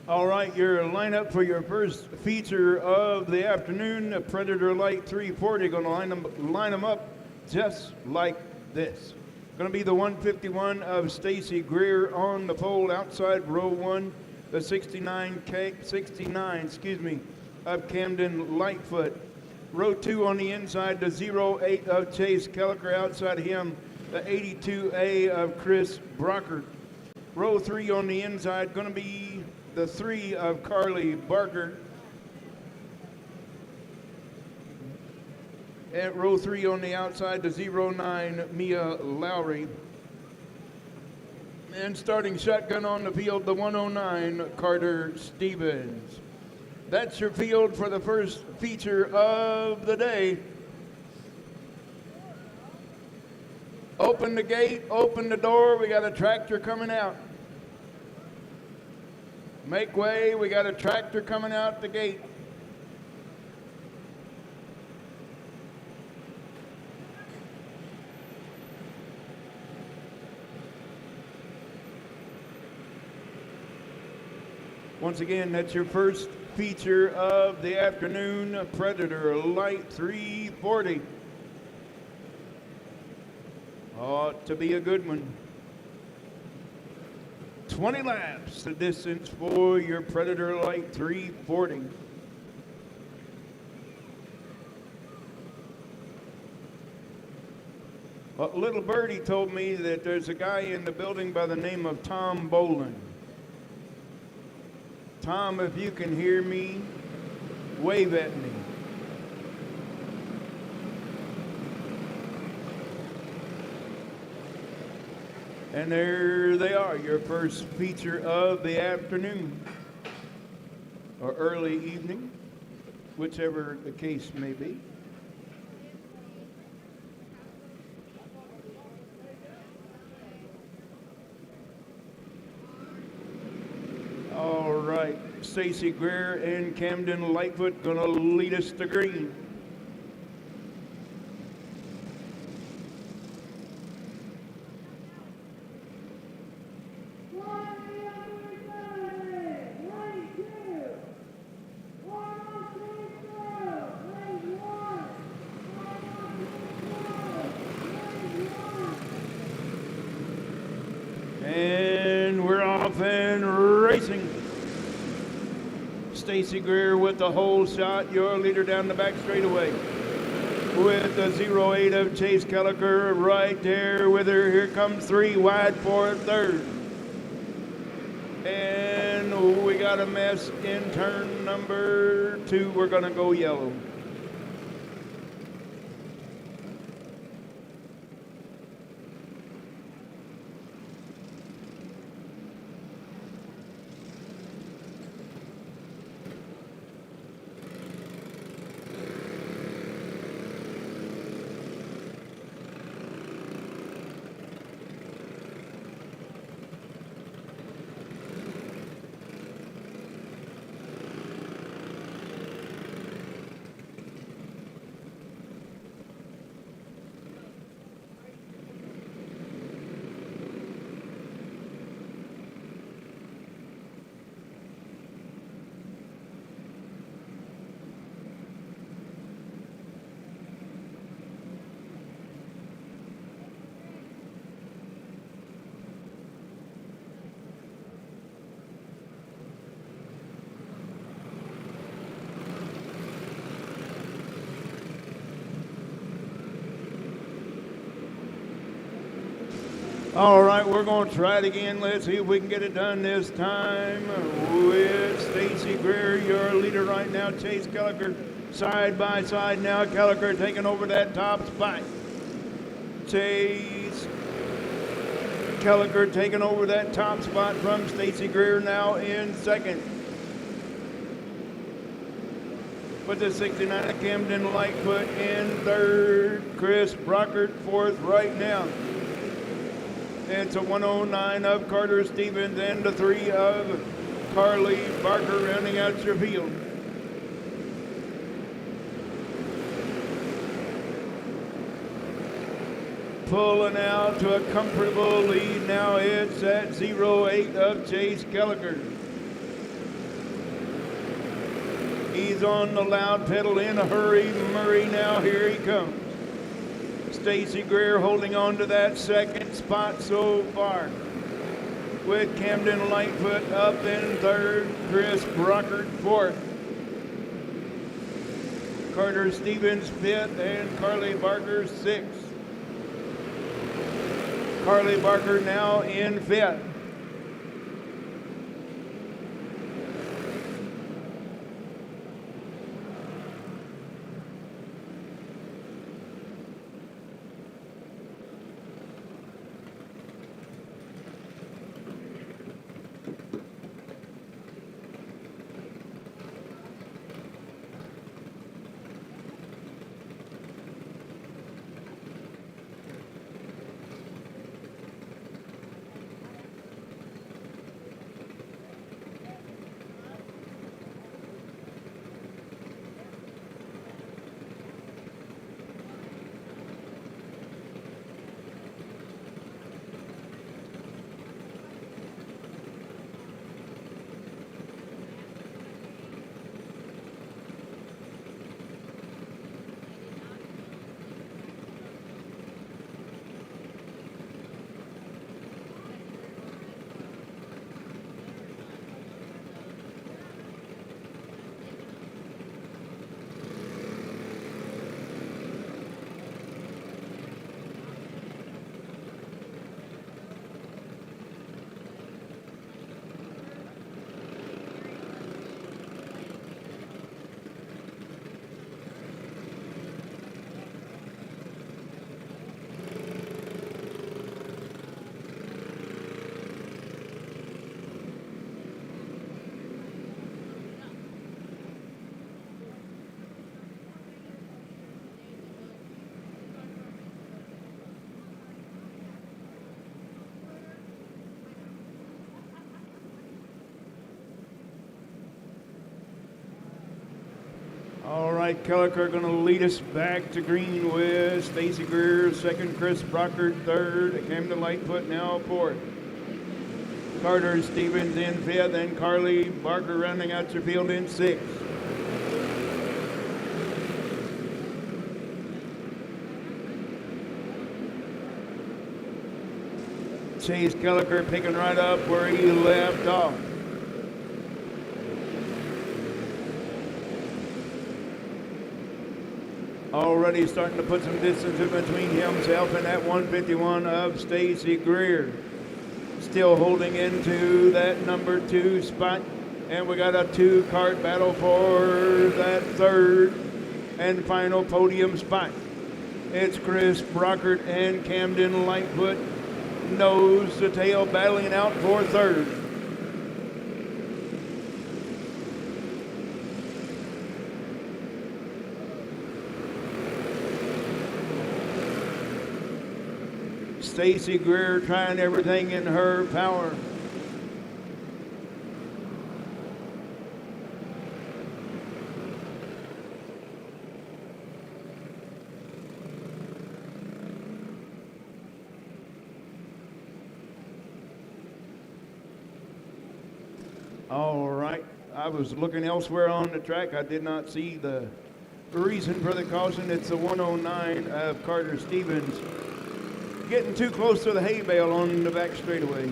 All right, your lineup for your first feature of the afternoon, the Predator Light 340. Going to line them up just like this. Going to be the 151 of Stacy Greer on the pole outside row 1, the 69, of Camden Lightfoot. Row 2 on the inside, the 08 of Chase Kelliker. Outside him, the 82A of Chris Brockert. Row 3 on the inside, going to be the 3 of Carly Barker. At row 3 on the outside, the 09 Mia Lowry. And starting shotgun on the field, the 109 Carter Stevens. That's your field for the first feature of the day. Open the gate, open the door, we got a tractor coming out. Make way, we got a tractor coming out the gate. Once again, that's your first feature of the afternoon, Predator Light 340. Ought to be a good one. 20 laps, the distance for your Predator Light 340. A little birdie told me that there's a guy in the building by the name of Tom Boland. Tom, if you can hear me, wave at me. And there they are, your first feature of the afternoon, or early evening, whichever the case may be. All right, Stacy Greer and Camden Lightfoot gonna lead us to green. And we're off and racing. Stacy Greer with the hole shot, your leader down the back straightaway. With the 08 of Chase Kelliker right there with her. Here comes 3 wide for third. And we got a mess in turn number 2. We're gonna go yellow. All right, we're going to try it again. Let's see if we can get it done this time with Stacy Greer, your leader right now. Chase Kelliker side by side now. Kelliker taking over that top spot. Chase Kelliker taking over that top spot from Stacy Greer now in second. With the 69 of Camden Lightfoot in third. Chris Brockert fourth right now. It's a 109 of Carter Stevens and the 3 of Carly Barker rounding out your field. Pulling out to a comfortable lead now. It's at 08 of Chase Kelliker. He's on the loud pedal in a hurry. Murray now, here he comes. Stacy Greer holding on to that second spot so far. With Camden Lightfoot up in third, Chris Brockert fourth. Carter Stevens fifth, and Carly Barker sixth. Carly Barker now in fifth. All right, Kelliker going to lead us back to green with Stacy Greer second, Chris Brockert third, Camden Lightfoot now fourth. Carter Stevens in fifth, and Carly Barker rounding out your field in sixth. Chase Kelliker picking right up where he left off. Already starting to put some distance in between himself and that 151 of Stacy Greer. Still holding into that number 2 spot. And we got a 2-cart battle for that third and final podium spot. It's Chris Brockert and Camden Lightfoot, nose to tail, battling out for third. Stacy Greer trying everything in her power. All right, I was looking elsewhere on the track. I did not see the reason for the caution. It's the 109 of Carter Stevens. Getting too close to the hay bale on the back straightaway.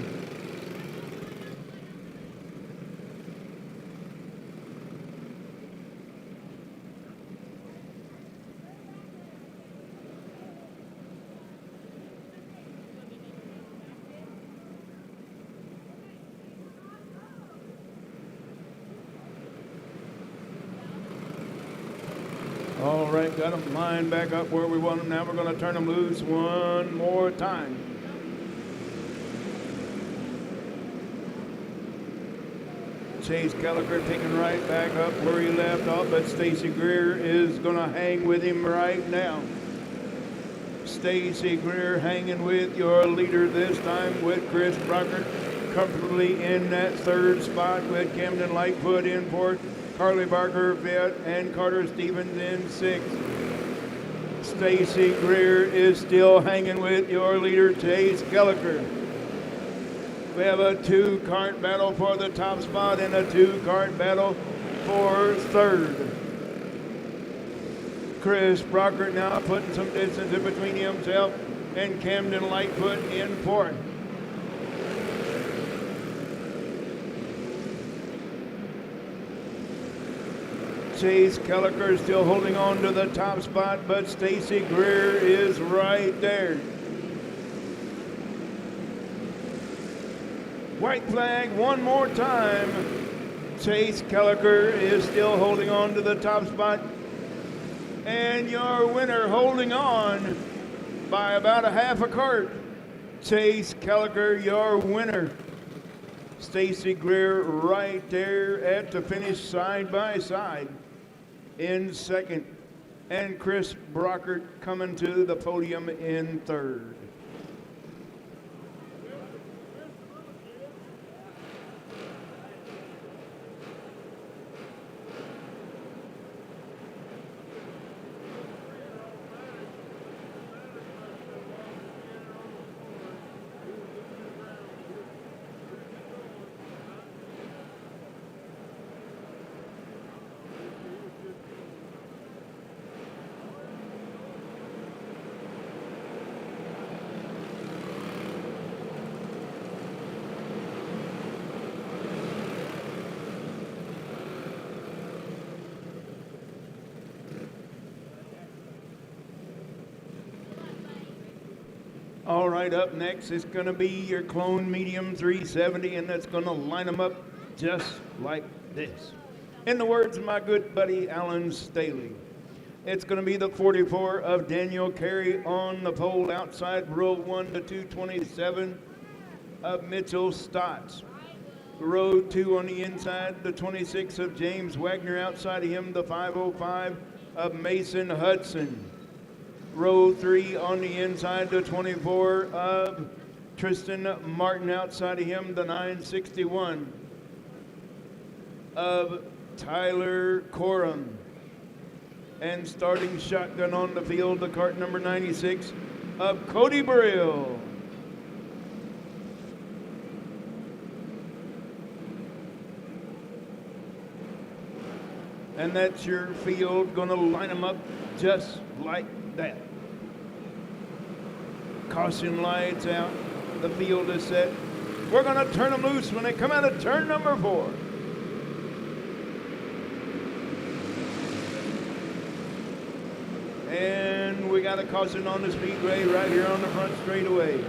All right, got them lined back up where we want them. Now we're going to turn them loose one more time. Chase Kelliker taking right back up where he left off, but Stacy Greer is going to hang with him right now. Stacy Greer hanging with your leader this time with Chris Brockert comfortably in that third spot with Camden Lightfoot in fourth. Carly Barker fifth, and Carter Stevens in sixth. Stacy Greer is still hanging with your leader, Chase Kelliker. We have a 2-cart battle for the top spot and a 2-cart battle for third. Chris Brockert now putting some distance in between himself and Camden Lightfoot in fourth. Chase Kelliker still holding on to the top spot, but Stacy Greer is right there. White flag one more time. Chase Kelliker is still holding on to the top spot. And your winner holding on by about a half a cart. Chase Kelliker, your winner. Stacy Greer right there at the finish side by side in second. And Chris Brockert coming to the podium in third. All right, up next is going to be your clone medium 370, and that's going to line them up just like this. In the words of my good buddy Alan Staley, it's going to be the 44 of Daniel Carey on the pole outside row 1 to 227 of Mitchell Stotts. Row 2 on the inside, the 26 of James Wagner outside of him, the 505 of Mason Hudson. Row 3 on the inside, the 24 of Tristan Martin outside of him, the 961 of Tyler Corum. And starting shotgun on the field, the cart number 96 of Cody Brill. And that's your field, gonna line them up just like that. Caution lights out, the field is set. We're gonna turn them loose when they come out of turn number 4. And we got a caution on the speedway right here on the front straightaway.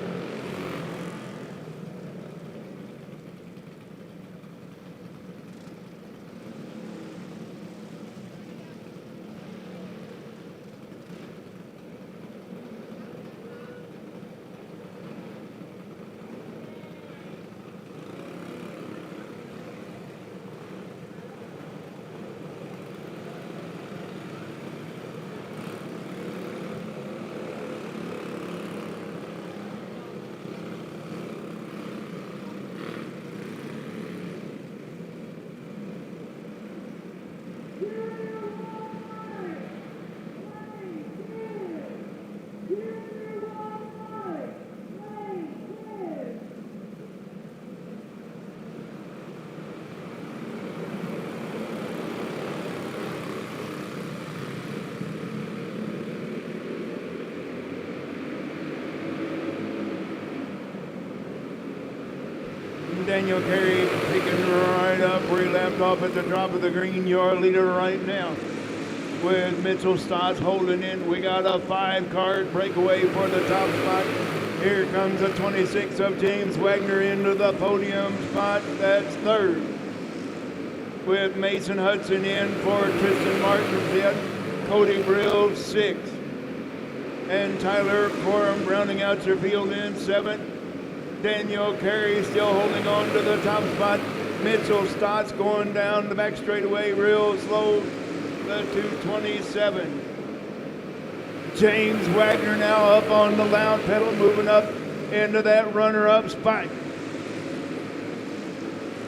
Daniel Carey picking right up where he left off at the drop of the green. Your leader right now with Mitchell Stotts holding in. We got a 5-card breakaway for the top spot. Here comes the 26 of James Wagner into the podium spot. That's third. With Mason Hudson in for Tristan Martin 5th. Cody Brill 6th. And Tyler Corum rounding out your field in 7th. Daniel Carey still holding on to the top spot. Mitchell Stotts going down the back straightaway real slow, the 227. James Wagner now up on the loud pedal, moving up into that runner-up spot.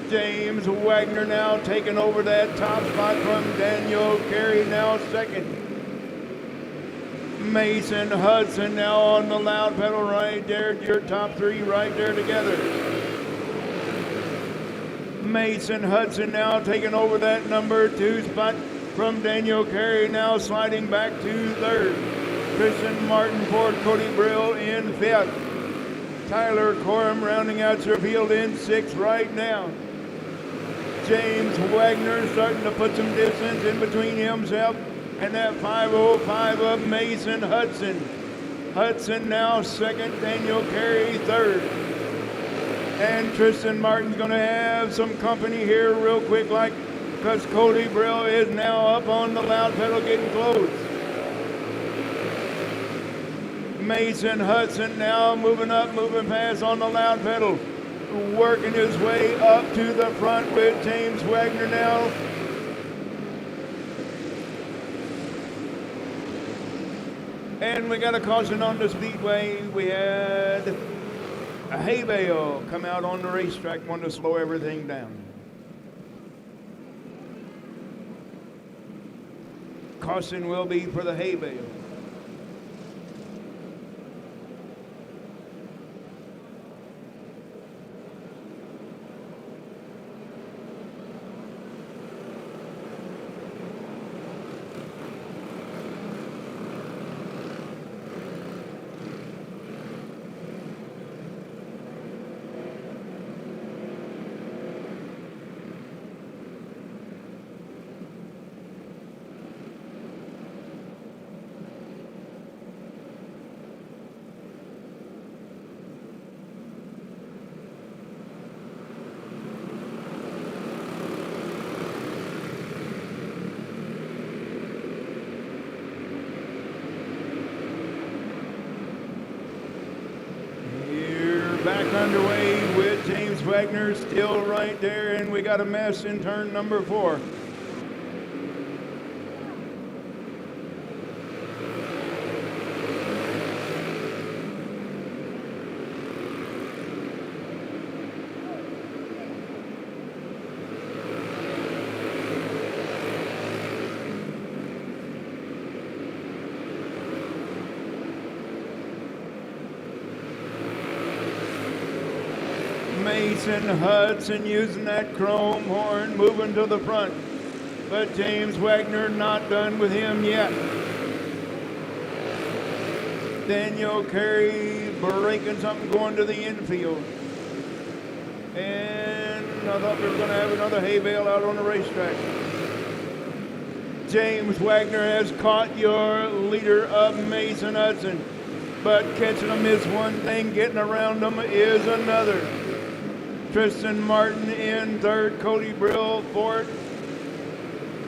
James Wagner now taking over that top spot from Daniel Carey, now second. Mason Hudson now on the loud pedal right there. Your top 3 right there together. Mason Hudson now taking over that number 2 spot from Daniel Carey, now sliding back to 3rd. Tristan Martin, 4th. Cody Brill in 5th. Tyler Corum rounding out your field in 6th right now. James Wagner starting to put some distance in between himself and that 505 of Mason Hudson. Hudson now 2nd, Daniel Carey 3rd. And Tristan Martin's going to have some company here real quick, like, because Cody Brill is now up on the loud pedal getting close. Mason Hudson now moving up, moving fast on the loud pedal, working his way up to the front with James Wagner now. And we got a caution on the speedway. We had a hay bale come out on the racetrack, wanted to slow everything down. Caution will be for the hay bale. Back underway with James Wagner still right there, and we got a mess in turn number 4. Mason Hudson using that chrome horn, moving to the front. But James Wagner not done with him yet. Daniel Carey breaking something going to the infield. And I thought we were going to have another hay bale out on the racetrack. James Wagner has caught your leader of Mason Hudson. But catching him is one thing, getting around him is another. Tristan Martin in 3rd, Cody Brill 4th,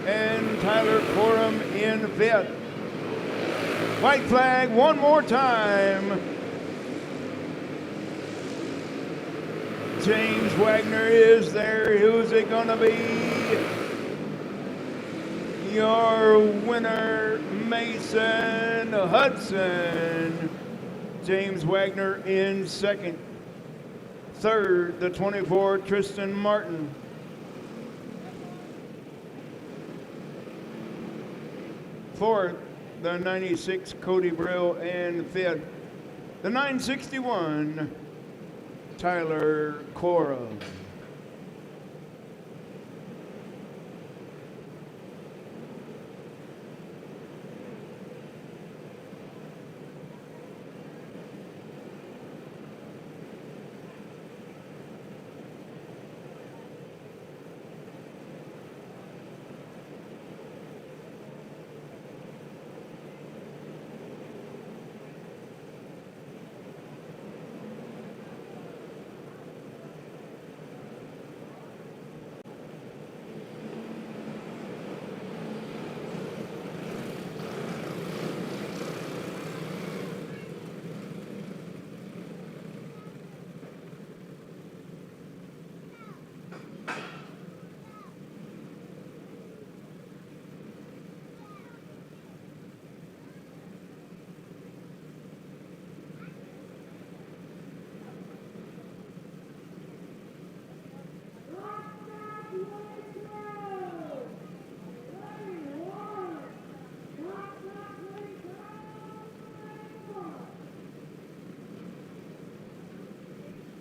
and Tyler Corum in 5th. White flag one more time. James Wagner is there. Who's it gonna be? Your winner, Mason Hudson. James Wagner in 2nd. 3rd, the 24, Tristan Martin. 4th, the 96, Cody Brill, and 5th, the 961, Tyler Corum.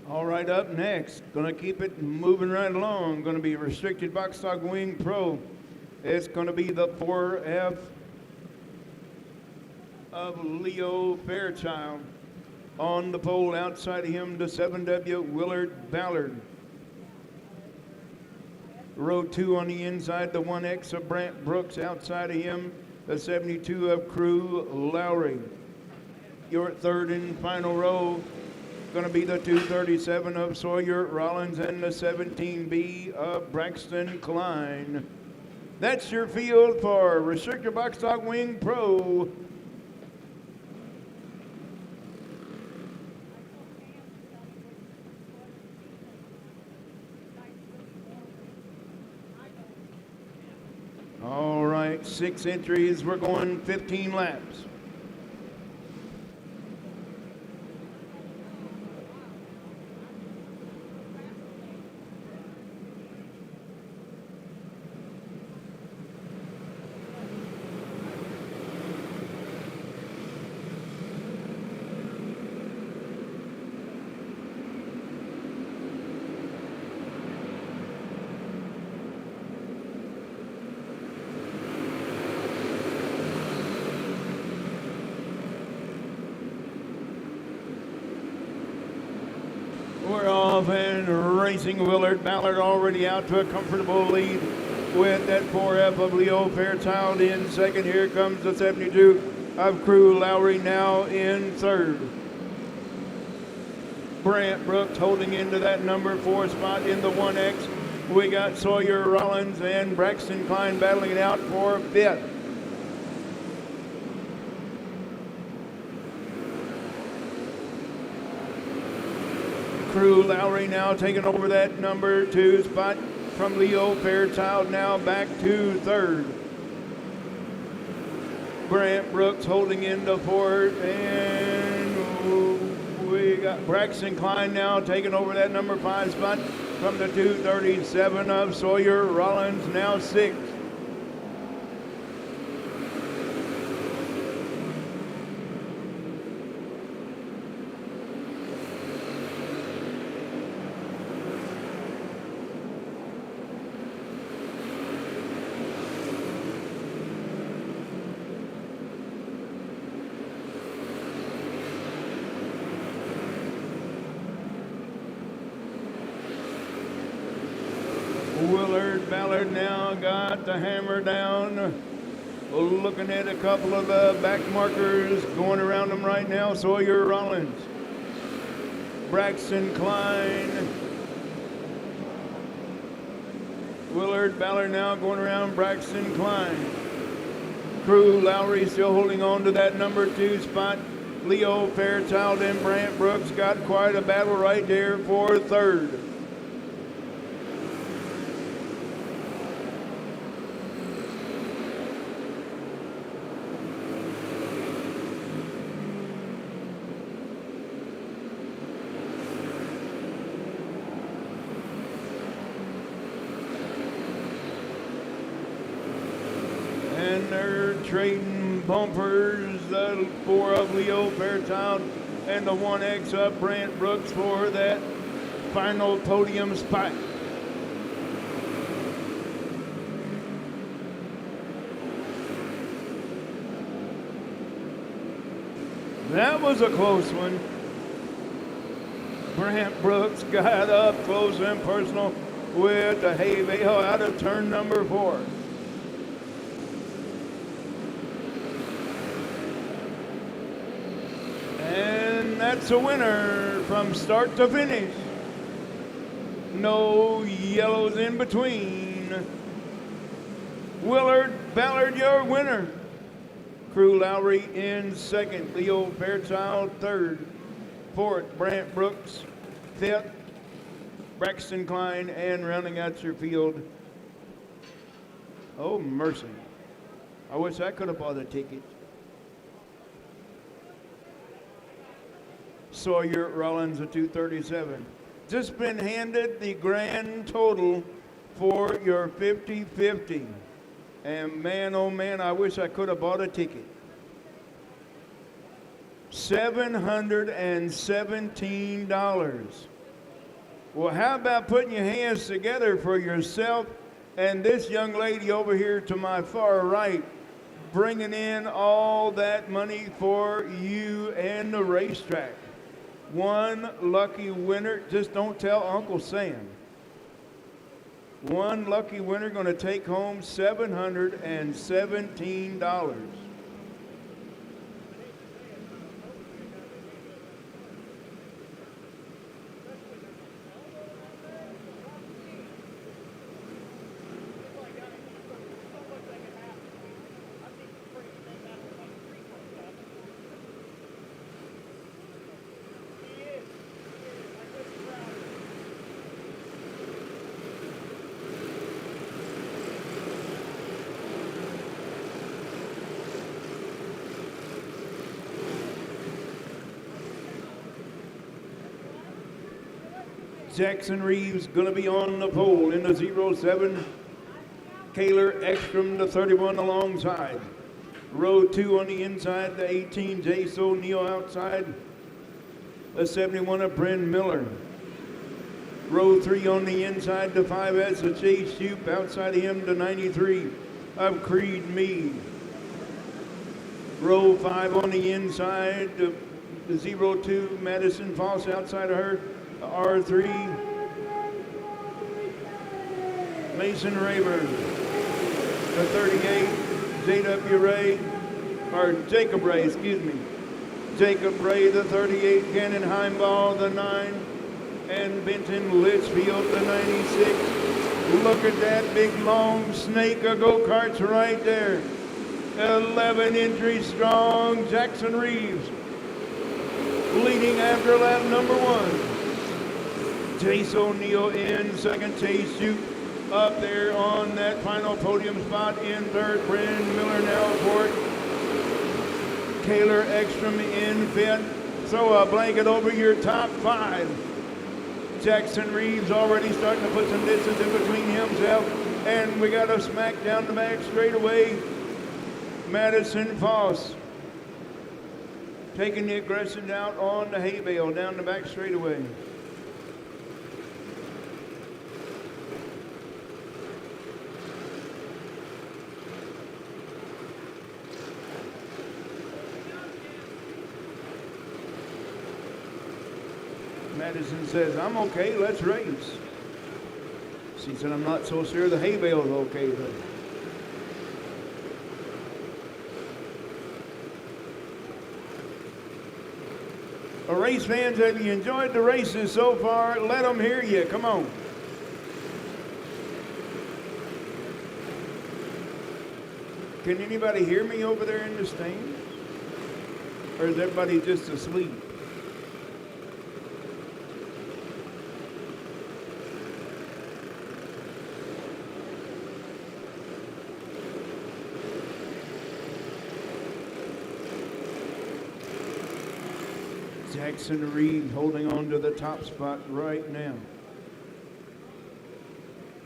All right, up next, gonna keep it moving right along. Gonna be Restricted Box Stock Wing Pro. It's gonna be the 4F of Leo Fairchild. On the pole outside of him, the 7W Willard Ballard. Row 2 on the inside, the 1X of Brant Brooks. Outside of him, the 72 of Crew Lowry. Your third and final row, going to be the 237 of Sawyer Rollins and the 17B of Braxton Klein. That's your field for Restrictor Box Stock Wing Pro. All right, 6 entries. We're going 15 laps. We're off and racing. Willard Ballard already out to a comfortable lead with that 4F of Leo Fairchild in second. Here comes the 72 of Crew Lowry now in third. Brant Brooks holding into that number 4 spot in the 1X. We got Sawyer Rollins and Braxton Klein battling it out for fifth. Crew Lowry now taking over that number 2 spot from Leo Fairchild, now back to third. Brant Brooks holding into fourth, and we got Braxton Klein now taking over that number 5 spot from the 237 of Sawyer Rollins, now 6th. Willard Ballard now got the hammer down. Looking at a couple of the back markers going around them right now. Sawyer Rollins, Braxton Klein. Willard Ballard now going around Braxton Klein. Crew Lowry still holding on to that number 2 spot. Leo Fairchild and Brant Brooks got quite a battle right there for third. And they're trading bumpers, the 4 of Leo Fairchild and the 1X of Brant Brooks for that final podium spot. That was a close one. Brant Brooks got up close and personal with the hay bale out of turn number 4. And that's a winner from start to finish. No yellows in between. Willard Ballard, your winner. Crew Lowry in second. Leo Fairchild third. Fourth, Brant Brooks. Fifth, Braxton Klein. And rounding out your field, oh mercy, I wish I could have bought a ticket. Sawyer Rollins, a 237. Just been handed the grand total for your 50-50. And man, oh man, I wish I could have bought a ticket. $717. Well, how about putting your hands together for yourself and this young lady over here to my far right, bringing in all that money for you and the racetrack. One lucky winner, just don't tell Uncle Sam. One lucky winner going to take home $717. Jackson Reeves going to be on the pole in the 07. Kaylor Ekstrom, the 31 alongside. Row 2 on the inside, the 18, Jace O'Neill outside. The 71 of Bryn Miller. Row 3 on the inside, the 5S of Chase Shoop. Outside of him, the 93 of Creed Mead. Row 5 on the inside, the 02 Madison Foss. Outside of her, the R3 Mason Rayburn. The 38 J.W. Ray, or Jacob Ray, excuse me. Jacob Ray, the 38, Gannon Heimball, the 9, and Benton Litchfield, the 96. Look at that big long snake of go-karts right there. 11 entries strong, Jackson Reeves leading after lap number 1. Jace O'Neill in second, Chase Shoot up there on that final podium spot in third. Bryn Miller now fourth. Kaylor Ekstrom in fifth. Throw a blanket over your top 5. Jackson Reeves already starting to put some distance in between himself. And we got a smack down the back straightaway. Madison Foss taking the aggression out on the hay bale down the back straightaway. Madison says, I'm okay, let's race. She said, I'm not so sure the hay bale is okay though. Race fans, have you enjoyed the races so far? Let them hear you, come on. Can anybody hear me over there in the stands? Or is everybody just asleep? Jackson Reed holding on to the top spot right now.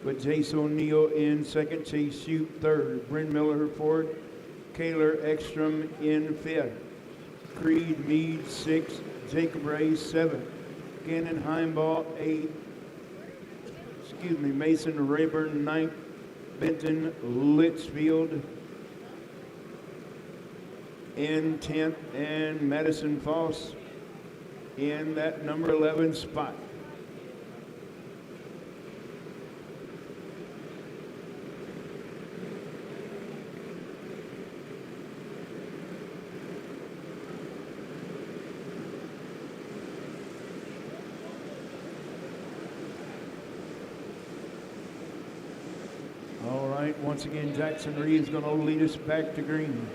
With Jace O'Neill in second, Chase Shoot third, Bryn Miller fourth, Kaylor Ekstrom in fifth, Creed Mead sixth, Jacob Ray seventh, Gannon Heimball eighth, Mason Rayburn ninth, Benton Litchfield in 10th, and Madison Foss in that number 11 spot. All right, once again, Jackson Reeves going to lead us back to green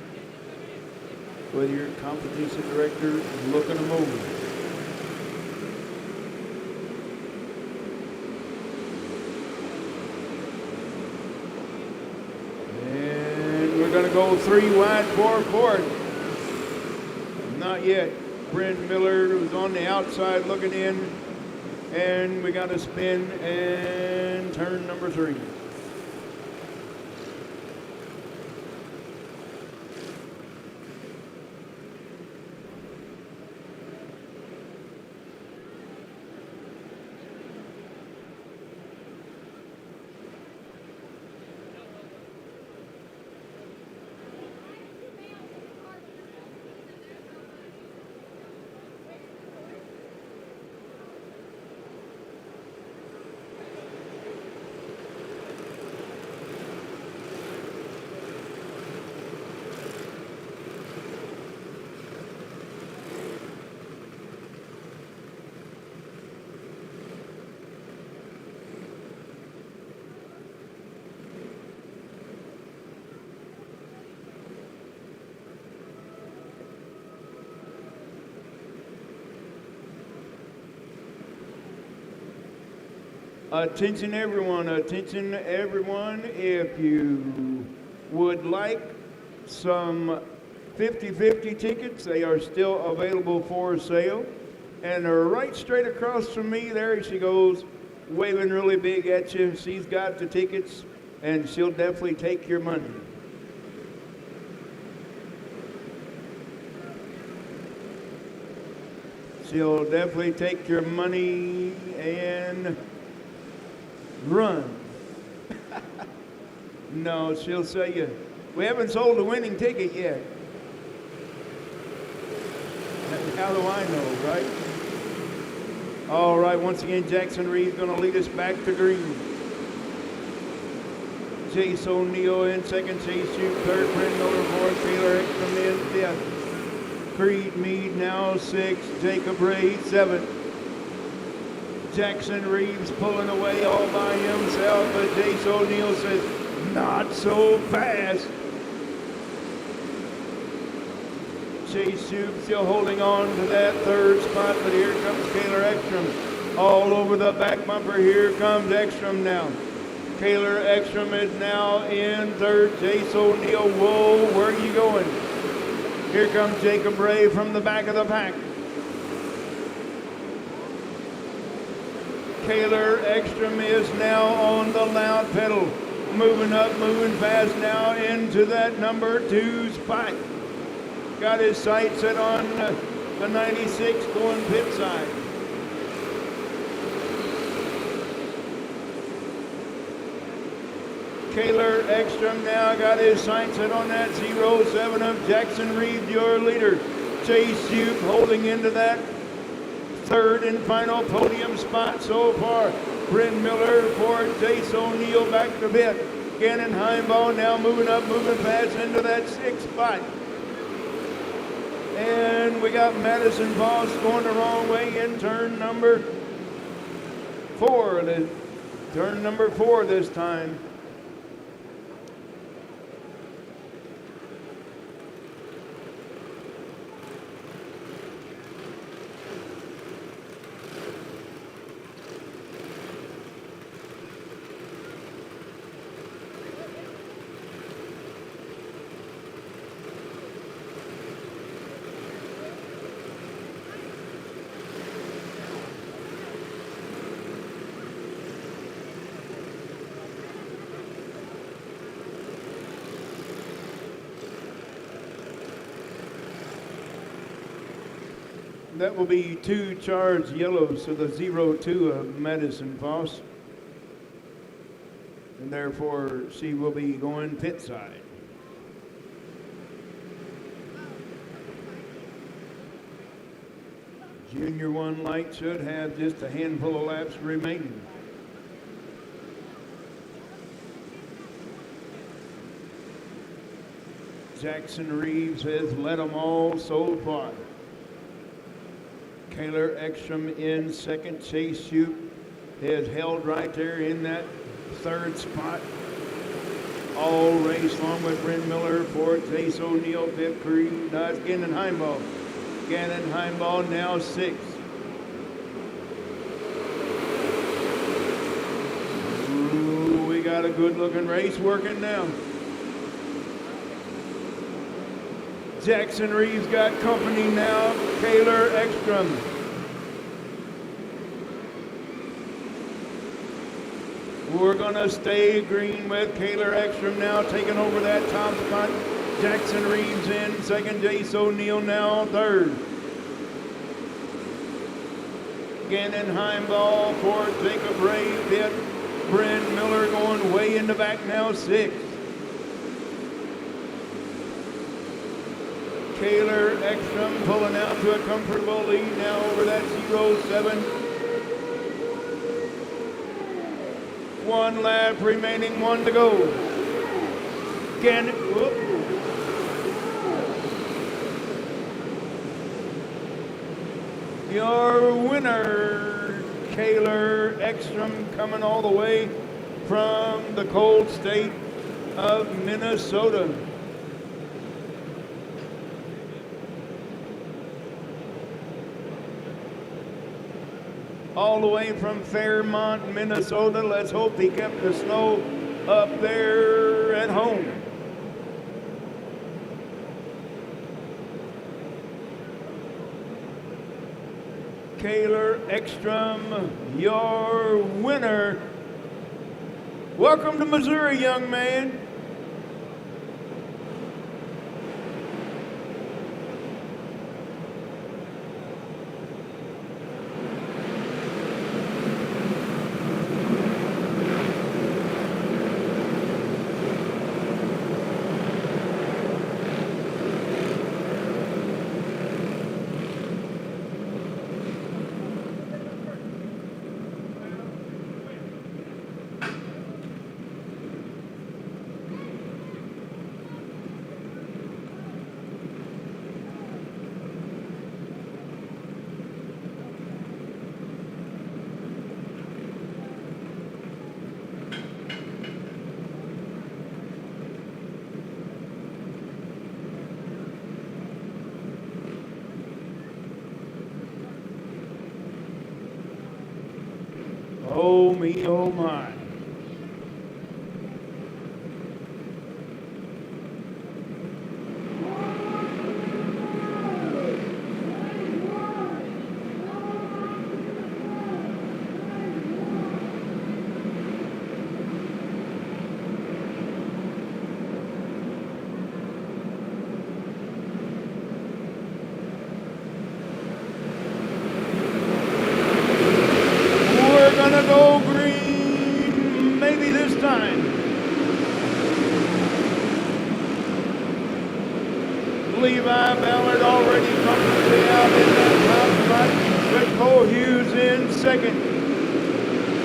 with your competition director looking them over. We're going to go 3 wide, 4 forward. Not yet. Bryn Miller was on the outside looking in. And we got a spin and turn number 3. Attention everyone, if you would like some 50-50 tickets, they are still available for sale. And right straight across from me, there she goes, waving really big at you. She's got the tickets, and she'll definitely take your money. She'll definitely take your money and run. No, she'll say you, we haven't sold a winning ticket yet. How do I know, right? All right, once again, Jackson Reed's going to lead us back to green. Chase O'Neill in second, Chase Shoot third, Brent Miller fourth, Taylor Ekstrom in fifth. Creed Mead now sixth, Jacob Ray seventh. Jackson Reeves pulling away all by himself, but Chase O'Neill says, not so fast. Chase Shoot still holding on to that third spot, but here comes Taylor Ekstrom. All over the back bumper, here comes Ekstrom now. Taylor Ekstrom is now in third. Chase O'Neill, whoa, where are you going? Here comes Jacob Ray from the back of the pack. Taylor Ekstrom is now on the loud pedal. Moving up, moving fast now into that number 2 spot. Got his sights set on the 96 going pit side. Taylor Ekstrom now got his sights set on that 07 of Jackson Reed, your leader. Chase Shoot holding into that third and final podium spot so far. Bryn Miller for Chase O'Neill back to pit. Gannon Heimbaugh now moving up, moving fast into that 6th spot. And we got Madison Voss going the wrong way in turn number 4. Turn number 4 this time. That will be 2 charged yellows to the 02 of Madison Voss. And therefore, she will be going pit side. Junior 1 light should have just a handful of laps remaining. Jackson Reeves has led them all so far. Taylor Ekstrom in second. Chase Shoot has held right there in that 3rd spot. All race long with Bryn Miller, fourth. Chase O'Neill, 5th. Creed, Gannon Heimbaugh. Gannon Heimbaugh now 6th. Ooh, we got a good looking race working now. Jackson Reeves got company now. Taylor Ekstrom. We're going to stay green with Taylor Ekstrom now taking over that top spot. Jackson Reeves in second. Chase O'Neill now 3rd. Gannon Heimbaugh fourth. Jacob Ray 5th. Bryn Miller going way in the back now 6th. Taylor Ekstrom pulling out to a comfortable lead now over that 07. 1 lap remaining, 1 to go. Gannon, whoop. Your winner, Taylor Ekstrom, coming all the way from the cold state of Minnesota. all the way from Fairmont, Minnesota. Let's hope he kept the snow up there at home. Kaylor Ekstrom, your winner. Welcome to Missouri, young man. Oh me, oh my. Gonna go green, maybe this time. Levi Ballard already comfortably out in that top spot, with Cole Hughes in second.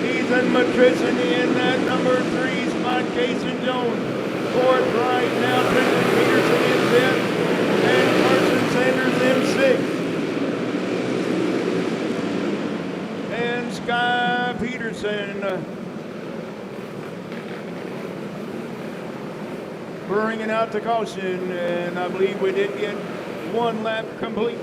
Ethan Matrison in that number 3 spot. Cason Jones fourth right now. Tristan Peterson in fifth, and Carson Sanders in sixth. Sky Peterson bringing out the caution, and I believe we did get one lap complete.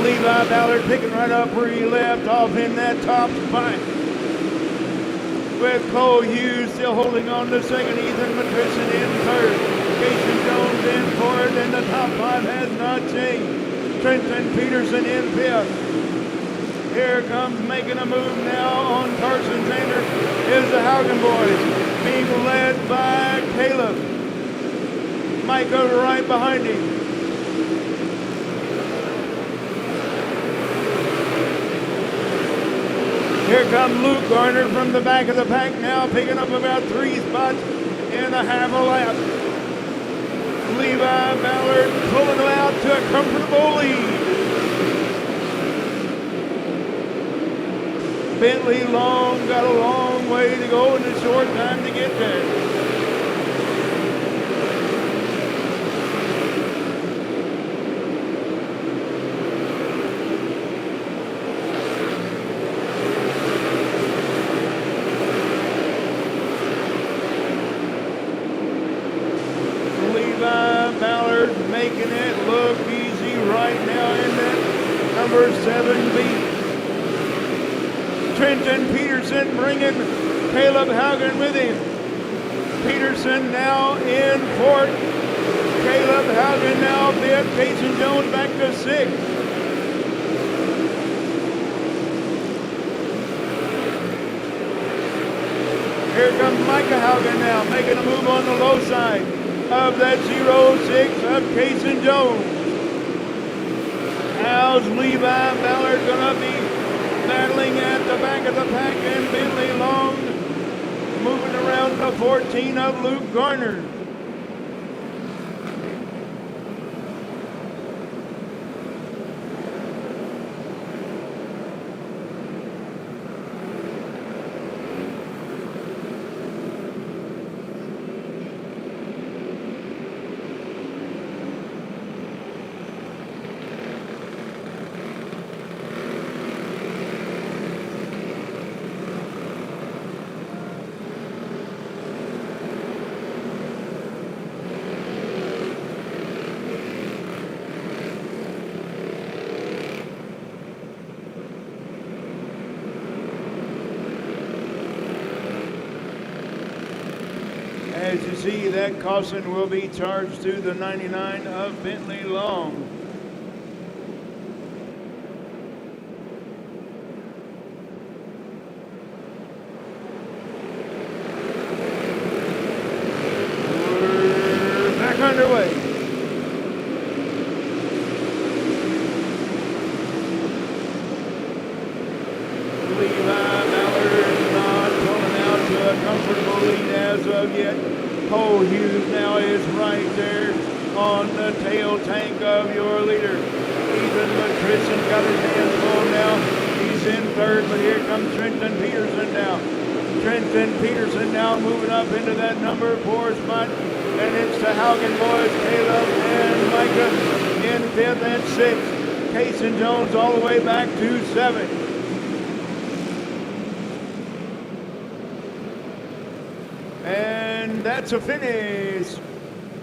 Levi Ballard picking right up where he left off in that top spot. With Cole Hughes still holding on to second, Ethan Matrison in third, Cason Jones in fourth, and the top five has not changed. Trenton Peterson in fifth. Here comes making a move now on Carson Sanders is the Haugen boys, being led by Caleb. Micah right behind him. Here comes Luke Garner from the back of the pack now, picking up about 3 spots in a half a lap. Levi Ballard pulling him out to a comfortable lead. Bentley Long got a long way to go in a short time to get there. Trenton Peterson bringing Caleb Haugen with him. Peterson now in fourth. Caleb Haugen now fifth. Casey Jones back to sixth. Here comes Micah Haugen now, making a move on the low side of that 06 of Casey Jones. How's Levi Ballard going to be battling at the back of the pack, and Bentley Long moving around the 14 of Luke Garner. As you see, that caution will be charged to the 99 of Bentley Long. We're back underway. Levi Ballard not pulling out to a comfortable lead as of yet. Cole Hughes now is right there on the tail tank of your leader. Ethan McChristen got his hands full now. He's in third, but here comes Trenton Peterson now. Trenton Peterson now moving up into that number 4 spot. And it's the Haugen boys, Caleb and Micah in 5th and 6th. Casey Jones all the way back to 7th. And that's a finish.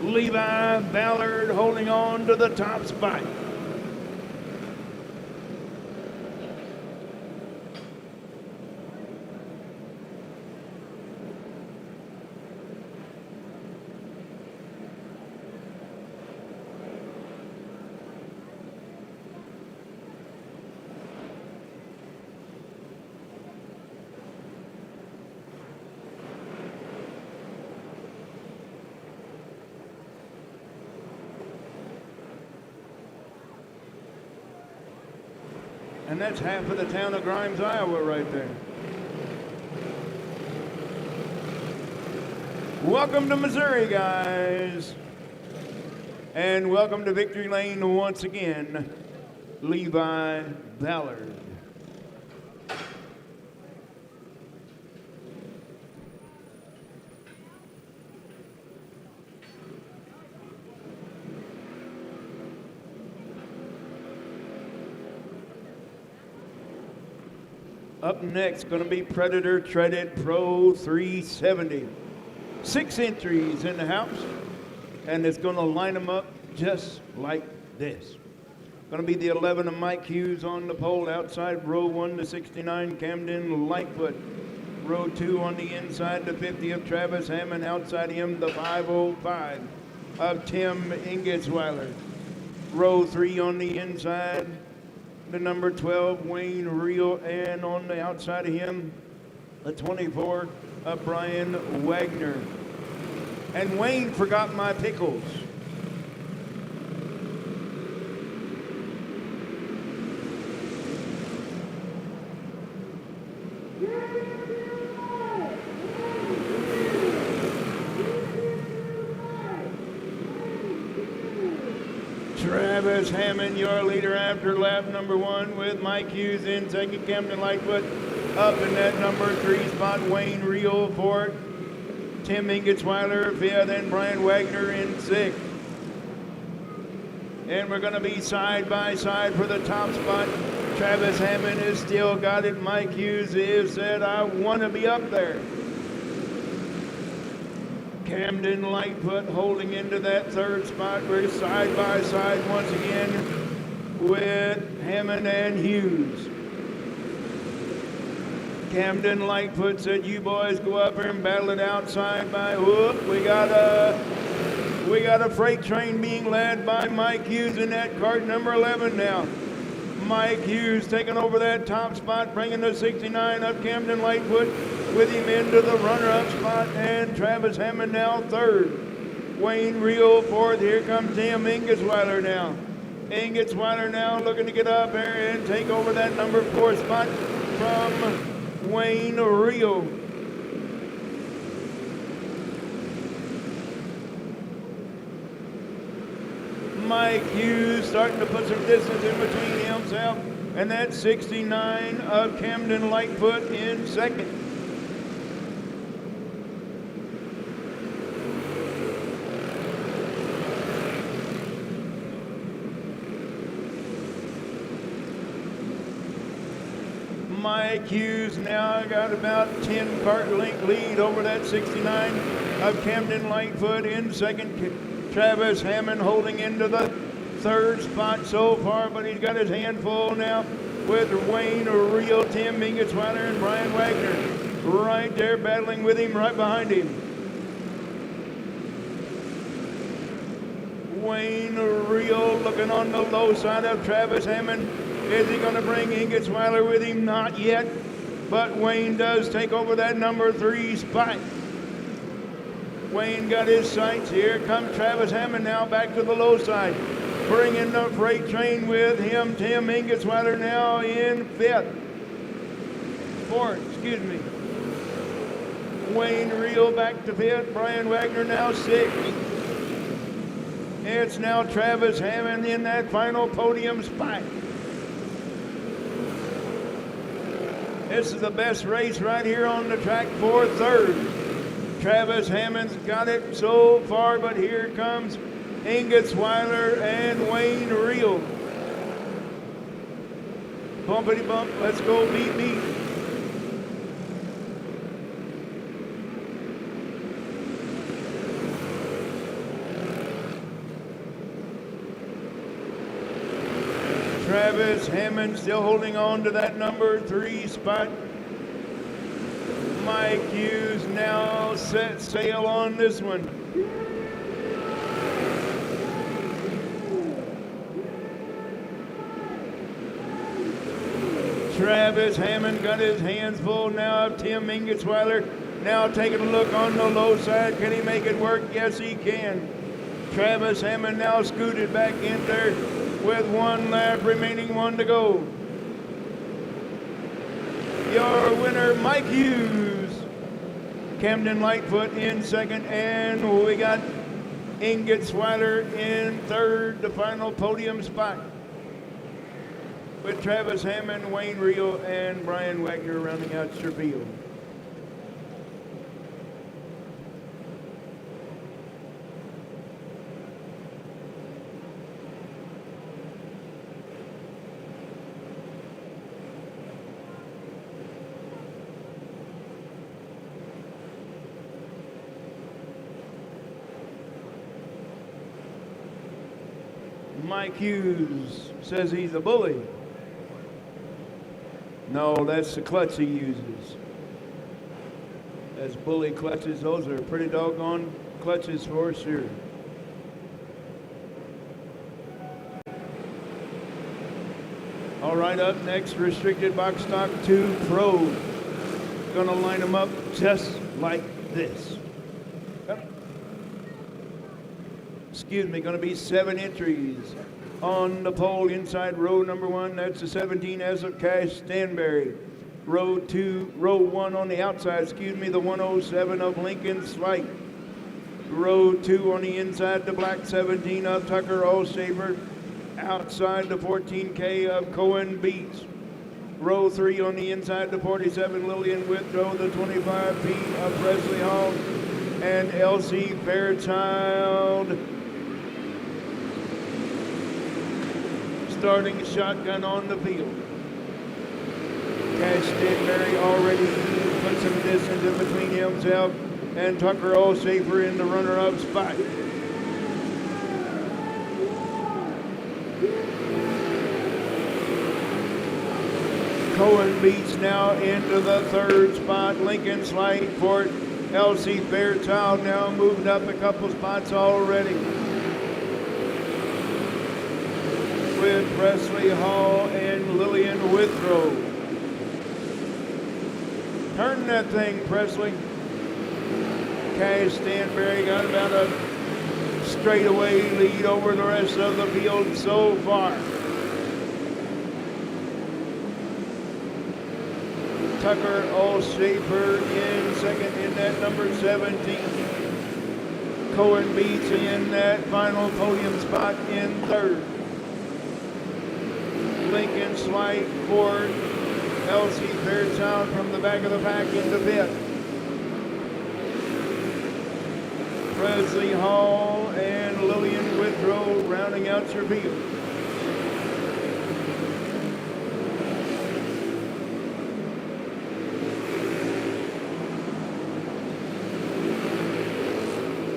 Levi Ballard holding on to the top spot. And that's half of the town of Grimes, Iowa right there. Welcome to Missouri, guys. And welcome to Victory Lane once again, Levi Ballard. Up next, going to be Predator Treaded Pro 370. 6 entries in the house, and it's going to line them up just like this. Going to be the 11 of Mike Hughes on the pole outside, row 1 to 69, Camden Lightfoot. Row 2 on the inside, the 50 of Travis Hammond. Outside him, the 505 of Tim Ingesweiler. Row 3 on the inside, the number 12, Wayne Reel, and on the outside of him, the 24 of Brian Wagner. And Wayne forgot my pickles. Travis Hammond, your leader after lap number 1, with Mike Hughes in second, Camden Lightfoot up in that number 3 spot, Wayne Reel fourth, Tim Ingesweiler fifth, and Brian Wagner in 6th. And we're going to be side by side for the top spot. Travis Hammond has still got it. Mike Hughes is said, I want to be up there. Camden Lightfoot holding into that 3rd spot. We're side by side once again with Hammond and Hughes. Camden Lightfoot said, you boys go up here and battle it outside by whoop. We got a freight train being led by Mike Hughes in that cart number 11 now. Mike Hughes taking over that top spot, bringing the 69 up Camden Lightfoot with him into the runner-up spot, and Travis Hammond now third. Wayne Reel fourth. Here comes Tim Ingesweiler now. Ingesweiler now looking to get up there and take over that number 4 spot from Wayne Reel. Mike Hughes starting to put some distance in between himself and that 69 of Camden Lightfoot in second. Mike Hughes now got about 10 cart length lead over that 69 of Camden Lightfoot in second. Travis Hammond holding into the third spot so far, but he's got his hand full now with Wayne Reel, Tim Ingesweiler, and Brian Wagner right there battling with him right behind him. Wayne Reel looking on the low side of Travis Hammond. Is he going to bring Ingesweiler with him? Not yet, but Wayne does take over that number 3 spot. Wayne got his sights. Here comes Travis Hammond now back to the low side. Bringing the freight train with him. Tim Ingesweiler now in fourth, excuse me. Wayne Reel back to fifth. Brian Wagner now sixth. It's now Travis Hammond in that final podium spot. This is the best race right here on the track for third. Travis Hammond's got it so far, but here comes Ingesweiler and Wayne Reel. Bumpity bump, let's go beat beat. Travis Hammond still holding on to that number 3 spot. Mike Hughes now set sail on this one. Travis Hammond got his hands full now of Tim Ingesweiler. Now taking a look on the low side. Can he make it work? Yes, he can. Travis Hammond now scooted back in there with 1 lap remaining, 1 to go. Your winner, Mike Hughes. Camden Lightfoot in second, and we got Ingesweiler in third, the final podium spot, with Travis Hammond, Wayne Reel, and Brian Wagner rounding out your field. Mike Hughes says he's a bully. No, that's the clutch he uses. That's bully clutches. Those are pretty doggone clutches for sure. All right, up next, restricted box stock 2 Pro. Gonna line them up just like this. Excuse me, going to be 7 entries on the pole inside row number 1. That's the 17 as of Cash Stanberry. Row 1 on the outside, the 107 of Lincoln Slight. Row 2 on the inside, the black 17 of Tucker Allshaver. Outside, the 14K of Cohen Beats. Row 3 on the inside, the 47 Lillian Withrow, the 25P of Presley Hall, and LC Fairchild. Starting shotgun on the field. Cash Stanberry already put some distance in between himself and Tucker Allshaver in the runner-up spot. Cohen Beach now into the third spot. Lincoln Slide Court, LC Fairchild now moved up a couple spots already, with Presley Hall and Lillian Withrow. Turn that thing, Presley. Cash Stanberry got about a straightaway lead over the rest of the field so far. Tucker Allshaper in second in that number 17. Cohen Beach in that final podium spot in third. Lincoln Slide Ford, LC Fairchild from the back of the pack into fifth. Presley Hall and Lillian Withrow rounding out your field.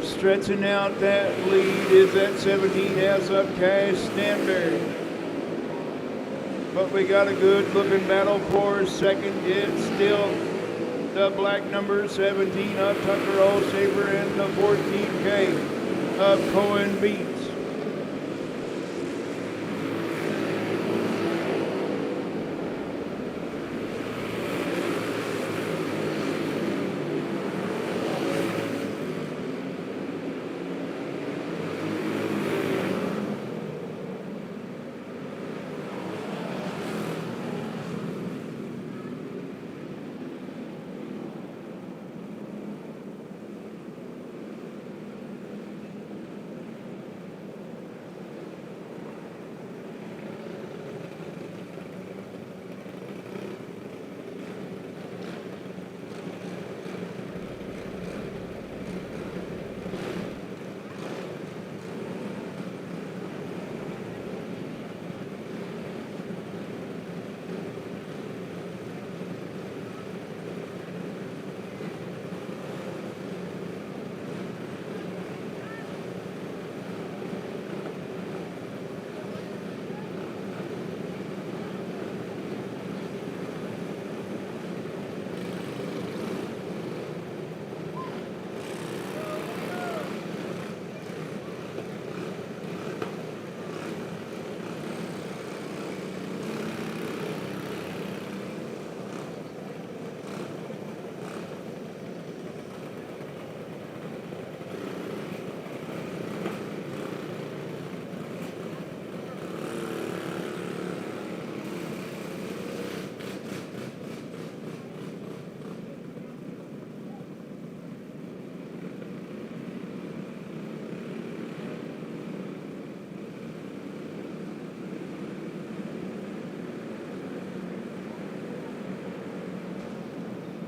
Stretching out that lead is that 17S of Cash Stanberry. But we got a good looking battle for second. It's still the black number 17 of Tucker Allshaper and the 14K of Cohen Beach.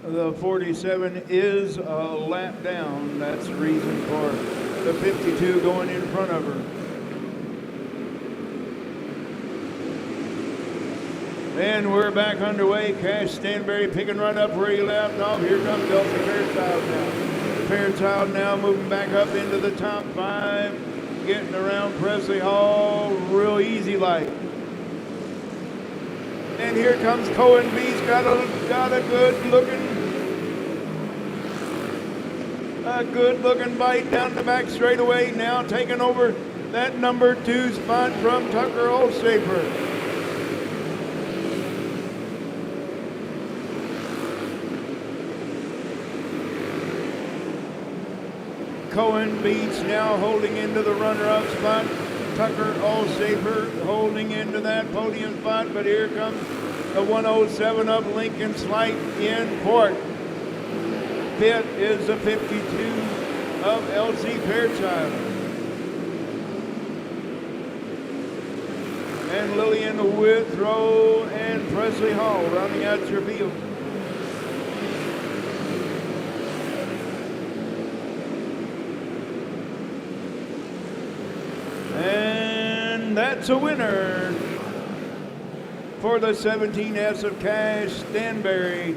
The 47 is a lap down. That's the reason for the 52 going in front of her. And we're back underway. Cash Stanberry picking right up where he left off. Here comes Elsie Fairchild now. Fairchild now moving back up into the top five, getting around Presley Hall real easy like. And here comes Cohen Beach, got a good looking bite down the back straightaway, now taking over that number 2 spot from Tucker Allshaper. Cohen Beach now holding into the runner-up spot. Tucker Allshaper holding into that podium spot, but here comes the 107 of Lincoln Slide in court. Fifth is the 52 of LC Fairchild. And Lillian Withrow and Presley Hall rounding out your field. And that's a winner for the 17S of Cash Stanberry.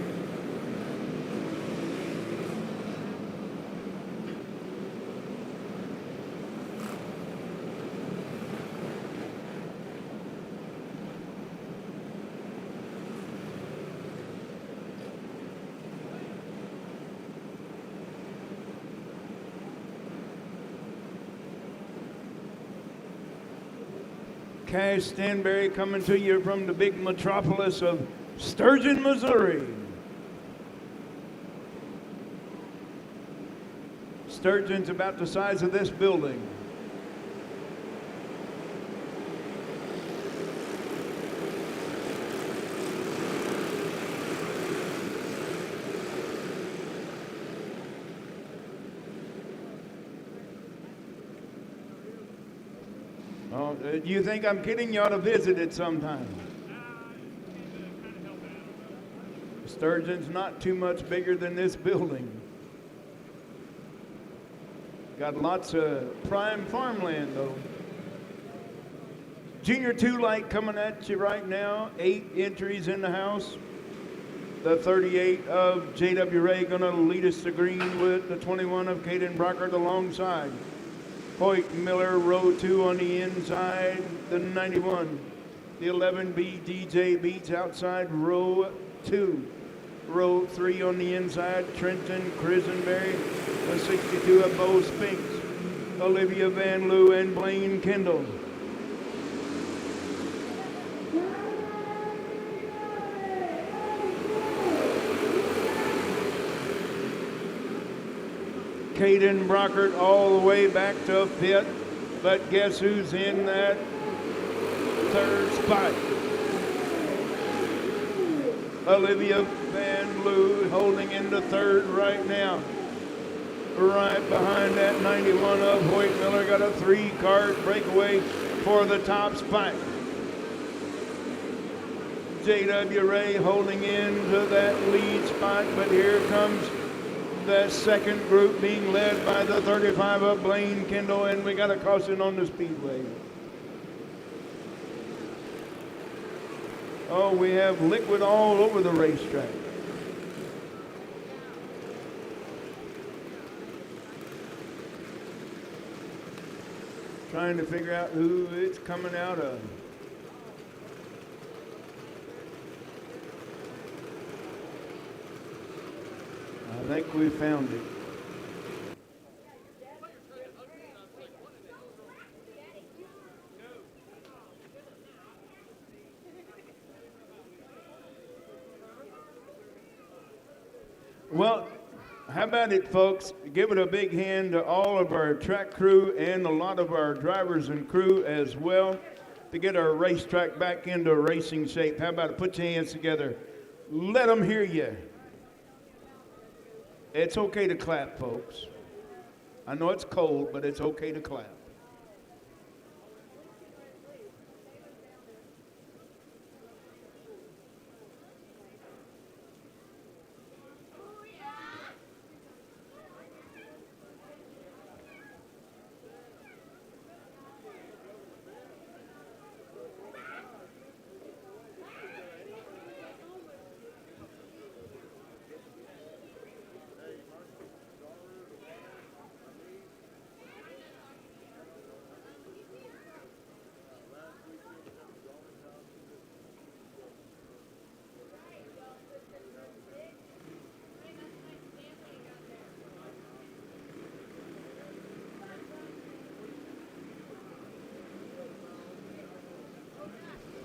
Cash Stanberry coming to you from the big metropolis of Sturgeon, Missouri. Sturgeon's about the size of this building. Oh, you think I'm kidding? You ought to visit it sometime. Sturgeon's not too much bigger than this building. Got lots of prime farmland, though. Junior 2 light coming at you right now. 8 entries in the house. The 38 of J.W. Ray going to lead us to green with the 21 of Caden Brockert alongside. Hoyt Miller, row 2 on the inside, the 91. The 11B DJ Beats outside, row 2. Row 3 on the inside, Trenton Crisenberry. The 62 of Bo Spinks, Olivia Van Loo, and Blaine Kendall. Caden Brockert all the way back to 5th, but guess who's in that 3rd spot? Olivia Van Loo holding into 3rd right now. Right behind that 91 of Hoyt Miller, got a 3-card breakaway for the top spot. J.W. Ray holding into that lead spot, but here comes the second group being led by the 35 of Blaine Kendall, and we got a caution on the speedway. Oh, we have liquid all over the racetrack. Trying to figure out who it's coming out of. I think we found it. Well, how about it, folks? Give it a big hand to all of our track crew and a lot of our drivers and crew as well to get our racetrack back into racing shape. How about it? Put your hands together. Let them hear you. It's okay to clap, folks. I know it's cold, but it's okay to clap.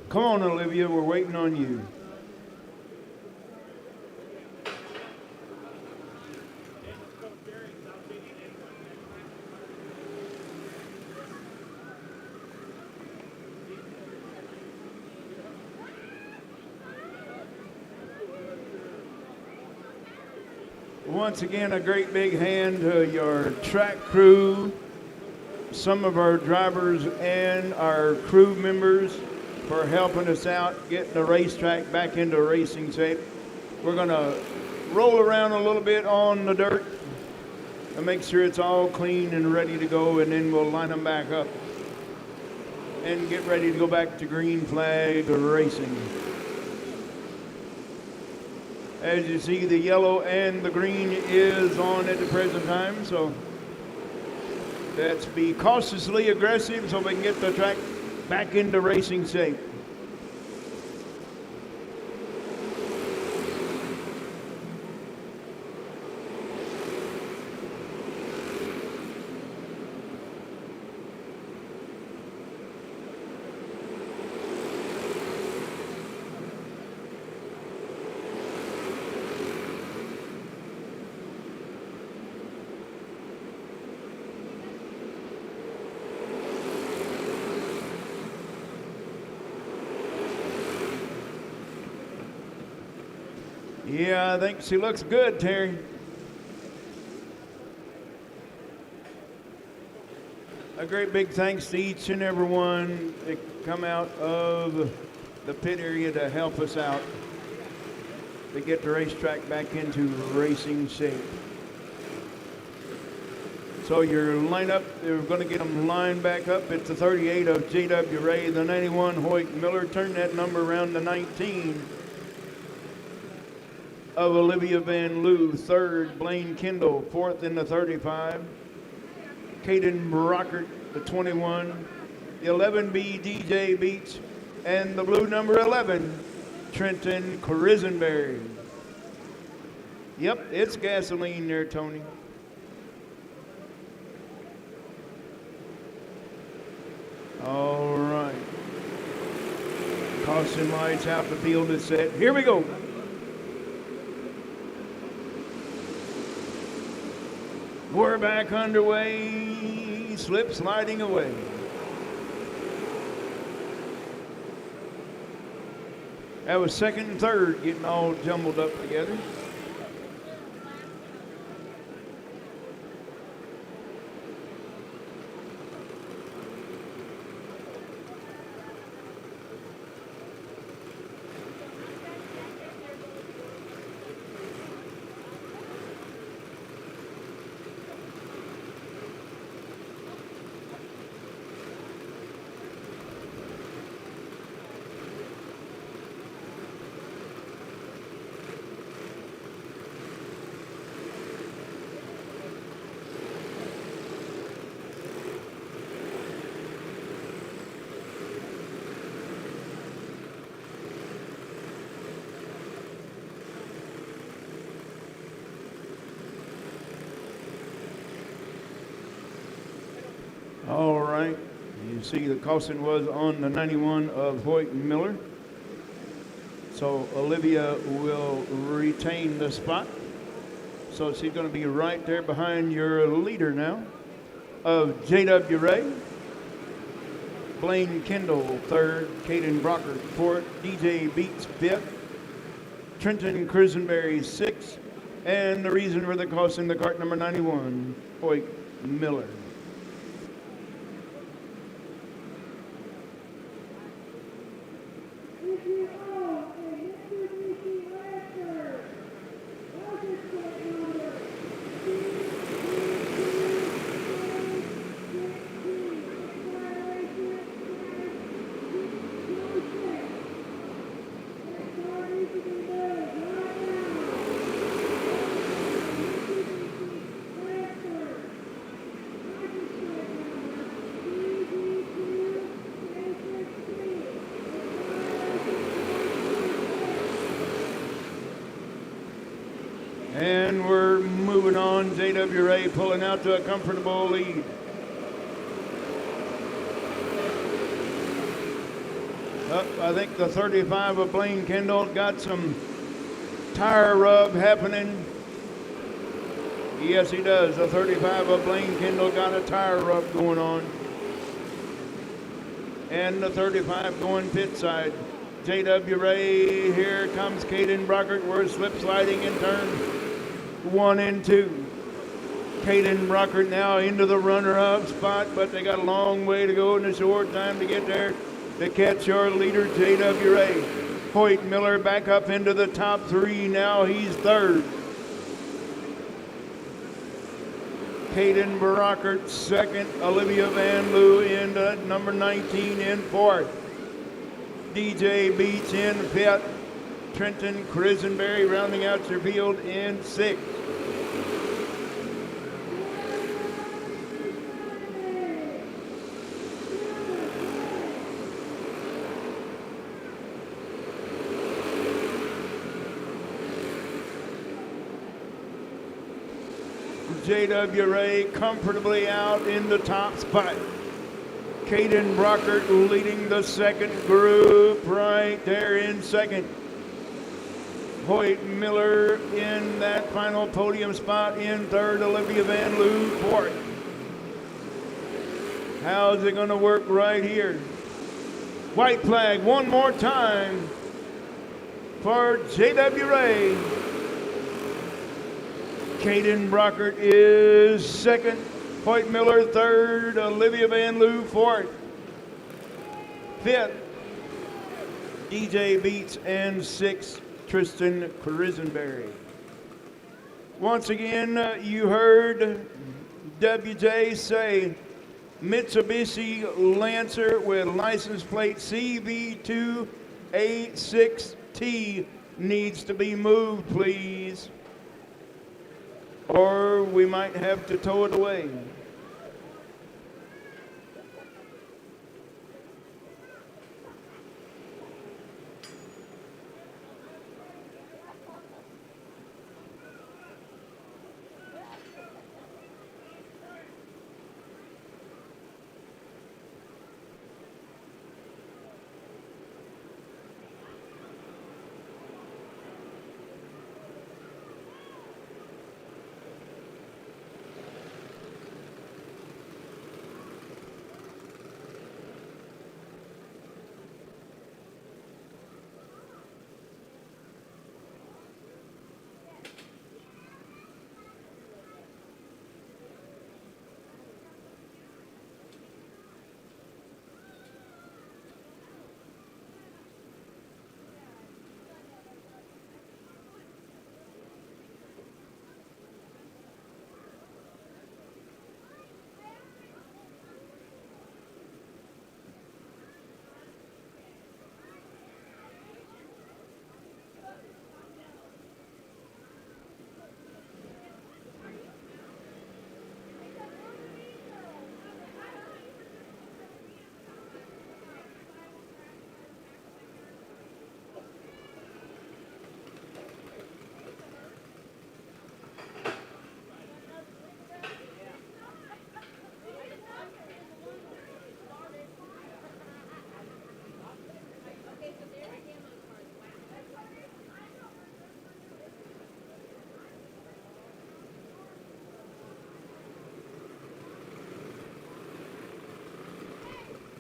Come on, Olivia, we're waiting on you. Once again, a great big hand to your track crew, some of our drivers and our crew members for helping us out, getting the racetrack back into racing shape. We're going to roll around a little bit on the dirt and make sure it's all clean and ready to go, and then we'll line them back up and get ready to go back to green flag racing. As you see, the yellow and the green is on at the present time, so let's be cautiously aggressive so we can get the track back into racing shape. Yeah, I think she looks good, Terry. A great big thanks to each and every one that come out of the pit area to help us out to get the racetrack back into racing shape. So your lineup, they're going to get them lined back up. It's the 38 of J.W. Ray, the 91 Hoyt Miller. Turn that number around to 19 of Olivia Van Loo. Third, Blaine Kendall. Fourth in the 35. Caden Brockert, the 21. The 11B, DJ Beach. And the blue number 11, Trenton Crisenberry. Yep, it's gasoline there, Tony. All right. Caution lights out, the field is set. Here we go. We're back underway, slip sliding away. That was second and third getting all jumbled up together. All right, you see the caution was on the 91 of Hoyt Miller. So Olivia will retain the spot. So she's going to be right there behind your leader now of J.W. Ray. Blaine Kendall, third. Caden Brockert, fourth. DJ Beats, fifth. Trenton Crisenberry, sixth. And the reason for the caution, the cart number 91, Hoyt Miller. And we're moving on. J.W. Ray pulling out to a comfortable lead. I think the 35 of Blaine Kendall got some tire rub happening. Yes, he does. The 35 of Blaine Kendall got a tire rub going on. And the 35 going pit side. J.W. Ray, here comes Caden Brockert. We're slip sliding in turn 1 and 2. Caden Brockert now into the runner-up spot, but they got a long way to go in a short time to get there to catch your leader, J.W. Ray. Hoyt Miller back up into the top 3 now. He's third. Caden Brockert second. Olivia Van Loo in number 19 in fourth. DJ Beats in fifth. Trenton Crisenberry rounding out your field in sixth. J.W. Ray comfortably out in the top spot. Caden Brockert leading the second group right there in second. Hoyt Miller in that final podium spot in third. Olivia Van Loo fourth. How's it going to work right here? White flag one more time. for J.W. Ray. Caden Brockert is second. Hoyt Miller third. Olivia Van Loo fourth. Fifth, DJ Beats, and sixth, Tristan Crisenberry. Once again, you heard WJ say Mitsubishi Lancer with license plate CV2A6T needs to be moved, please, or we might have to tow it away.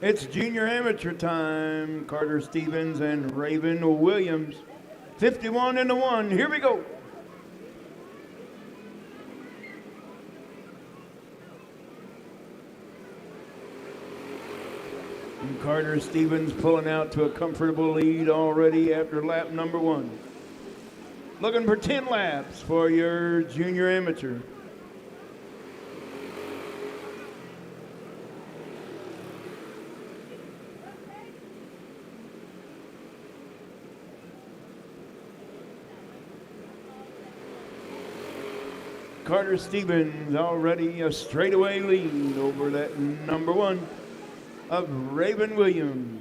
It's junior amateur time. Carter Stevens and Raven Williams. 51 and 1. Here we go. And Carter Stevens pulling out to a comfortable lead already after lap number 1. Looking for 10 laps for your junior amateur. Carter Stevens already a straightaway lead over that number 1 of Raven Williams.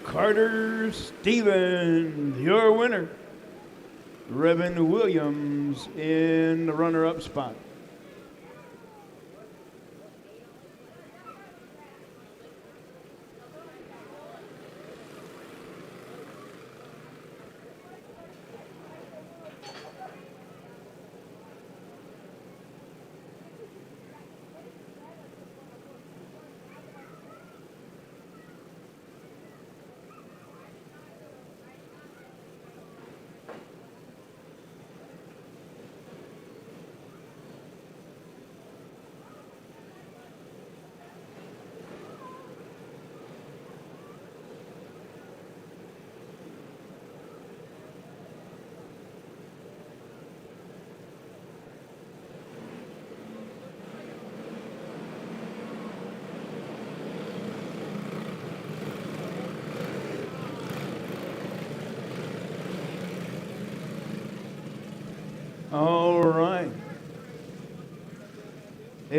Carter Stevens, your winner. Raven Williams in the runner-up spot.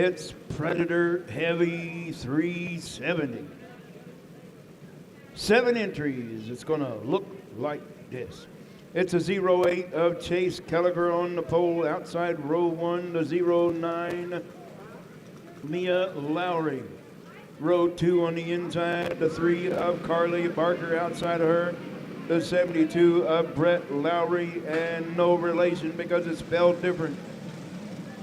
It's Predator Heavy 370. 7 entries. It's going to look like this. It's a 08 of Chase Kelliger on the pole. Outside row 1, the 09, Mia Lowry. Row 2 on the inside, the 3 of Carly Barker outside of her. The 72 of Brett Lowry, and no relation because it's spelled different.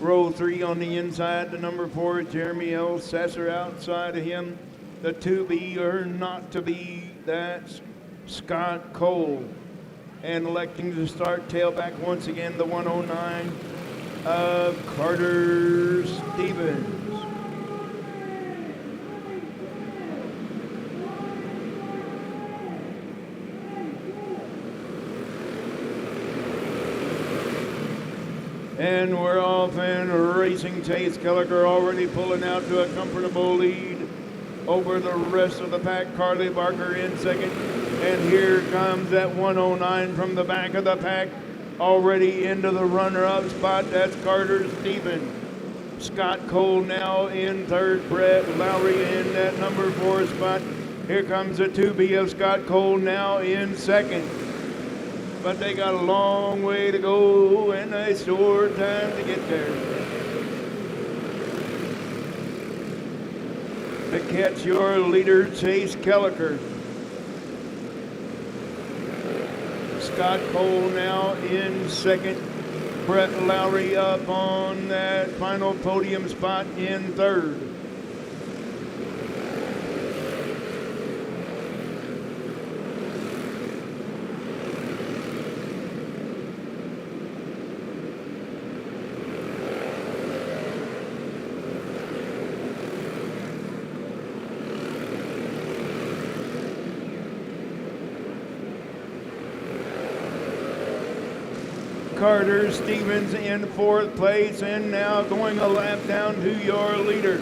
Row 3 on the inside, the number 4, Jeremy L. Sasser outside of him. The 2B or not to be, that's Scott Cole. And electing to start tailback once again, the 109 of Carter Stevens. And we're off and racing. Chase Kelliger already pulling out to a comfortable lead over the rest of the pack. Carly Barker in second. And here comes that 109 from the back of the pack. Already into the runner-up spot. That's Carter Stevens. Scott Cole now in third. Brett Lowry in that number 4 spot. Here comes the 2B of Scott Cole now in second. But they got a long way to go and a short time to get there. To catch your leader, Chase Kelliger. Scott Cole now in second. Brett Lowry up on that final podium spot in third. Carter Stevens in fourth place, and now going a lap down to your leader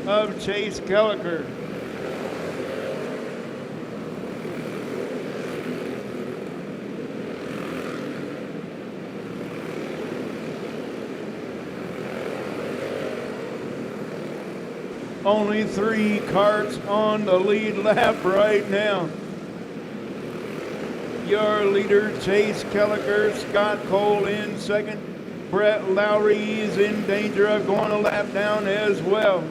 of Chase Kelliger. Only 3 carts on the lead lap right now. Your leader, Chase Kelliger. Scott Cole in second. Brett Lowry is in danger of going a lap down as well.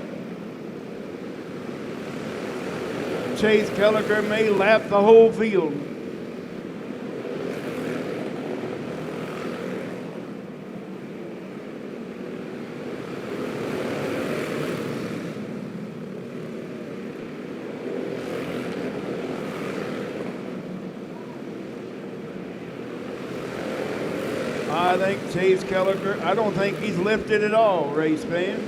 Chase Kelliger may lap the whole field. I think Chase Kelliger, I don't think he's lifted at all, race fan.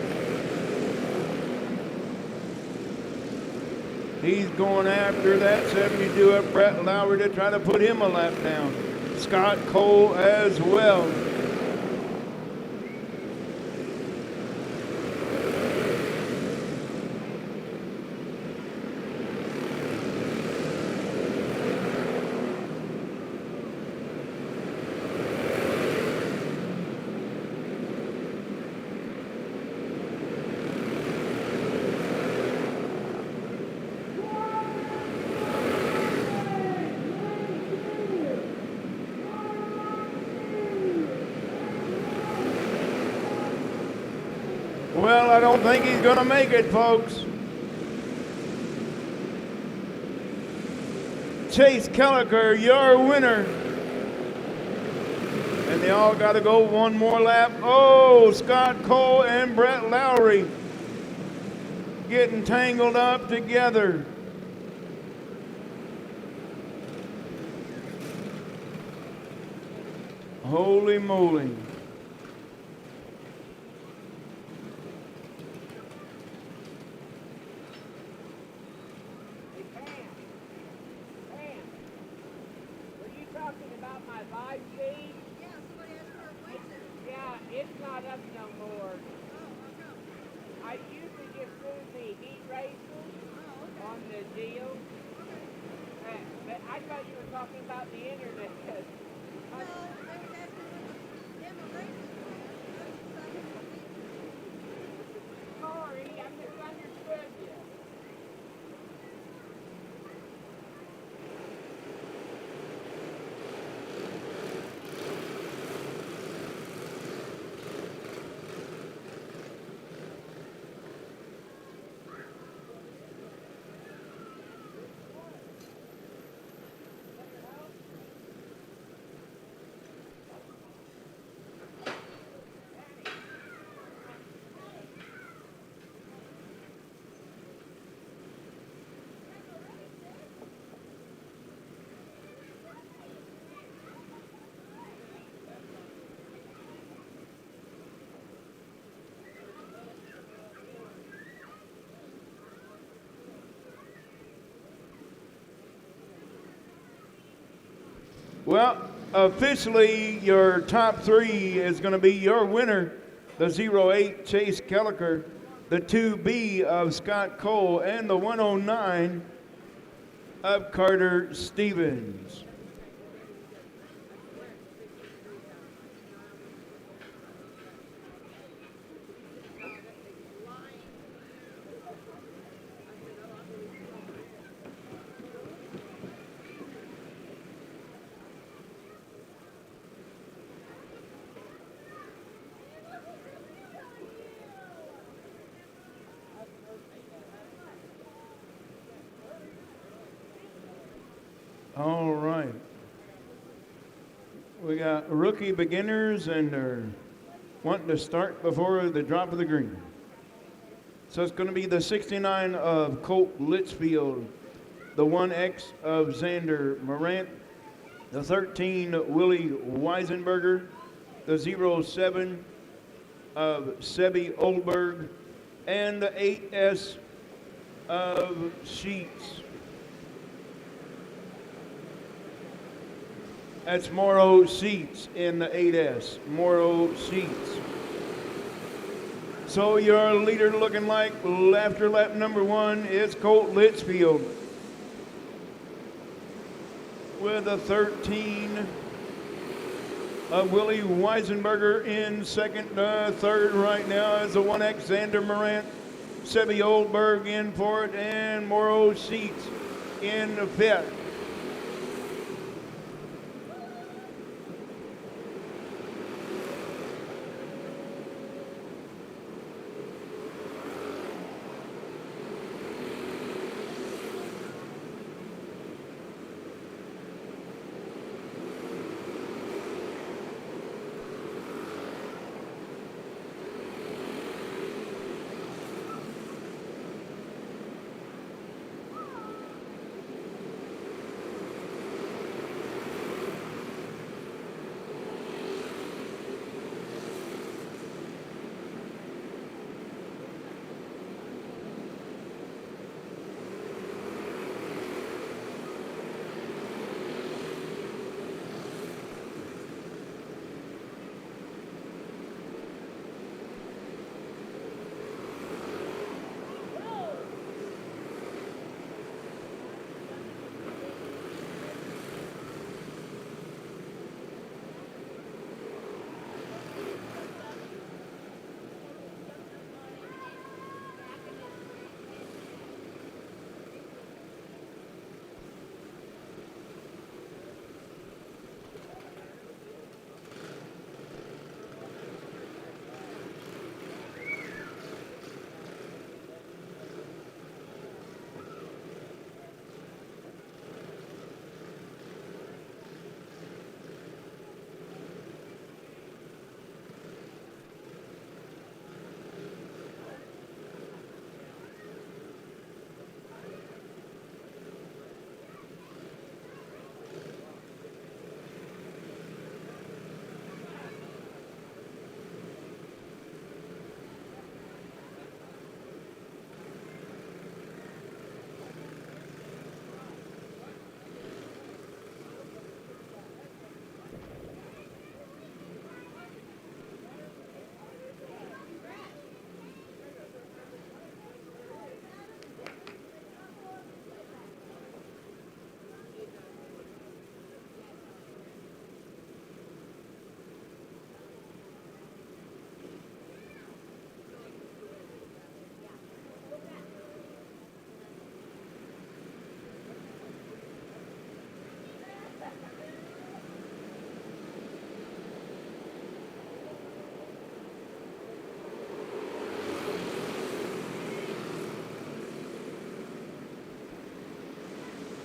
He's going after that 72 of Brett Lowry to try to put him a lap down. Scott Cole as well. Well, I don't think he's going to make it, folks. Chase Kelliger, your winner. And they all got to go one more lap. Oh, Scott Cole and Brett Lowry getting tangled up together. Holy moly. Well, officially, your top three is going to be your winner, the 08 Chase Kelliker, the 2B of Scott Cole, and the 109 of Carter Stevens. All right. We got rookie beginners, and they're wanting to start before the drop of the green. So it's going to be the 69 of Colt Litchfield, the 1X of Xander Morant, the 13 Willie Weisenberger, the 07 of Sebi Oldberg, and the 8S of Sheets. That's Morrow Sheets in the 8S, Morrow Sheets. So your leader looking like after lap number 1 is Colt Litchfield with a 13 of Willie Weisenberger in second. Third right now is the 1X Xander Morant, Sebi Oldberg in fourth, and Morrow Sheets in the fifth.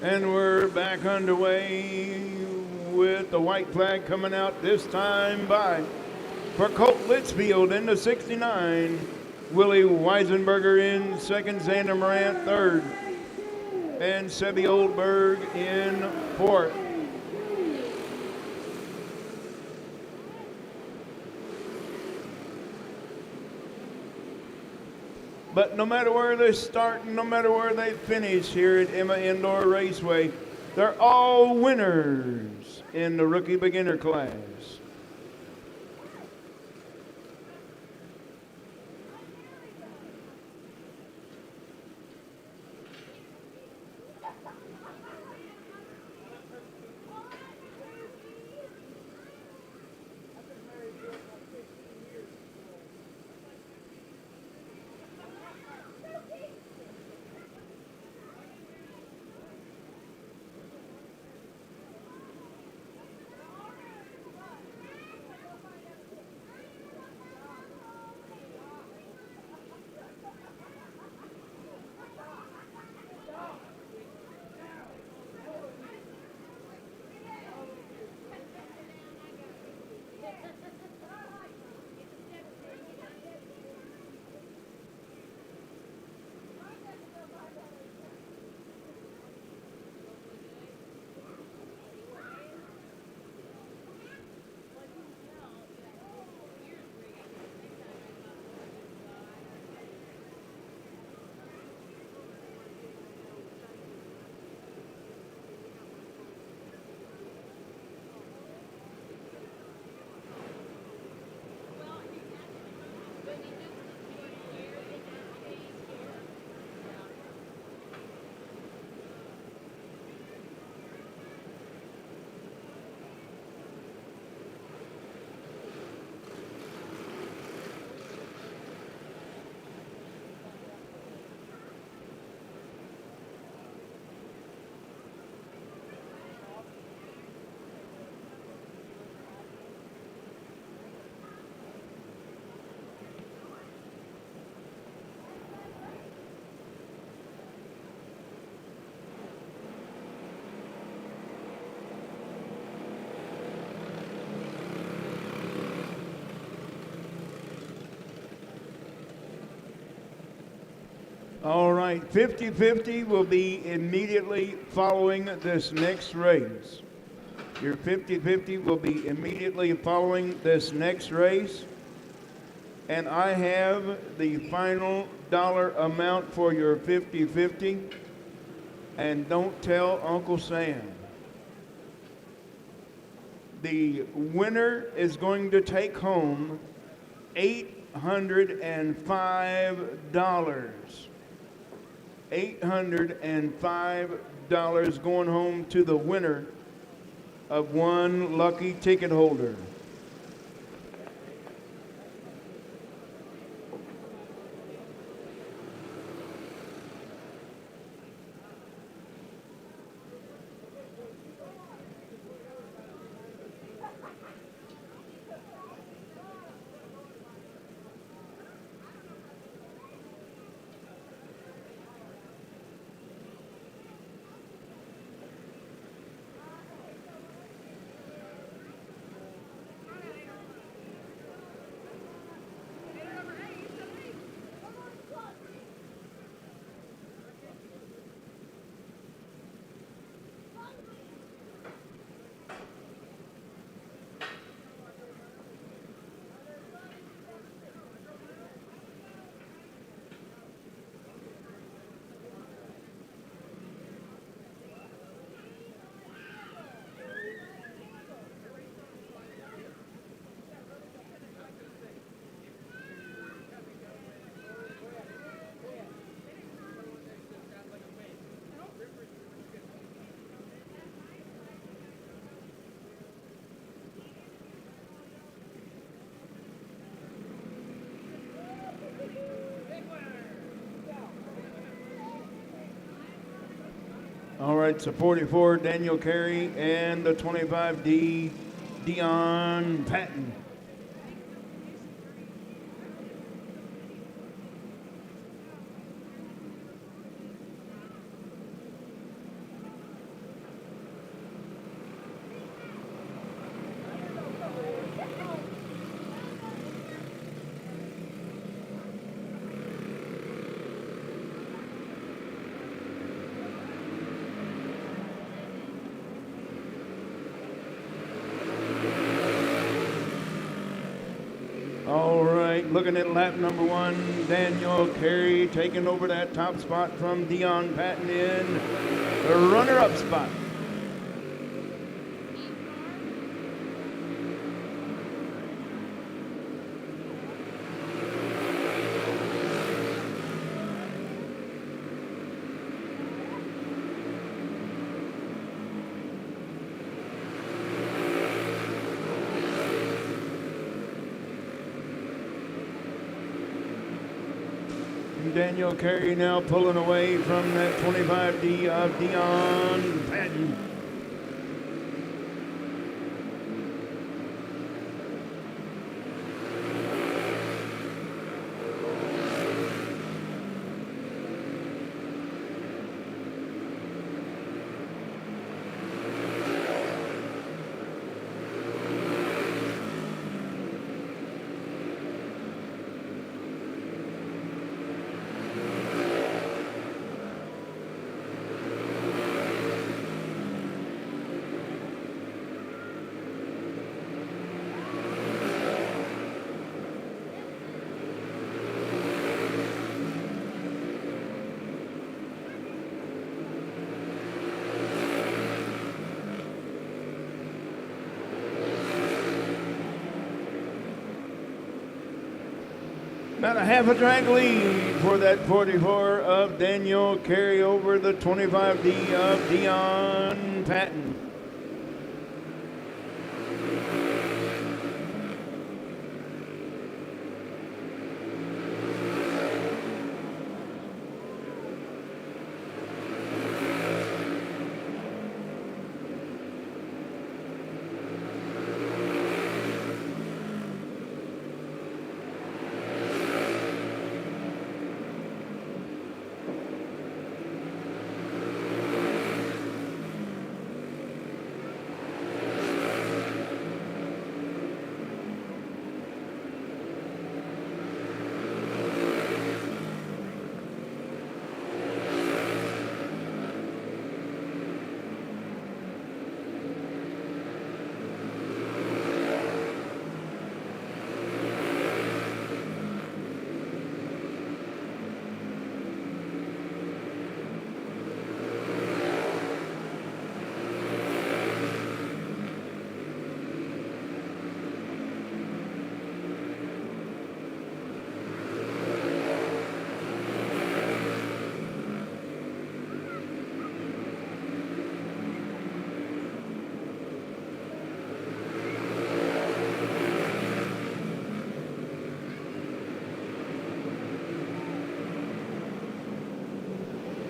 And we're back underway with the white flag coming out this time by, for Colt Litchfield in the 69, Willie Weisenberger in second, Xander Morant third, and Sebi Oldberg in fourth. But no matter where they start and no matter where they finish here at Emma Indoor Raceway, they're all winners in the rookie beginner class. All right, 50-50 will be immediately following this next race. Your 50-50 will be immediately following this next race. And I have the final dollar amount for your 50-50. And don't tell Uncle Sam. The winner is going to take home $805. $805 going home to the winner of one lucky ticket holder. All right, so 44, Daniel Carey, and the 25D, Dion Patton. All right, looking at lap number one, Daniel Carey taking over that top spot from Dion Patton in the runner-up spot. Daniel Carey now pulling away from that 25D of Dion Patton. About a half a drag lead for that 44 of Daniel Carey over the 25D of Dion Patton.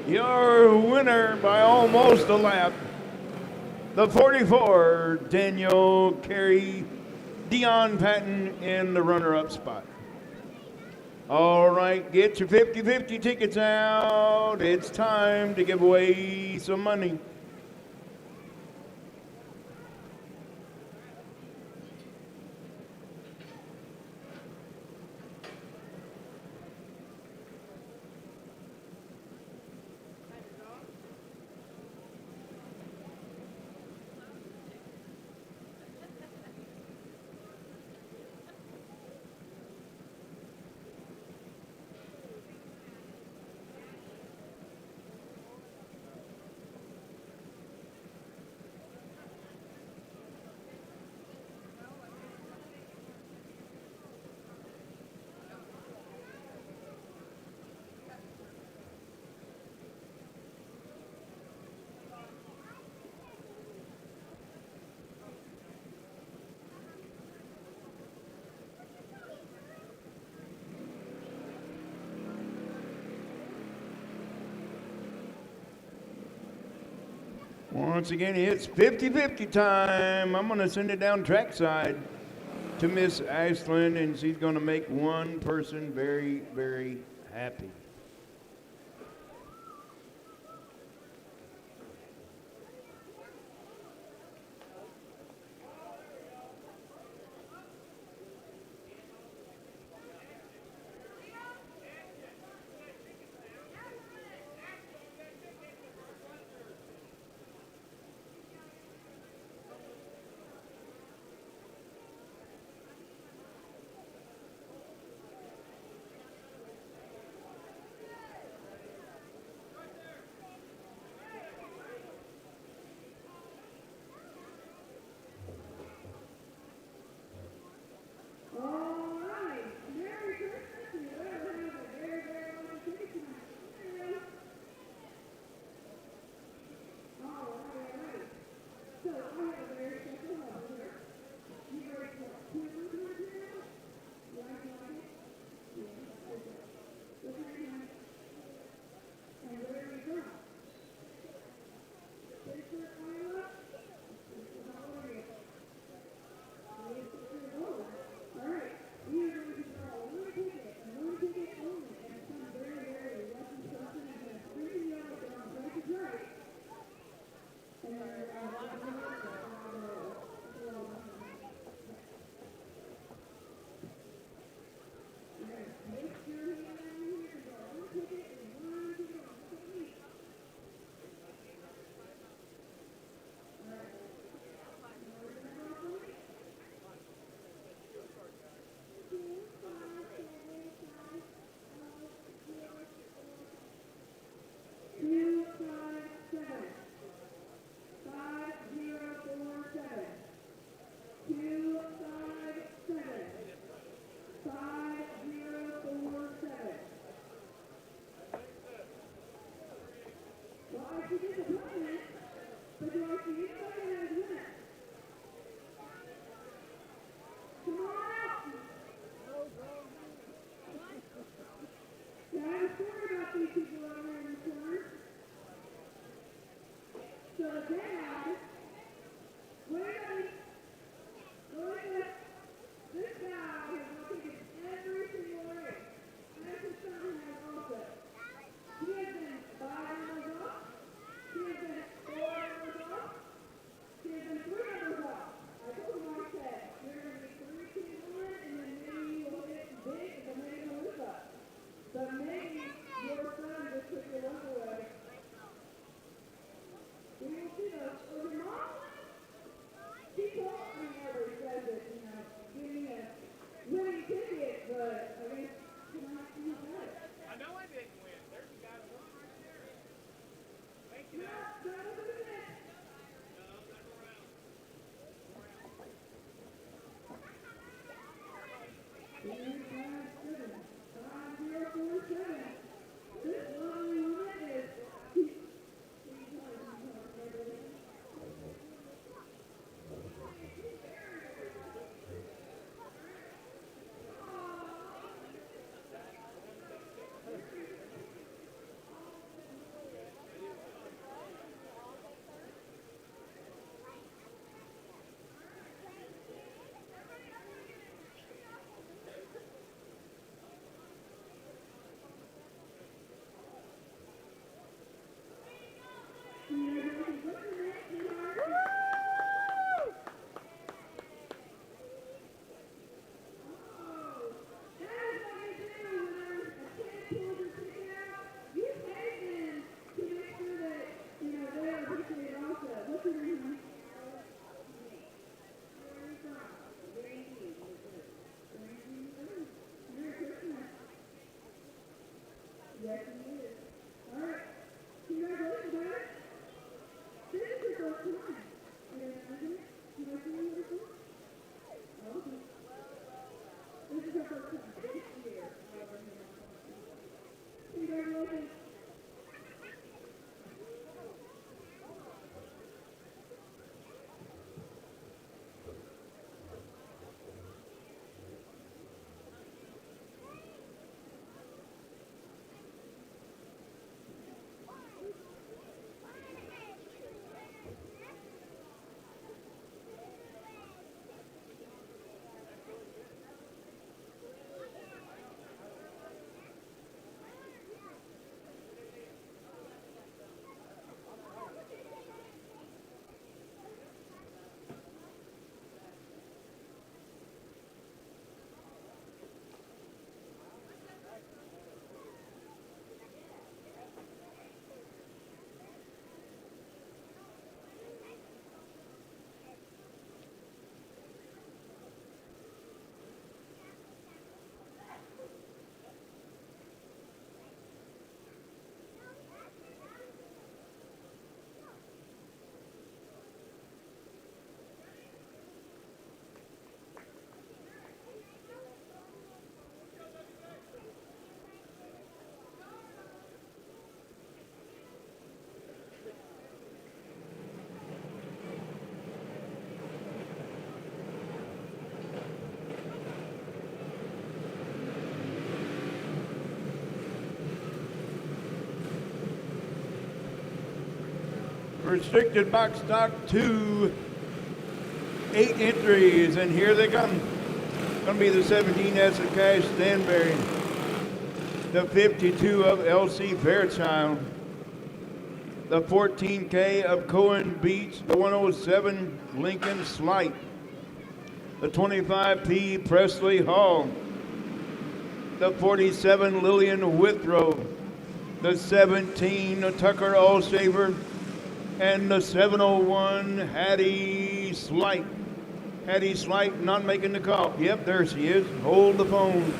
Your winner by almost a lap, the 44, Daniel Carey, Dion Patton in the runner-up spot. All right, get your 50-50 tickets out. It's time to give away some money. Once again, it's 50-50 time. I'm going to send it down trackside to Miss Ashland, and she's going to make one person very, very happy. Restricted box stock 2, 8 entries, and here they come. Going to be the 17S of Cash Stanberry, the 52 of LC Fairchild, the 14K of Cohen Beach, the 107 Lincoln Slight, the 25P Presley Hall, the 47 Lillian Withrow, the 17 Tucker Allshaver, and the 701 Hattie Slight. Hattie Slight not making the call. Yep, there she is. Hold the phone.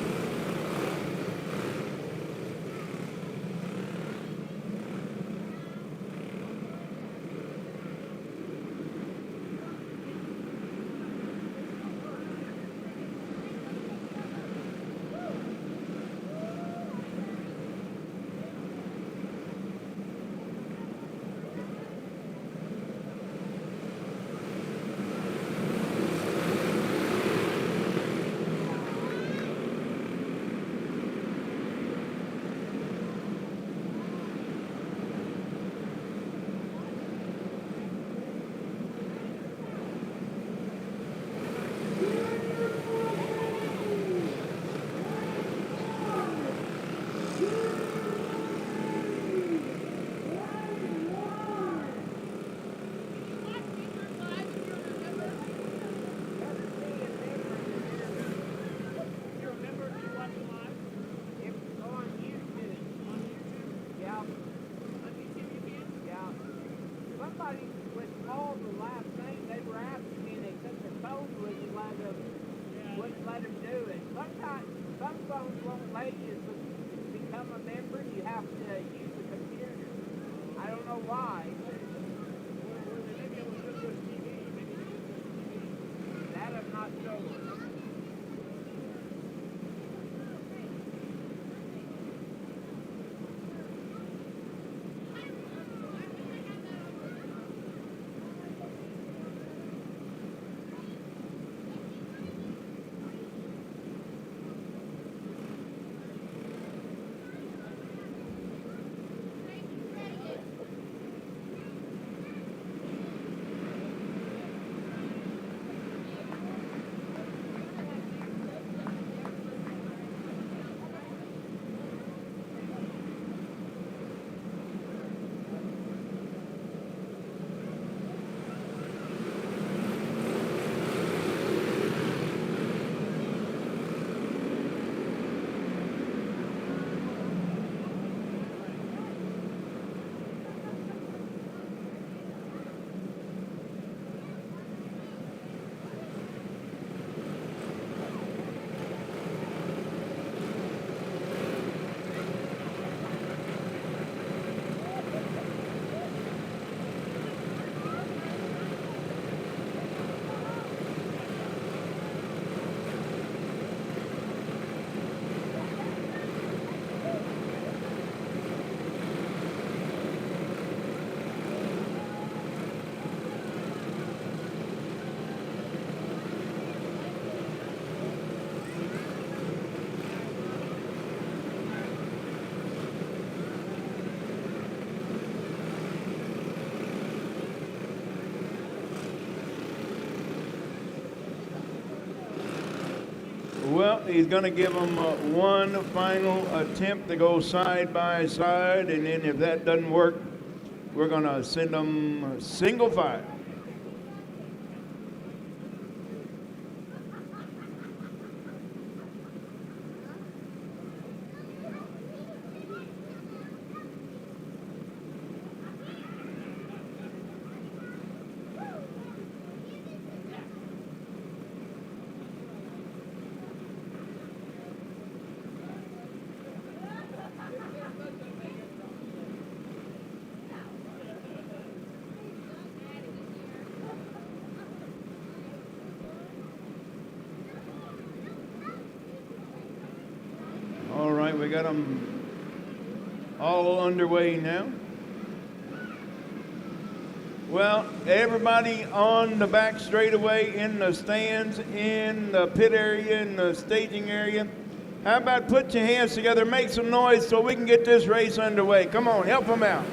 somebody was called the last thing, they were asking me, they said the phone wouldn't let them do it. Sometimes, some phones won't let you become a member, you have to use the computer. I don't know why. That I'm not sure. Well, he's going to give them one final attempt to go side by side, and then if that doesn't work, we're going to send them single file. All right, we got them all underway now. Well, everybody on the back straightaway, in the stands, in the pit area, in the staging area, how about put your hands together, make some noise so we can get this race underway. Come on, help them out.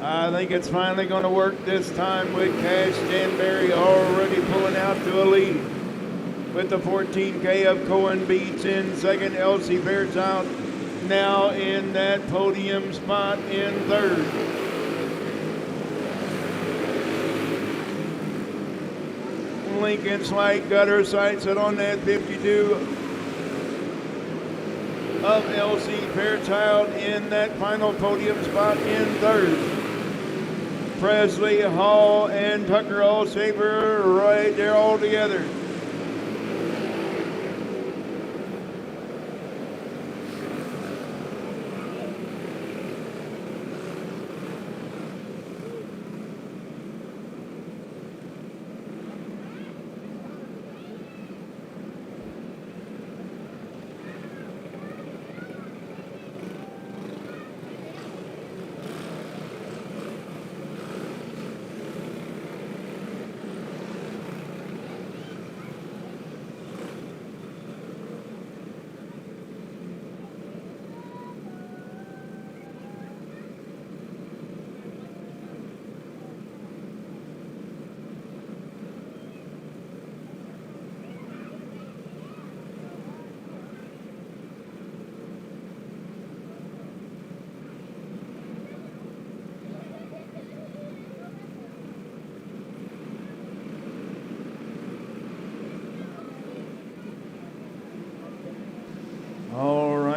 I think it's finally going to work this time with Cash Danbury already pulling out to a lead. With the 14K of Cohen Beach in second, Elsie Fairchild now in that podium spot in third. Lincoln Slight got her sights set on that 52 of Elsie Fairchild in that final podium spot in third. Presley, Hall, and Tucker Allsaver right there all together.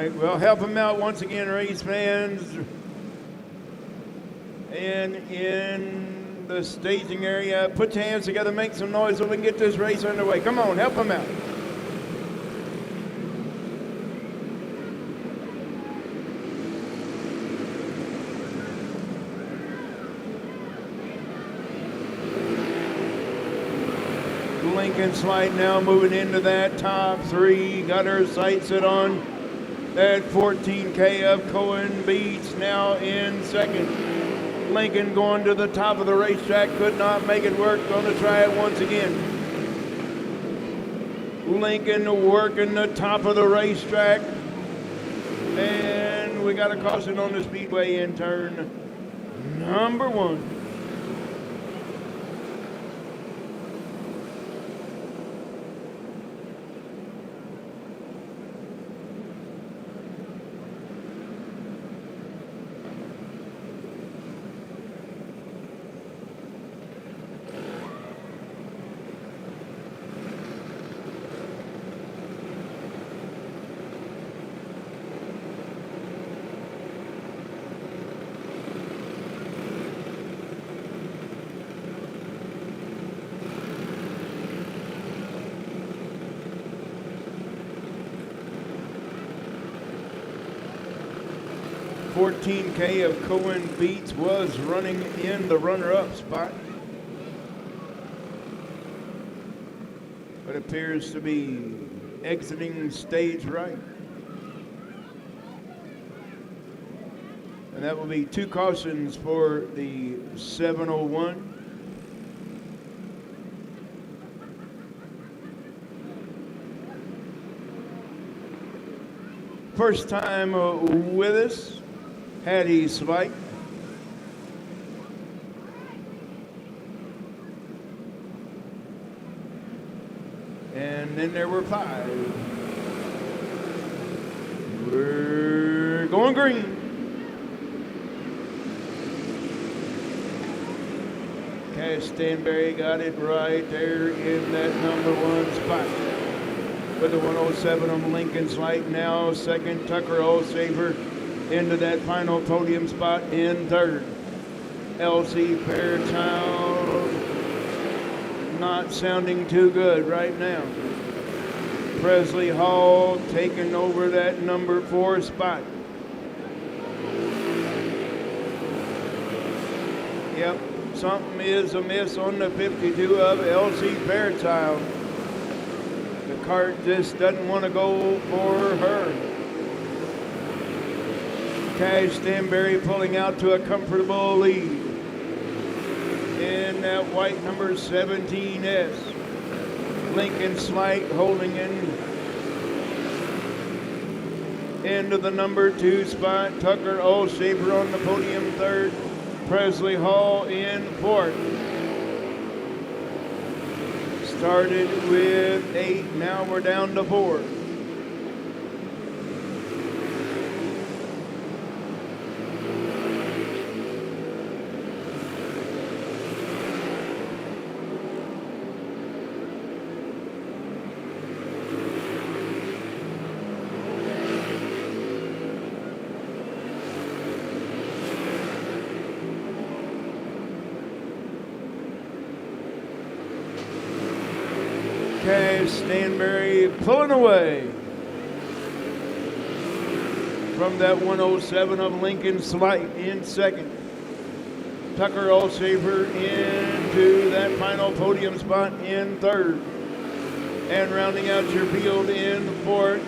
right, well, help them out once again, race fans. And in the staging area, put your hands together, make some noise so we can get this race underway. Come on, help them out. Lincoln Slide now moving into that top three. Got her sights set on that 14K of Cohen Beach now in second. Lincoln going to the top of the racetrack, could not make it work. Going to try it once again. Lincoln working the top of the racetrack. And we got a caution on the speedway in turn number 1. $14K of Cohen Beats was running in the runner-up spot, but appears to be exiting stage right. And that will be 2 cautions for the 701. First time with us, Hattie Spike. And then there were 5. We're going green. Cash Stanberry got it right there in that number 1 spot. With the 107 on Lincoln's Light now second. Tucker Olsafer into that final podium spot in third. LC Fairchild not sounding too good right now. Presley Hall taking over that number 4 spot. Yep, something is amiss on the 52 of LC Fairchild. The Kart just doesn't want to go for her. Cash Stanberry pulling out to a comfortable lead in that white number 17S. Lincoln Slight holding into the number 2 spot. Tucker Olshaver on the podium third. Presley Hall in fourth. Started with 8, now we're down to 4. Cash Stanberry pulling away from that 107 of Lincoln Slight in second. Tucker Olshaver into that final podium spot in third. And rounding out your field in fourth,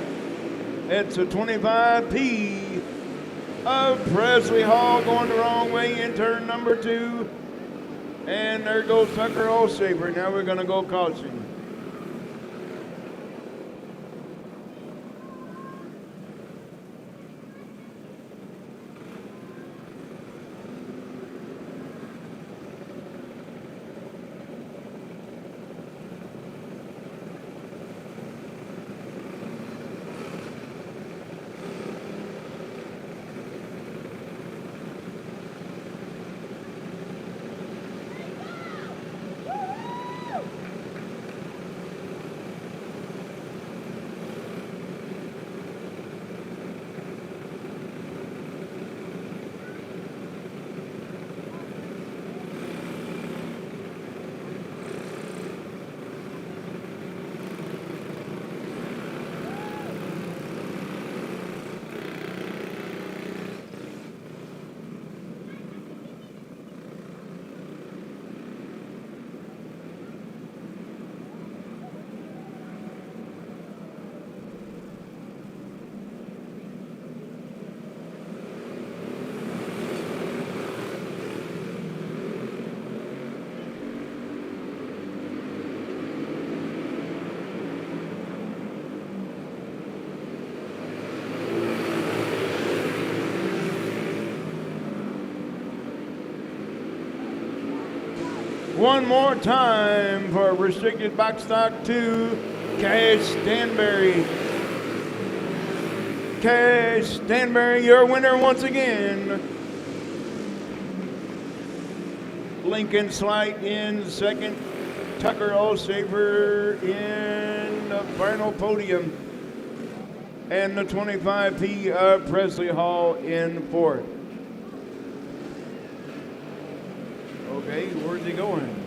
it's a 25P of Presley Hall going the wrong way in turn number 2. And there goes Tucker Olshaver. Now we're going to go caution. one more time for restricted box stock 2, Cash Stanberry. Cash Stanberry, your winner once again. Lincoln Slight in second. Tucker Allsafer in the final podium. And the 25P of Presley Hall in fourth. Okay, where's he going?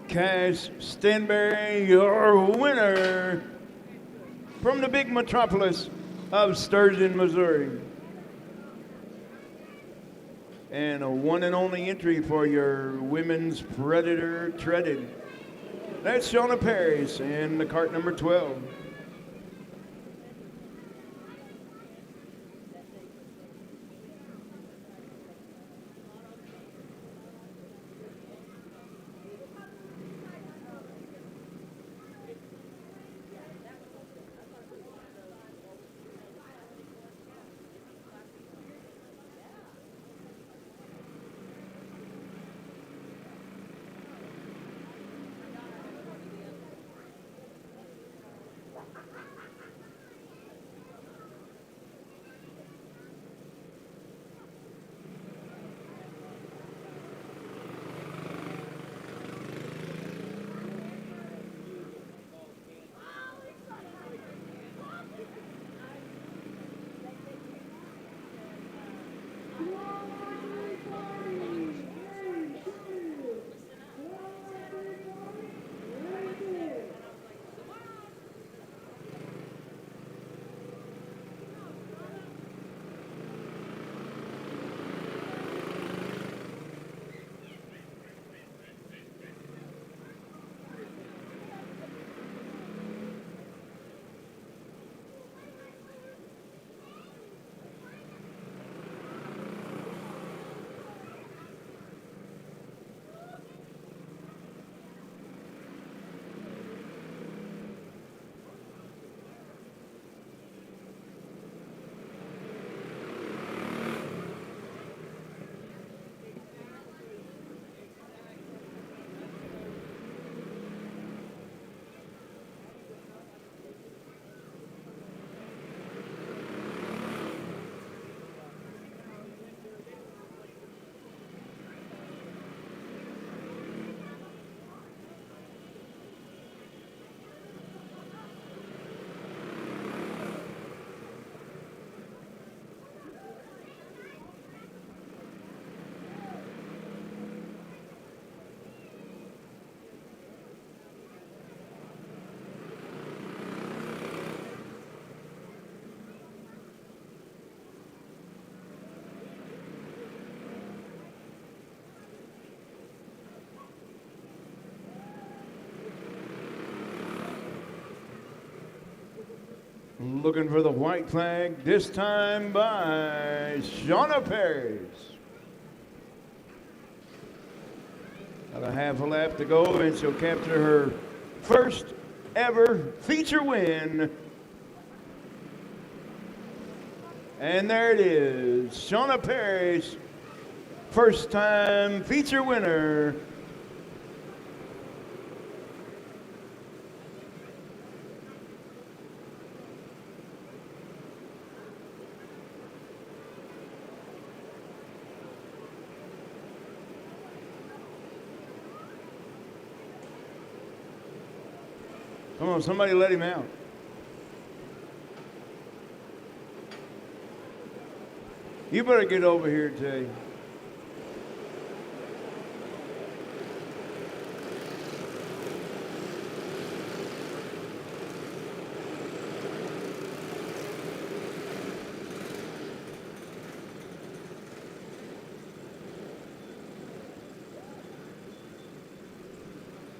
Cash Stanberry, your winner from the big metropolis of Sturgeon, Missouri. And a one and only entry for your women's Predator Treaded. That's Shauna Paris in the cart number 12. Looking for the white flag, this time by Shauna Paris. Got a half a lap to go, and she'll capture her first ever feature win. And there it is, Shauna Paris, first time feature winner. Come on, somebody let him out. You better get over here, Jay.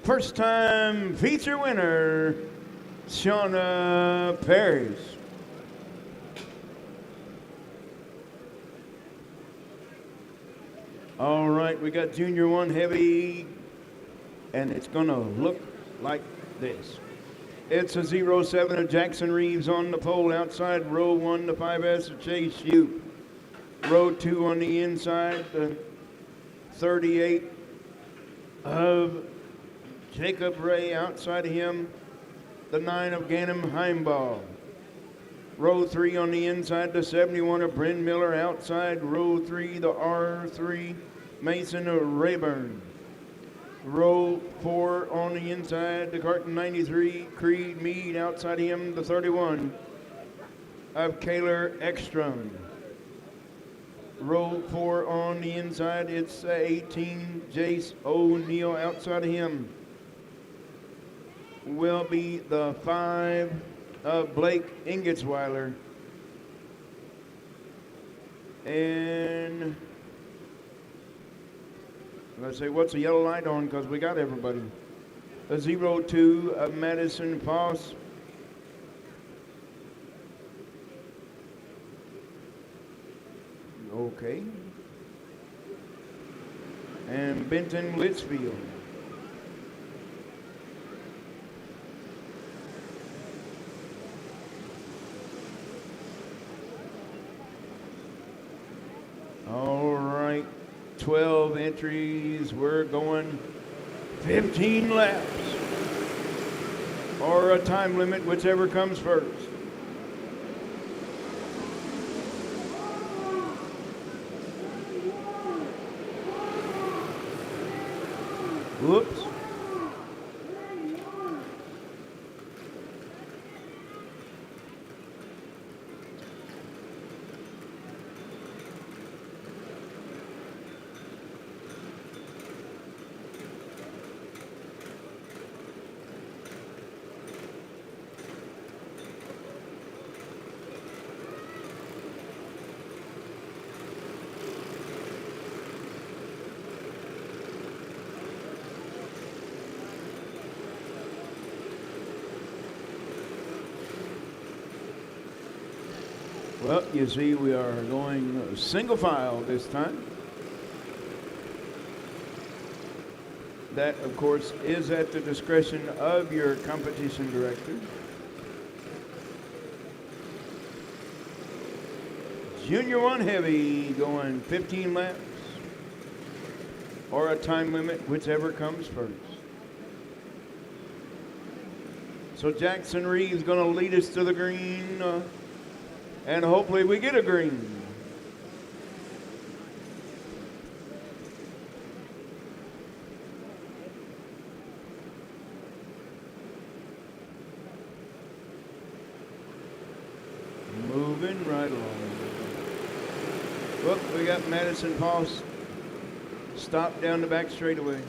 first time feature winner, Shauna Paris. All right, we got Junior 1 heavy, and it's gonna look like this. It's a 07 of Jackson Reeves on the pole outside. Row 1, the 5S of Chase Hugh. Row 2 on the inside, the 38 of Jacob Ray. Outside of him, the 9 of Ganem Heimbaugh. Row 3 on the inside, the 71 of Bryn Miller. Outside, row 3, the R3, Mason Rayburn. Row 4 on the inside, the Kart 93, Creed Mead. Outside him, the 31 of Kaylor Ekstrom. Row 4 on the inside, it's 18, Jace O'Neill. Outside of him will be the 5 of Blake Ingetzweiler. And let's say, what's the yellow light on? Because we got everybody. The 02 of Madison Foss. Okay. And Benton Litchfield. All right, 12 entries. We're going 15 laps or a time limit, whichever comes first. Whoops. Well, you see, we are going single file this time. That, of course, is at the discretion of your competition director. Junior 1 heavy going 15 laps or a time limit, whichever comes first. So Jackson Reeves going to lead us to the green. And hopefully we get a green. Moving right along. Look, we got Madison Foss stopped down the back straightaway.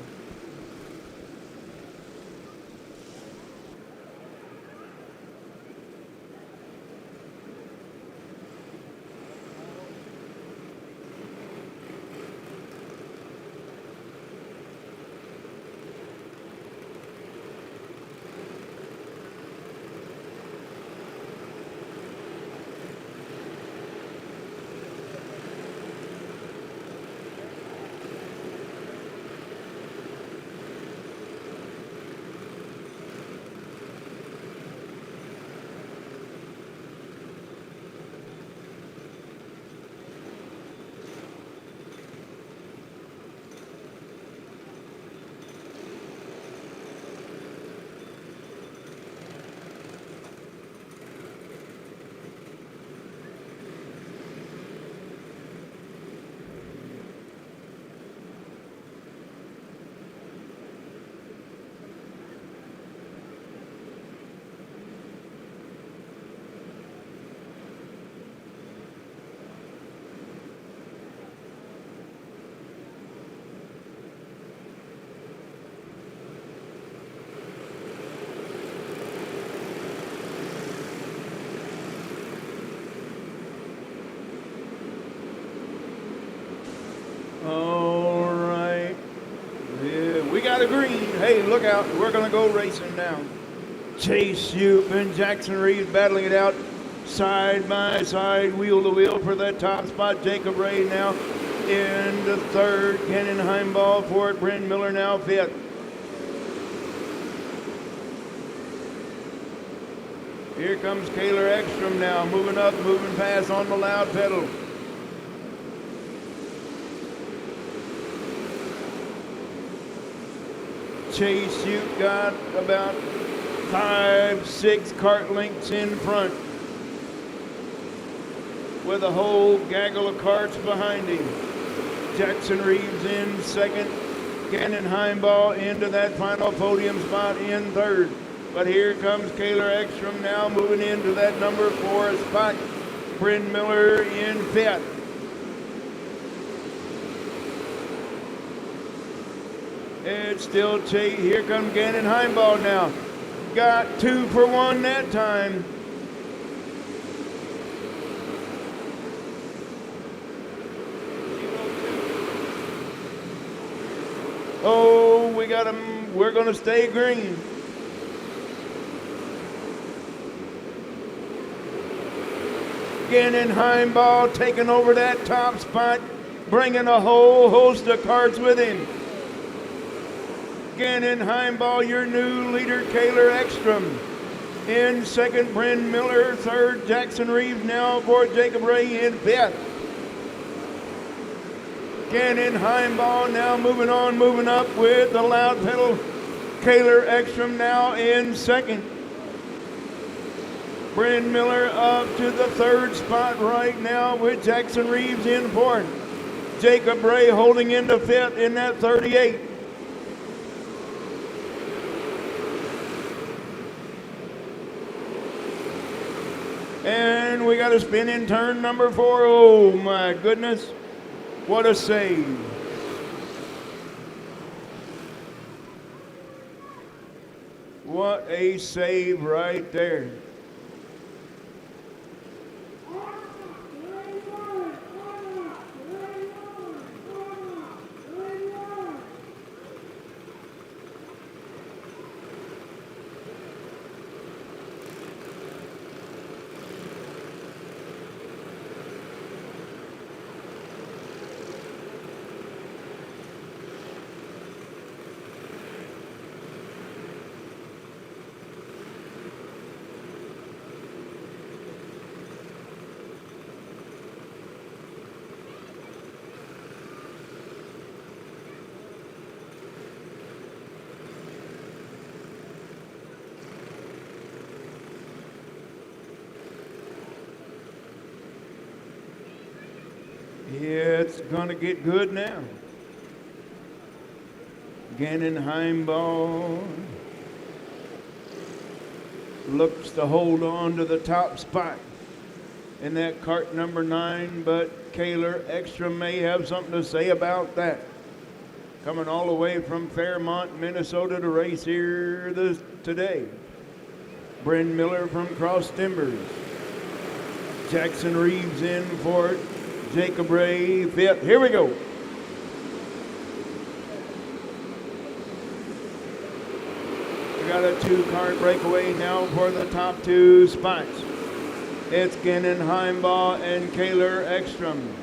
got a green. Hey, look out. We're going to go racing now. Chase Youp and Jackson Reeves battling it out side by side, wheel to wheel for that top spot. Jacob Ray now in the third. Kenan Heimball for it. Bryn Miller now fifth. Here comes Kaylor Ekstrom now, moving up, moving fast on the loud pedal. Chase Youp got about 5-6 kart lengths in front, with a whole gaggle of karts behind him. Jackson Reeves in second. Kenan Heimball into that final podium spot in third. But here comes Kaylor Ekstrom now moving into that number 4 spot. Bryn Miller in fifth. It's still Chase. Here comes Kenan Heimball now. Got 2 for 1 that time. Oh, we got him. We're going to stay green. Kenan Heimball taking over that top spot, bringing a whole host of karts with him. Kenan Heimball, your new leader, Kaylor Ekstrom. In second, Bryn Miller. Third, Jackson Reeves. Now for Jacob Ray in fifth. Kenan Heimball now moving on, moving up with the loud pedal. Kaylor Ekstrom now in second. Bryn Miller up to the third spot right now with Jackson Reeves in fourth. Jacob Ray holding into fifth in that 38. And we got a spin in turn number 4. Oh my goodness, what a save. What a save right there. It's gonna get good now. Kenan Heimball looks to hold on to the top spot in that kart number 9, but Kaylor Ekstrom may have something to say about that. Coming all the way from Fairmont, Minnesota to race here today. Bryn Miller from Cross Timbers. Jackson Reeves in for it. Jacob Ray fifth. Here we go. We got a 2-kart breakaway now for the top 2 spots. It's Kenan Heimball and Kaylor Ekstrom.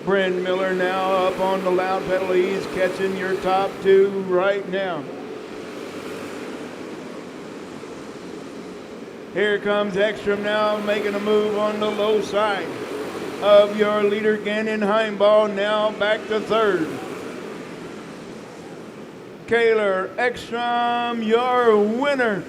Bryn Miller now up on the loud pedal. He's catching your top 2 right now. Here comes Ekstrom now making a move on the low side of your leader, Kenan Heimball, now back to third. Kaylor Ekstrom, your winner.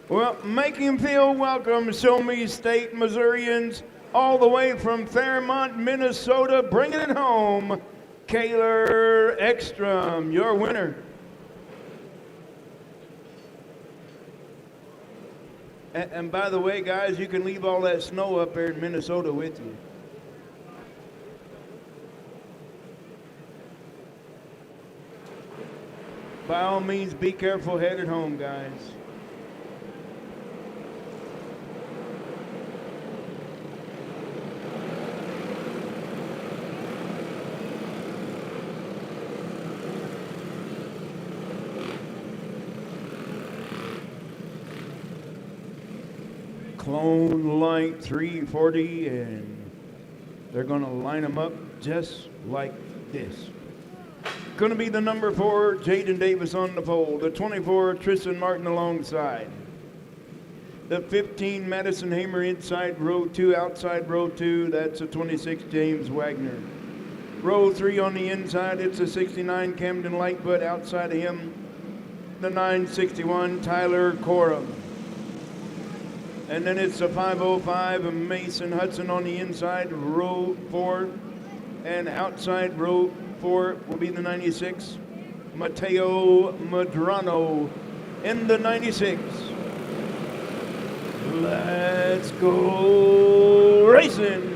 Well, make him feel welcome, Show Me State Missourians, all the way from Fairmont, Minnesota, bringing it home, Kaylor Ekstrom, your winner. And by the way, guys, you can leave all that snow up there in Minnesota with you. By all means, be careful headed home, guys. Clone Light 340, and they're going to line them up just like this. Going to be the number 4, Jaden Davis on the pole. The 24, Tristan Martin alongside. The 15, Madison Hamer inside row 2, outside row 2. That's a 26, James Wagner. Row 3 on the inside, it's a 69, Camden Lightfoot. Outside of him, the 961, Tyler Corum. And then it's a 505, Mason Hudson on the inside, row 4. And outside row 4 will be the 96, Matteo Madrano in the 96. Let's go racing.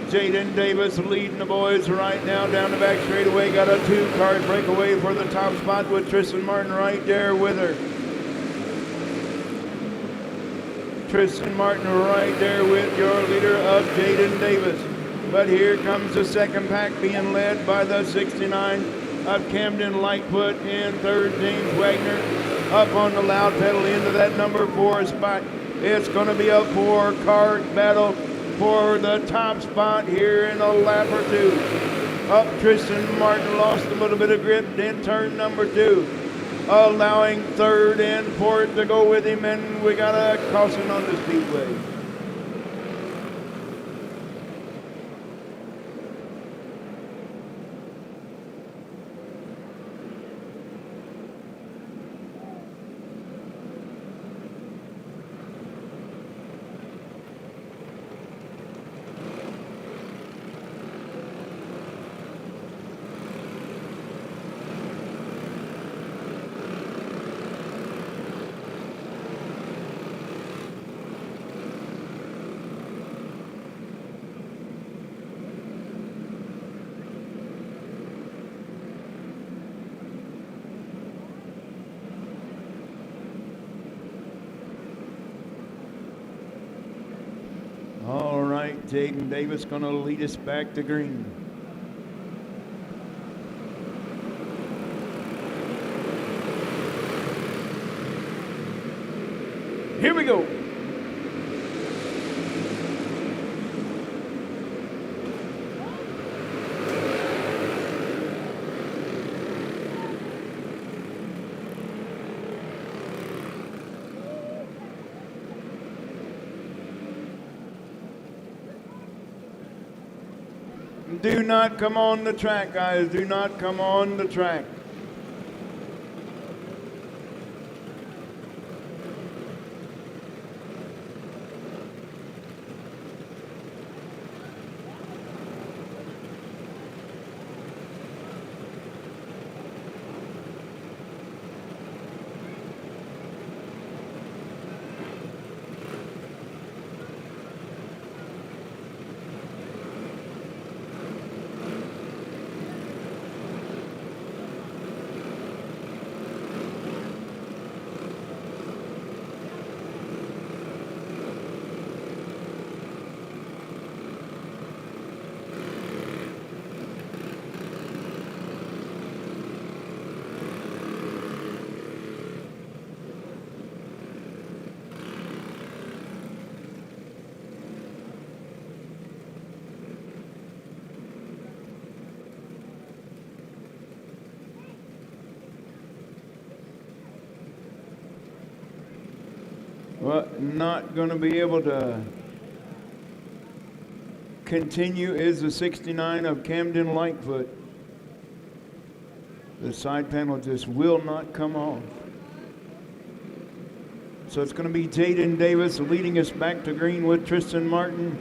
Jaden Davis leading the boys right now down the back straightaway. Got a 2-car breakaway for the top spot with Tristan Martin right there with her. Tristan Martin right there with your leader of Jaden Davis. But here comes the second pack being led by the 69 of Camden Lightfoot in third, James Wagner. Up on the loud pedal into that number 4 spot. It's going to be a 4-car battle for the top spot here in a lap or 2. Up Tristan Martin lost a little bit of grip in turn number 2, allowing third and fourth to go with him, and we got a caution on the speedway. All right, Jaden Davis going to lead us back to green. Here we go. Do not come on the track, guys. Do not come on the track. Well, not going to be able to continue is the 69 of Camden Lightfoot. The side panel just will not come off. So it's going to be Jaden Davis leading us back to green with Tristan Martin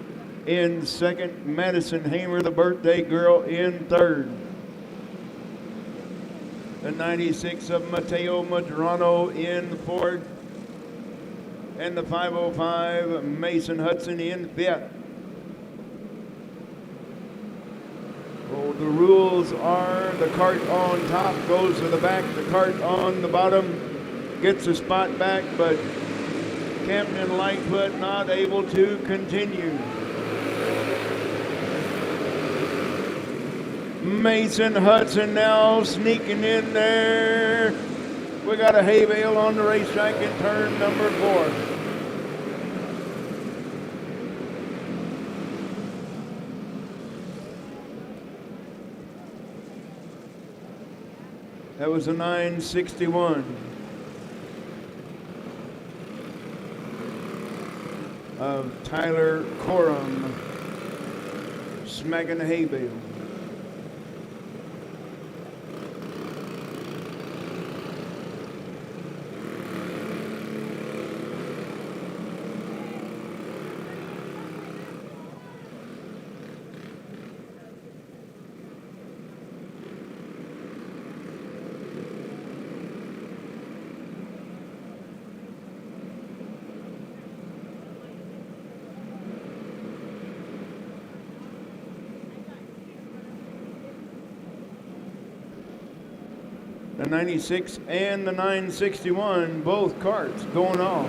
in second. Madison Hamer, the birthday girl, in third. The 96 of Mateo Madrano in fourth. And the 505 Mason Hudson in fifth. Well, the rules are the cart on top goes to the back, the cart on the bottom gets a spot back, but Camden Lightfoot not able to continue. Mason Hudson now sneaking in there. We got a hay bale on the racetrack in turn number 4. That was a 961 of Tyler Corum smacking the hay bale. The 96 and the 961, both carts going off.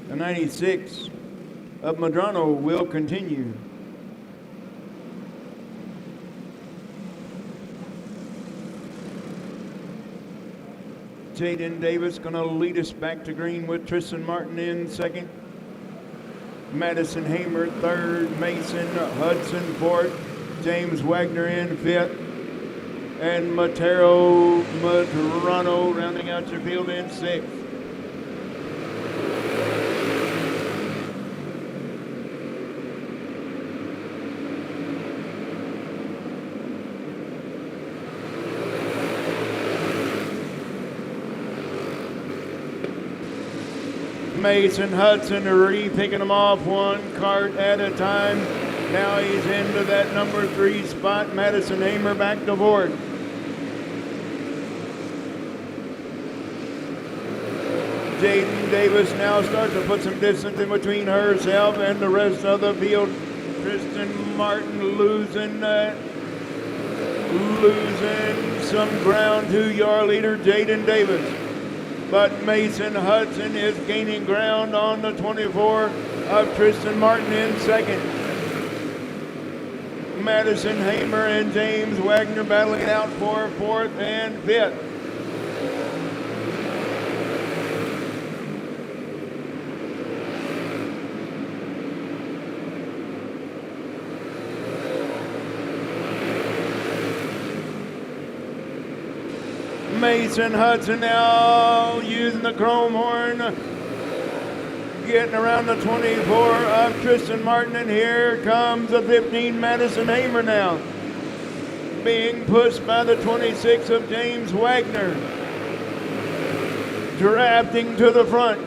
The 96 of Madrano will continue. Jaden Davis going to lead us back to green with Tristan Martin in second. Madison Hamer third. Mason Hudson fourth. James Wagner in fifth. And Mateo Madrano rounding out your field in sixth. Mason Hudson already picking them off one cart at a time. Now he's into that number 3 spot. Madison Hamer back to board. Jaden Davis now starts to put some distance in between herself and the rest of the field. Tristan Martin losing some ground to your leader, Jaden Davis. But Mason Hudson is gaining ground on the 24 of Tristan Martin in second. Madison Hamer and James Wagner battling it out for fourth and fifth. Mason Hudson now using the chrome horn, getting around the 24 of Tristan Martin, and here comes the 15 Madison Hamer now, being pushed by the 26 of James Wagner, drafting to the front.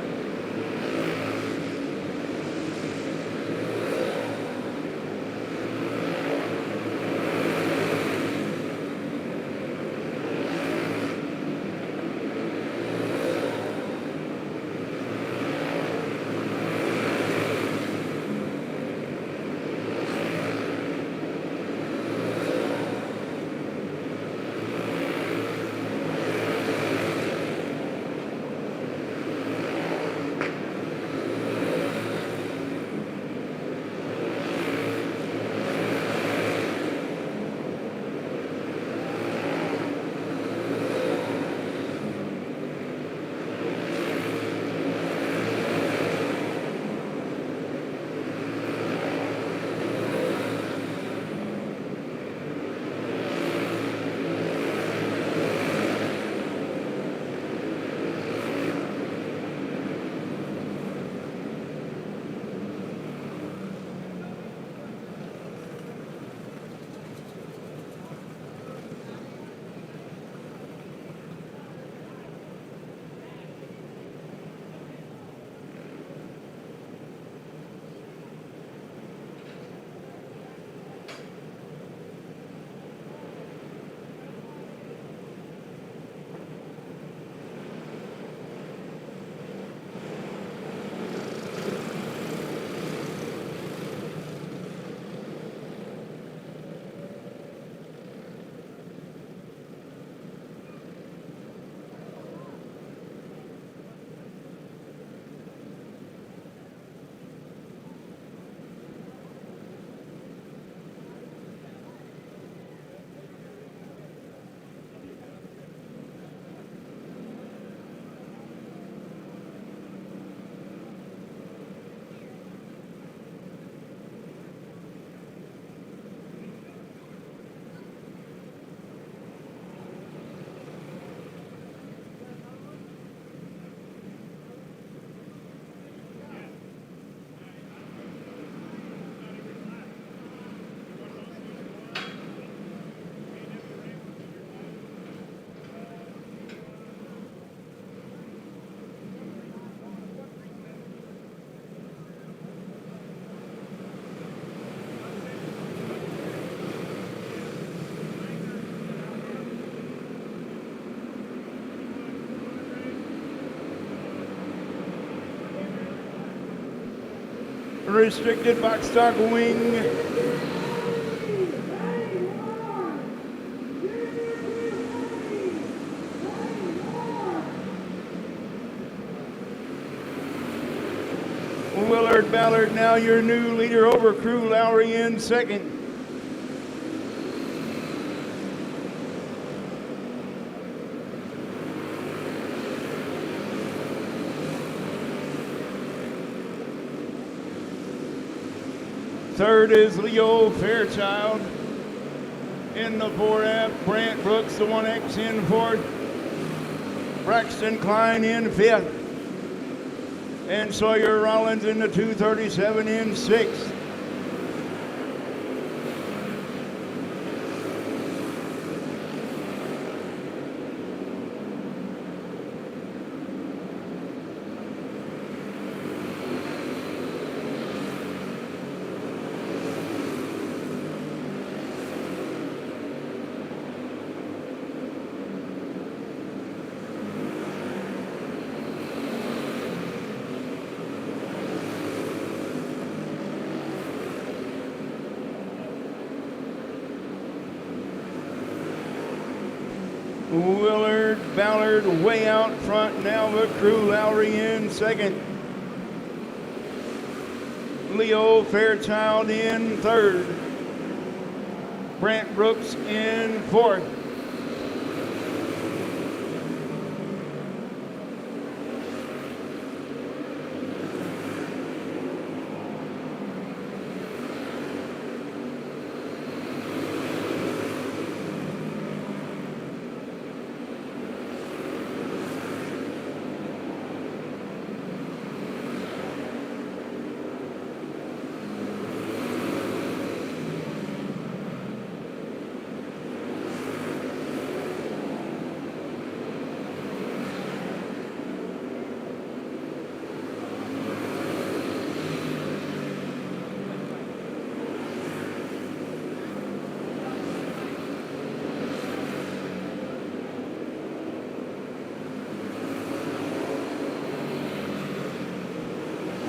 restricted box stock wing. Willard Ballard, now your new leader over Crew Lowry in second. Third is Leo Fairchild. In the 4F, Brant Brooks, the 1X in fourth. Braxton Klein in fifth. And Sawyer Rollins in the 237 in sixth. Willard Ballard way out front now, but Crew Lowry in second. Leo Fairchild in third. Brant Brooks in fourth.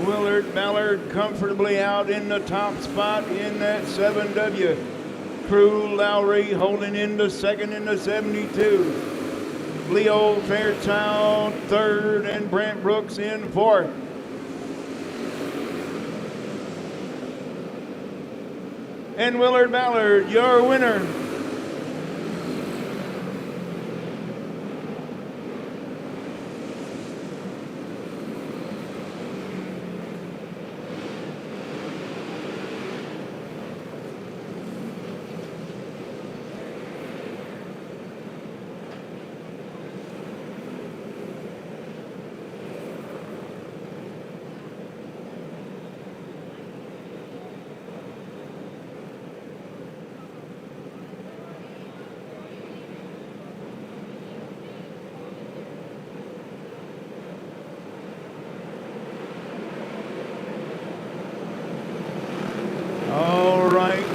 Willard Ballard comfortably out in the top spot in that 7W. Crew Lowry holding into second in the 72. Leo Fairchild third and Brant Brooks in fourth. And Willard Ballard, your winner.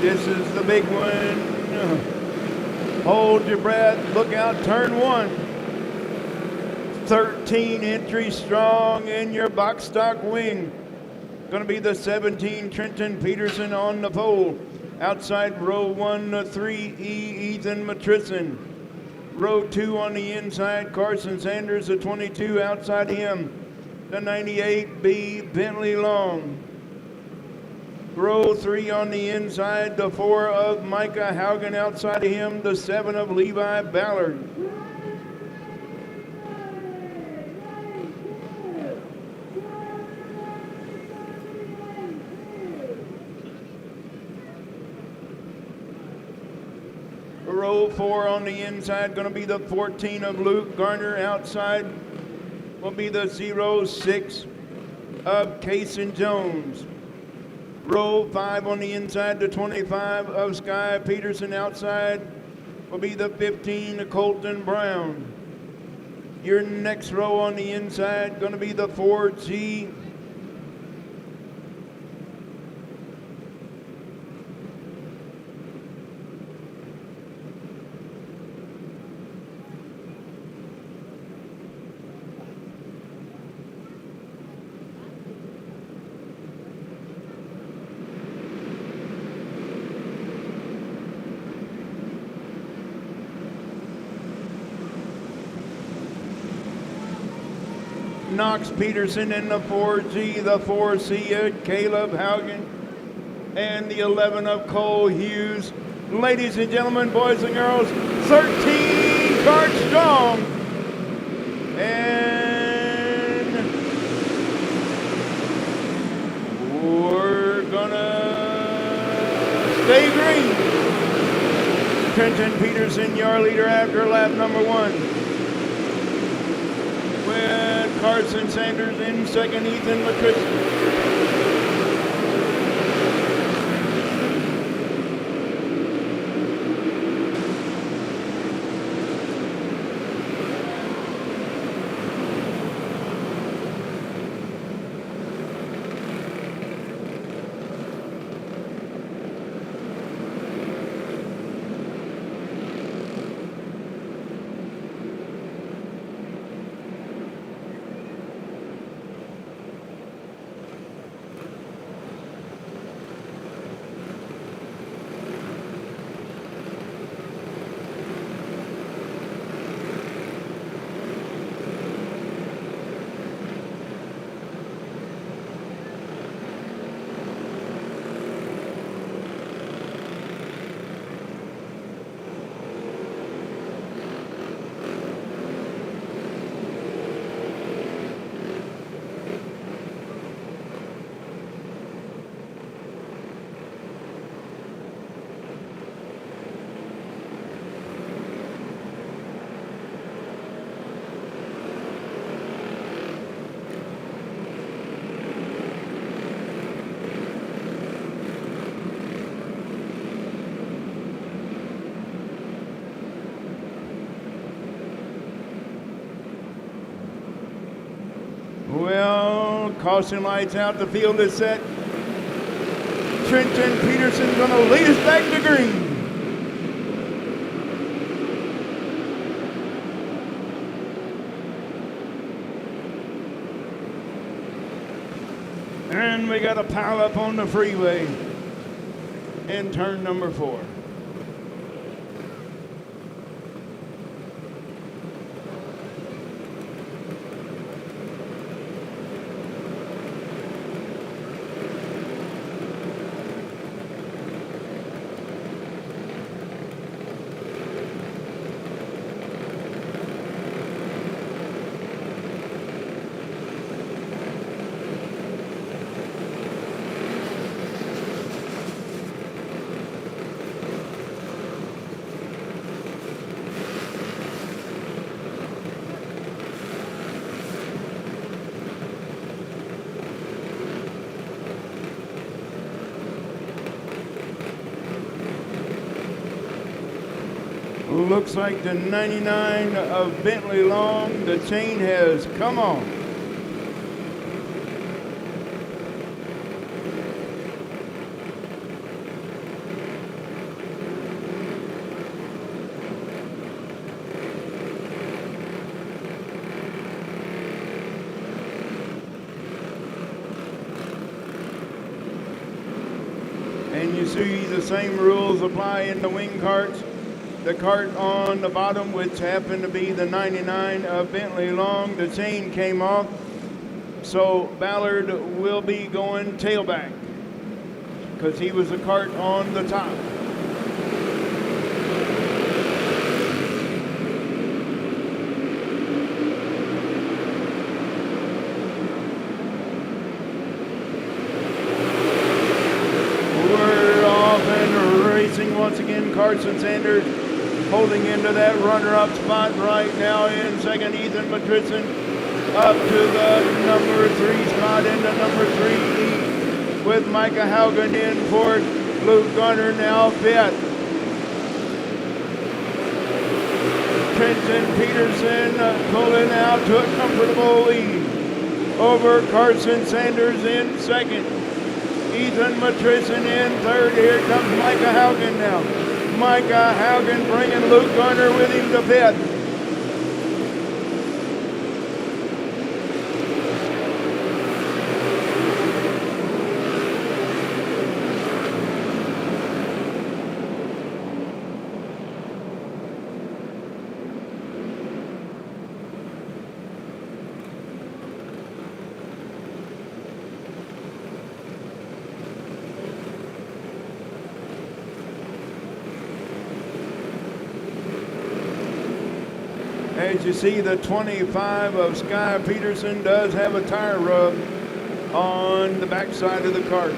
This is the big one. Hold your breath. Look out. Turn one. 13 entries strong in your box stock wing. Going to be the 17 Trenton Peterson on the pole. Outside row 1, the 3E Ethan Matrison. Row 2 on the inside, Carson Sanders, the 22 outside him. The 98B Bentley Long. Row 3 on the inside, the 4 of Micah Haugen outside of him, the 7 of Levi Ballard. Row 4 on the inside, going to be the 14 of Luke Garner. Outside will be the 06 of Cason Jones. Row 5 on the inside, the 25 of Sky Peterson. Outside will be the 15 of Colton Brown. Your next row on the inside going to be the 4G Knox Peterson in the 4G, the 4C, Caleb Haugen, and the 11 of Cole Hughes. Ladies and gentlemen, boys and girls, 13 Kart strong. And we're gonna stay green. Trenton Peterson, your leader after lap number 1. With Carson Sanders in second, Ethan Matrician. Well, caution lights out, the field is set. Trenton Peterson's gonna lead us back to green. And we got a pile up on the freeway in turn number 4. Looks like the 99 of Bentley Long, the chain has come on. And you see the same rules apply in the wing carts. The cart on the bottom, which happened to be the 99 of Bentley Long, the chain came off. So Ballard will be going tailback because he was the cart on the top. We're off and racing once again. Carson Sanders holding into that runner-up spot right now in second. Ethan Matrician up to the number 3 spot into number 3 with Micah Haugen in fourth. Luke Garner now 5th. Trenton Peterson pulling out to a comfortable lead over Carson Sanders in second. Ethan Matrician in third. Here comes Micah Haugen now. Micah Haugen bringing Luke Garner with him to 5th. as you see, the 25 of Sky Peterson does have a tire rub on the backside of the cart.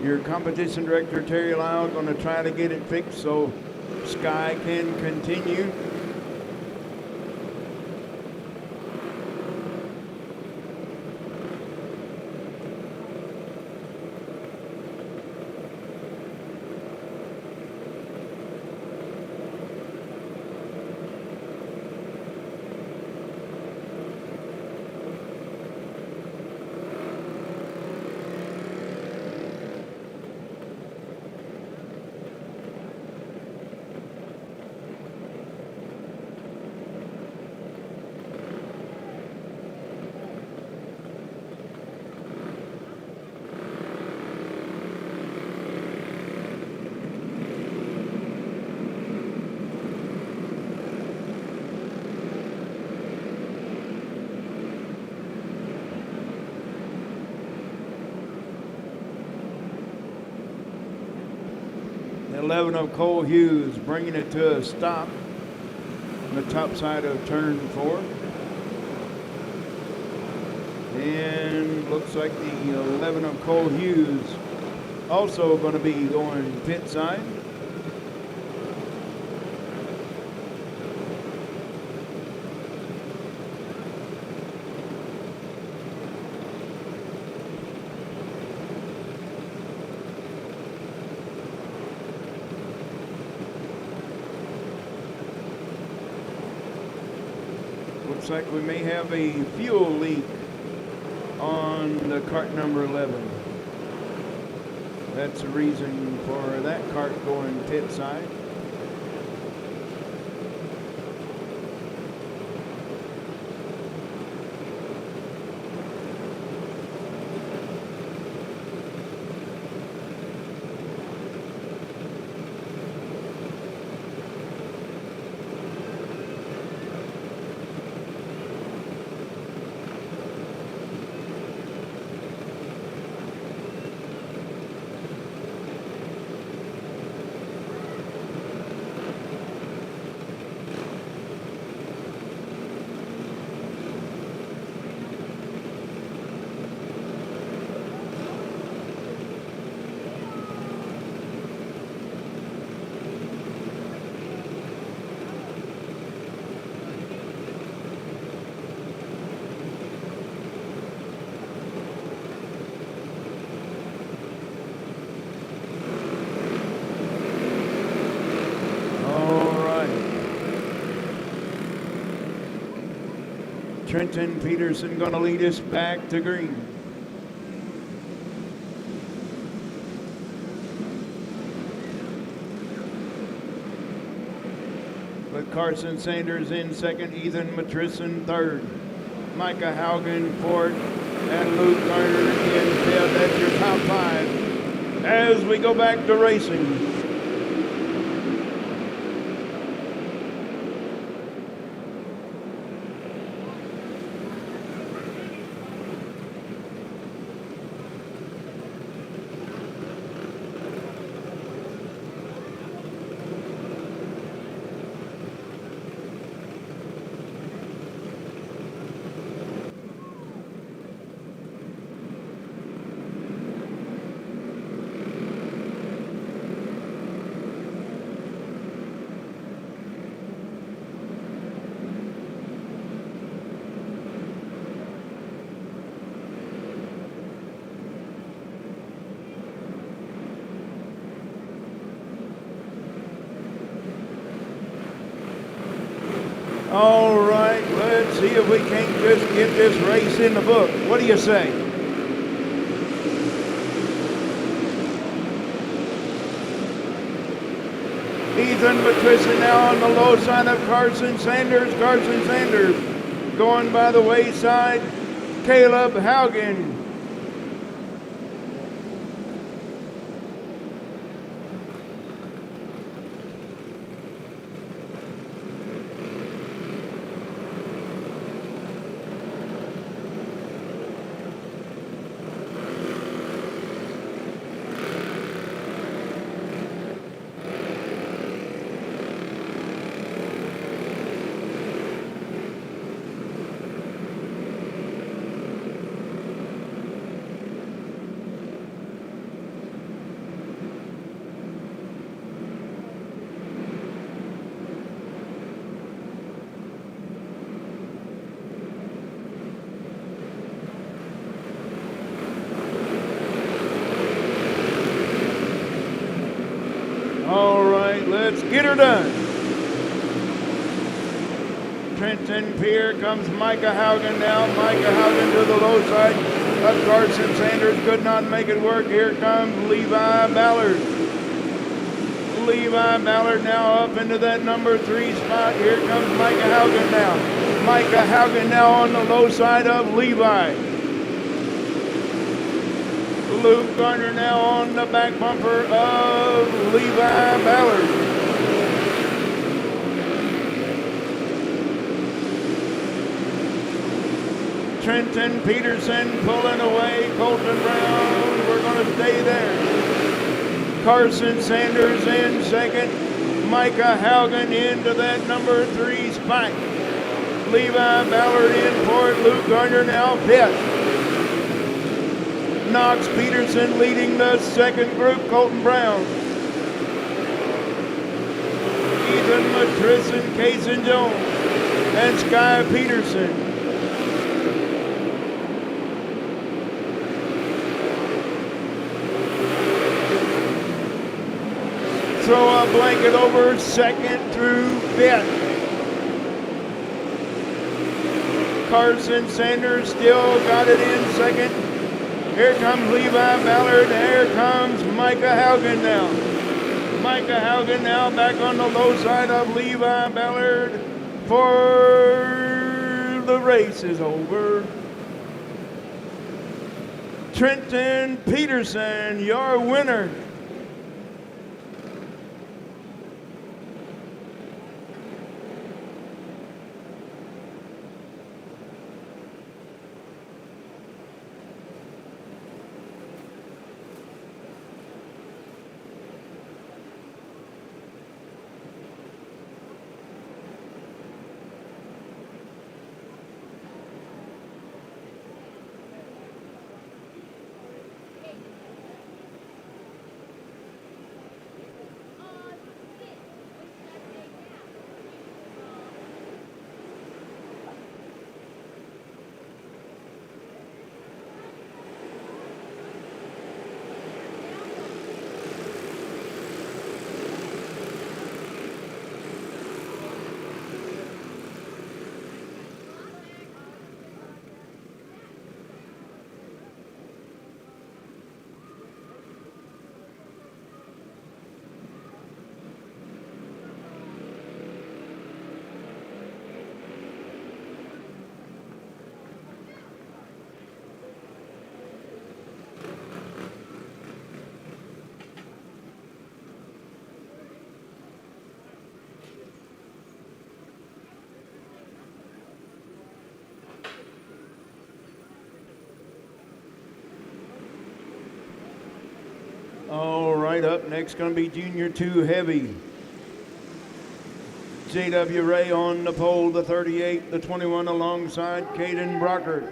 Your competition director, Terry Lyle, going to try to get it fixed so Sky can continue. The 11 of Cole Hughes bringing it to a stop on the top side of turn 4. And looks like the 11 of Cole Hughes also going to be going pit side. Looks like we may have a fuel leak on the cart number 11. That's the reason for that cart going pit side. Trenton Peterson going to lead us back to green. With Carson Sanders in second, Ethan Matrison third, Micah Haugen fourth, and Luke Garner in fifth. That's your top 5 as we go back to racing. All right, let's see if we can't just get this race in the book. What do you say? Ethan Matrison now on the low side of Carson Sanders. Carson Sanders going by the wayside. Caleb Haugen. Let's get her done. Trenton, here comes Micah Haugen now. Micah Haugen to the low side of Carson Sanders. Could not make it work. Here comes Levi Ballard. Levi Ballard now up into that number 3 spot. Here comes Micah Haugen now. Micah Haugen now on the low side of Levi. Luke Garner now on the back bumper of Levi Ballard. Trenton Peterson pulling away. Colton Brown, we're going to stay there. Carson Sanders in second. Micah Haugen into that number 3 spot. Levi Ballard in fourth. Luke Garner now fifth. Knox Peterson leading the second group. Colton Brown. Ethan Matrison, Kaysen Jones, and Sky Peterson. Throw a blanket over second through fifth. Carson Sanders still got it in second. Here comes Levi Ballard. Here comes Micah Haugen now. Micah Haugen now back on the low side of Levi Ballard for the race is over. Trenton Peterson, your winner. All right, up next going to be Junior 2 Heavy. J.W. Ray on the pole, the 38, the 21 alongside Caden Brockert.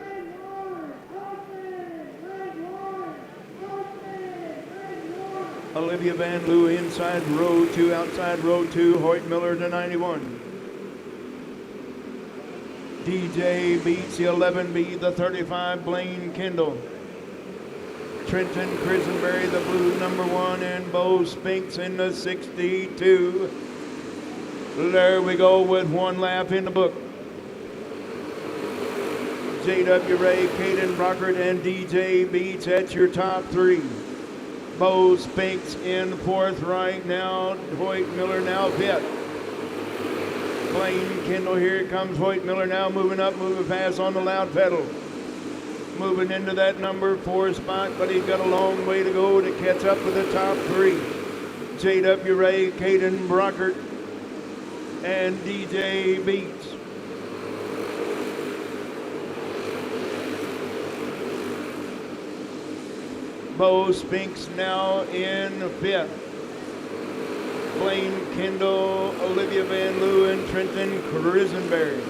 Olivia Van Loo inside row 2, outside row 2, Hoyt Miller to 91. DJ beats the 11B, the 35, Blaine Kendall. Trenton Crisenberry, the blue number 1, and Bo Spinks in the 62. There we go with one lap in the book. J.W. Ray, Caden Brockert, and DJ Beats at your top 3. Bo Spinks in 4th right now. Hoyt Miller now 5th. Blaine Kendall, here comes Hoyt Miller now moving up, moving fast on the loud pedal. Moving into that number 4 spot, but he's got a long way to go to catch up with the top 3. J.W. Ray, Caden Brockert, and DJ Beats. Bo Spinks now in 5th. Blaine Kendall, Olivia Van Loo, and Trenton Crisenberry.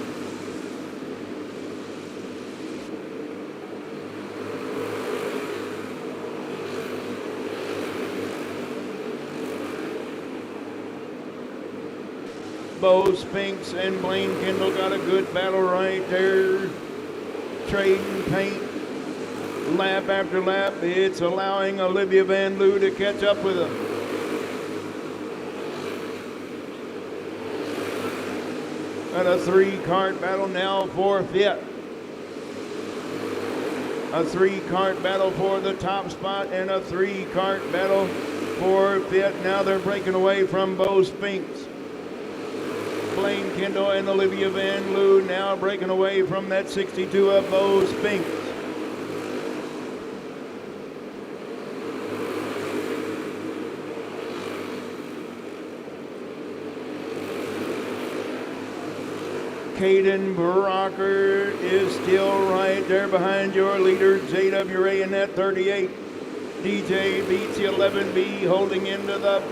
Bo Spinks and Blaine Kendall got a good battle right there. Trading paint lap after lap. It's allowing Olivia Van Loo to catch up with them. And a 3-cart battle now for 5th. A 3-cart battle for the top spot and a 3-cart battle for 5th. Now they're breaking away from Bo Spinks. Blaine Kendall and Olivia Van Loo now breaking away from that 62 of Bo Spinks. Caden Brocker is still right there behind your leader, JWA, in that 38. DJ beats the 11B, holding into the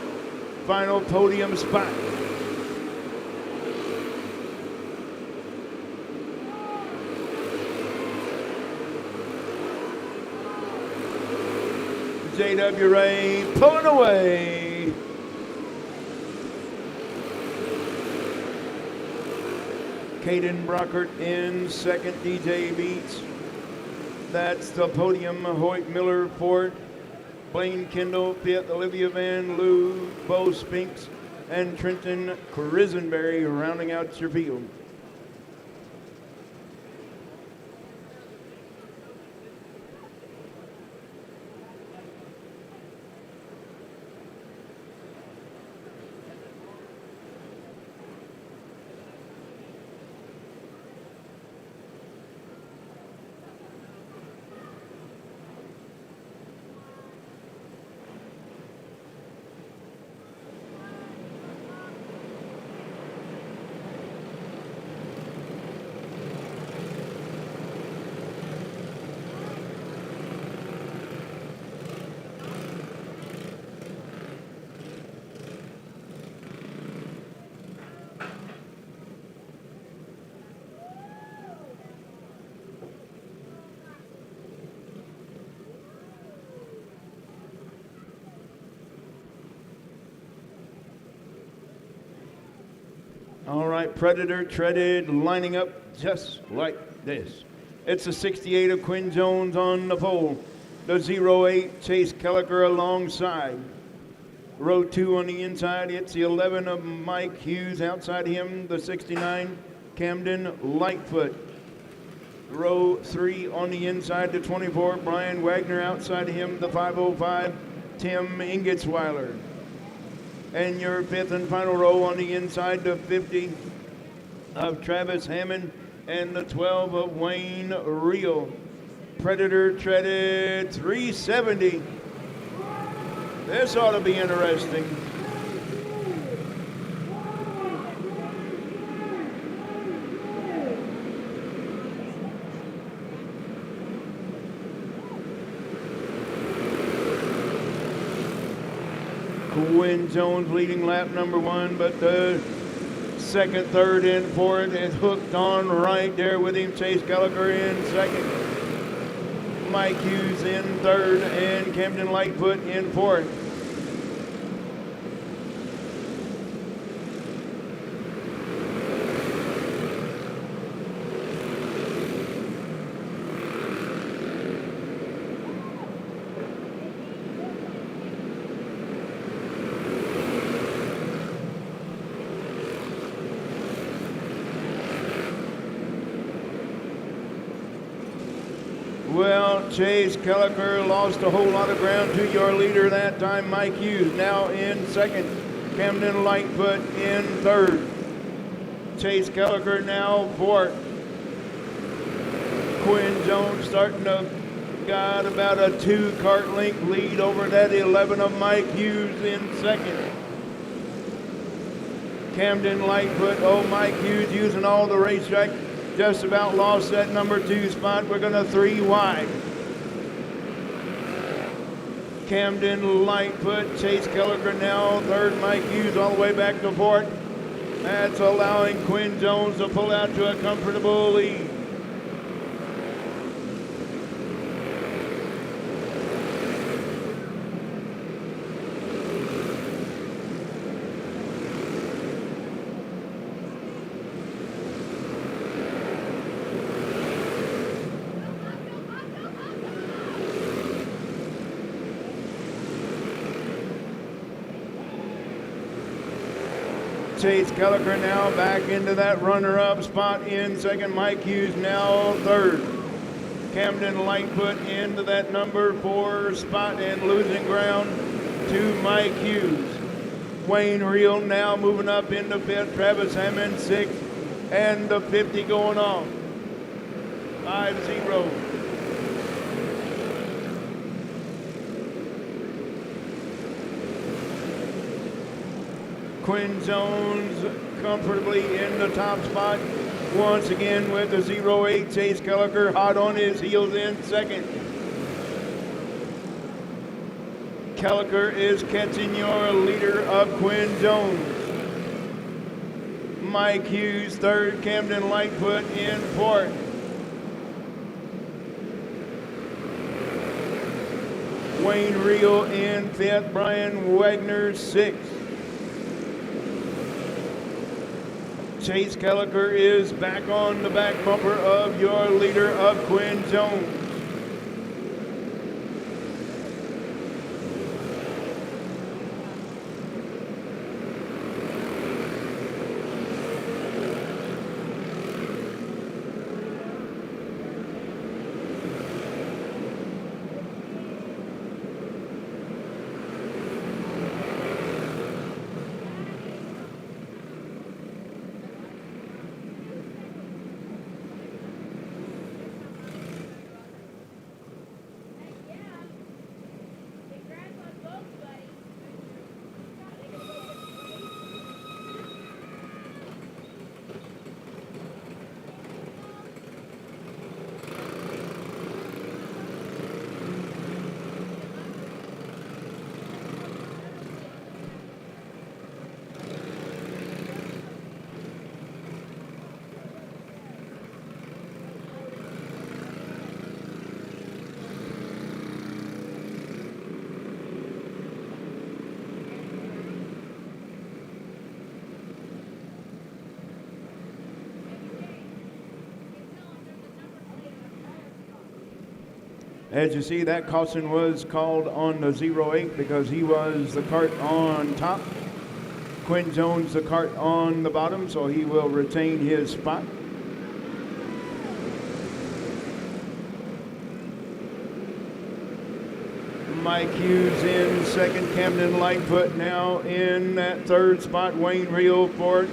final podium spot. JWA pulling away. Caden Brockert in second, DJ beats. That's the podium. Hoyt Miller fourth, Blaine Kendall fifth, Olivia Van Loo, Bo Spinks, and Trenton Crisenberry rounding out your field. All right, Predator treaded, lining up just like this. It's the 68 of Quinn Jones on the pole. The 08 Chase Kelliker alongside. Row 2 on the inside, it's the 11 of Mike Hughes. Outside him, the 69 Camden Lightfoot. Row 3 on the inside, the 24 Brian Wagner. Outside him, the 505 Tim Ingetzweiler. And your fifth and final row on the inside, the 50 of Travis Hammond and the 12 of Wayne Reel. Predator treaded 370. This ought to be interesting. Quinn Jones leading lap number 1, but the second, third, and fourth is hooked on right there with him. Chase Gallagher in second, Mike Hughes in third, and Camden Lightfoot in fourth. Well, Chase Kelliker lost a whole lot of ground to your leader that time, Mike Hughes. Now in second, Camden Lightfoot in third. Chase Kelliker now fourth. Quinn Jones starting to got about a 2-cart length lead over that 11 of Mike Hughes in second. Camden Lightfoot, Mike Hughes using all the racetrack. Just about lost that number 2 spot. We're going to 3 wide. Camden Lightfoot, Chase Kelliker now third, Mike Hughes all the way back to fourth. That's allowing Quinn Jones to pull out to a comfortable lead. Chase Kelliker now back into that runner-up spot in second. Mike Hughes now third. Camden Lightfoot into that number 4 spot and losing ground to Mike Hughes. Wayne Reel now moving up into 5th. Travis Hammond 6th. And the 50 going off. 5-0. Quinn Jones comfortably in the top spot. Once again with the 08. Chase Kelliker hot on his heels in second. Kelliker is catching your leader of Quinn Jones. Mike Hughes third. Camden Lightfoot in fourth. Wayne Reel in 5th. Brian Wagner 6th. Chase Kelliker is back on the back bumper of your leader of Quinn Jones. As you see, that caution was called on the 08 because he was the cart on top. Quinn Jones the cart on the bottom, so he will retain his spot. Mike Hughes in second. Camden Lightfoot now in that third spot. Wayne Reel fourth.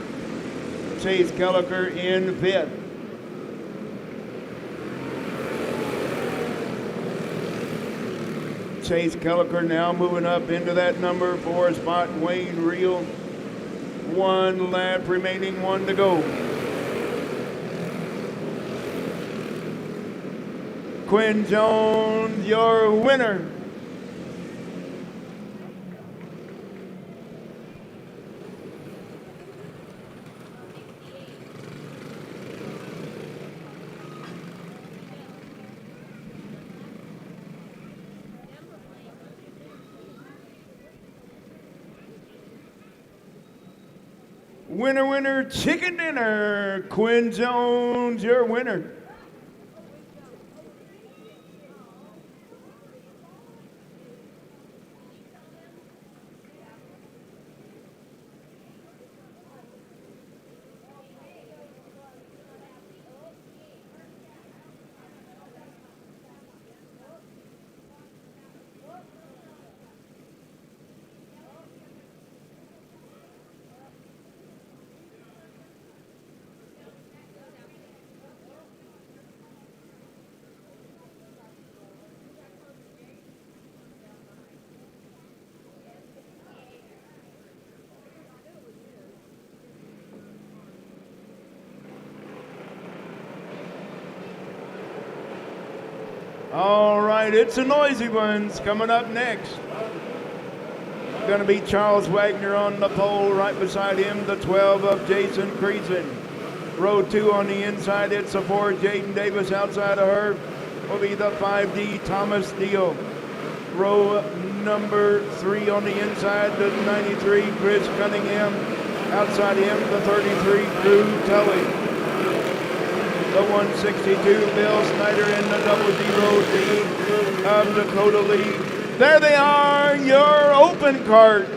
Chase Kelliker in 5th. Chase Kelliker now moving up into that number 4 spot. Wayne Reel. 1 lap remaining, 1 to go. Quinn Jones, your winner. Winner, winner, chicken dinner. Quinn Jones, your winner. All right, it's the noisy ones coming up next. Going to be Charles Wagner on the pole, right beside him, the 12 of Jason Creason. Row 2 on the inside, it's the 4, Jaden Davis. Outside of her will be the 5D, Thomas Deal. Row number 3 on the inside, the 93, Chris Cunningham. Outside him, the 33, Drew Tully. The 162, Bill Snyder in the 00D of Dakota Lee. There they are, your open carts.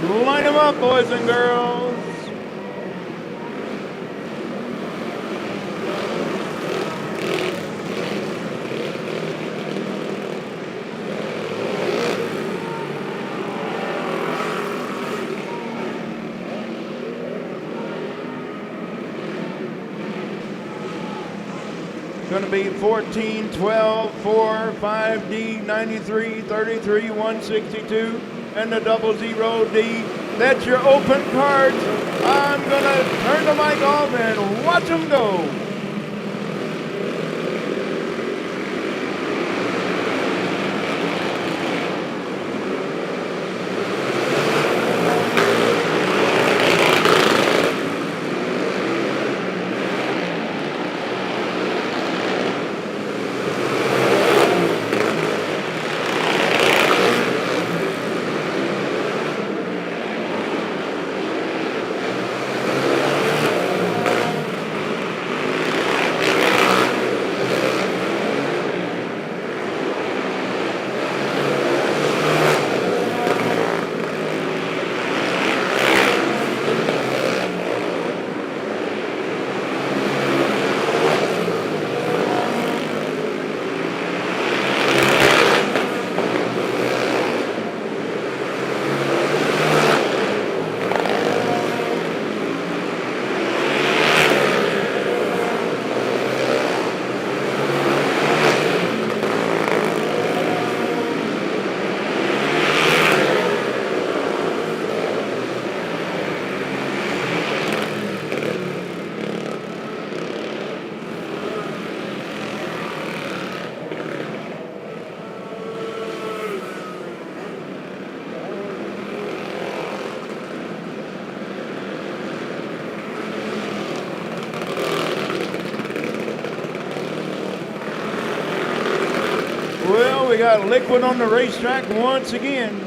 Line them up, boys and girls. Going to be 14, 12, 4, 5D, 93, 33, 162, and the 00D. That's your open cards. I'm going to turn the mic off and watch them go. Well, we got liquid on the racetrack once again.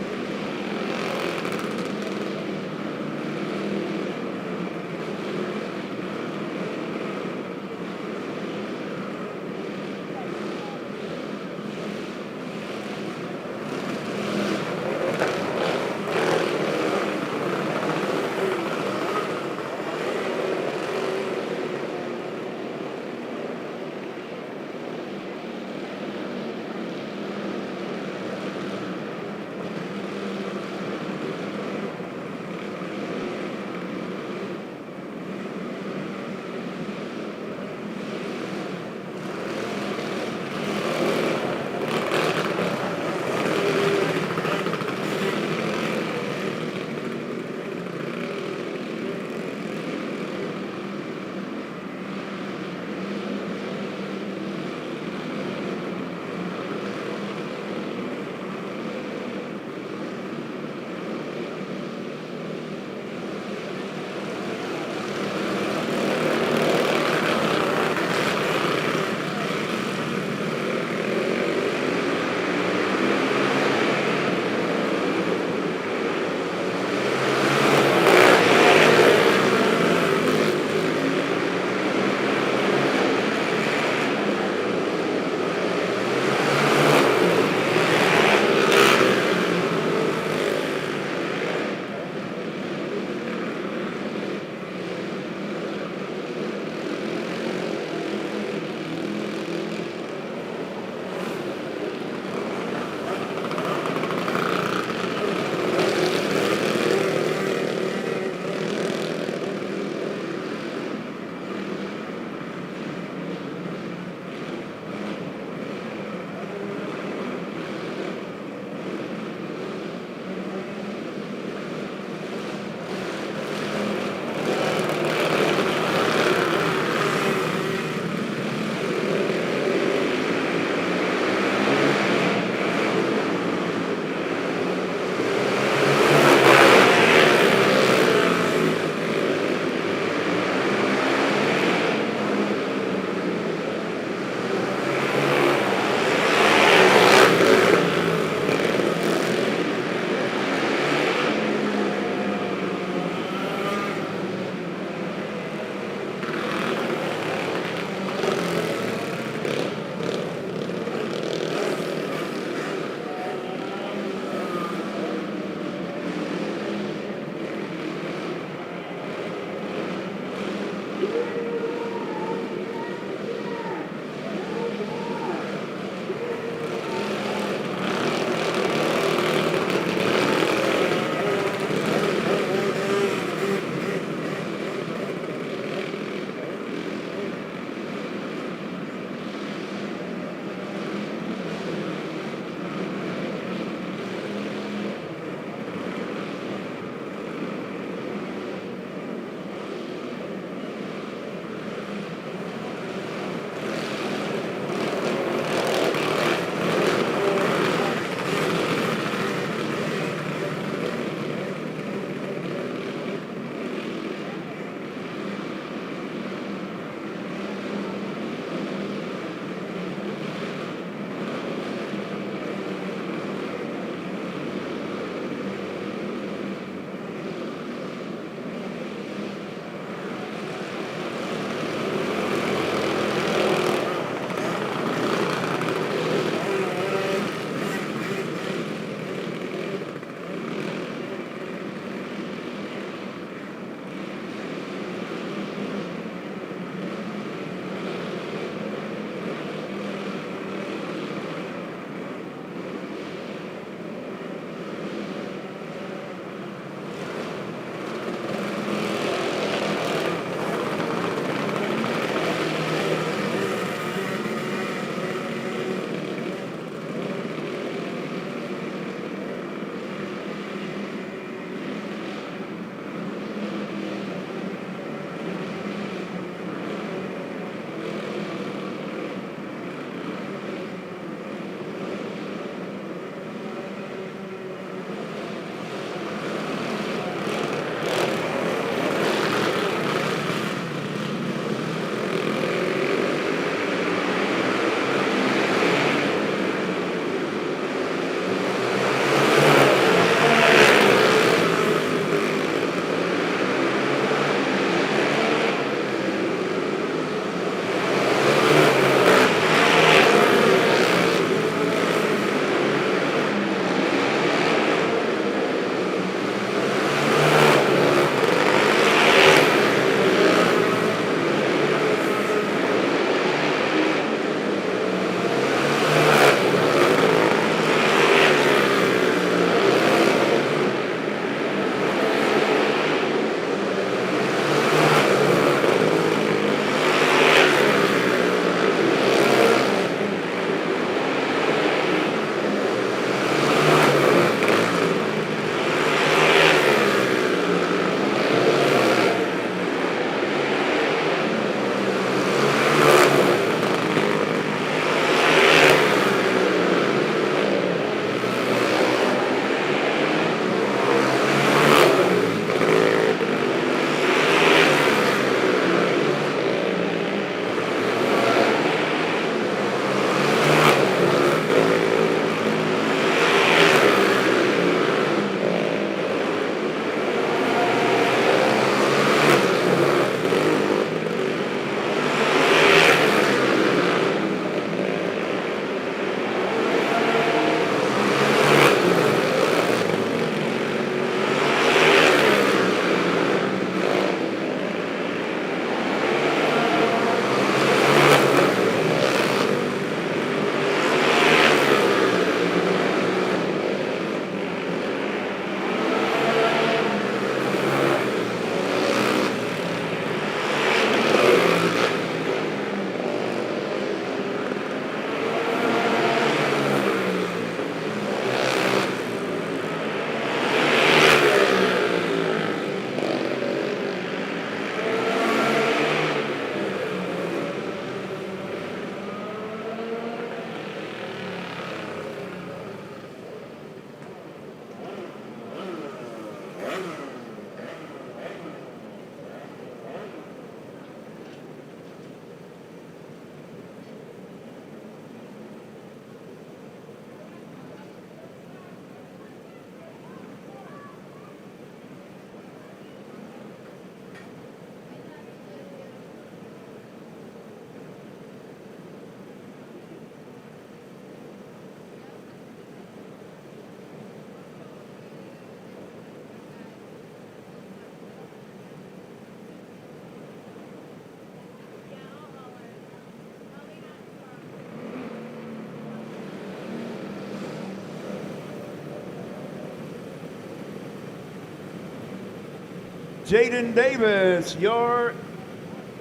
Jaden Davis, your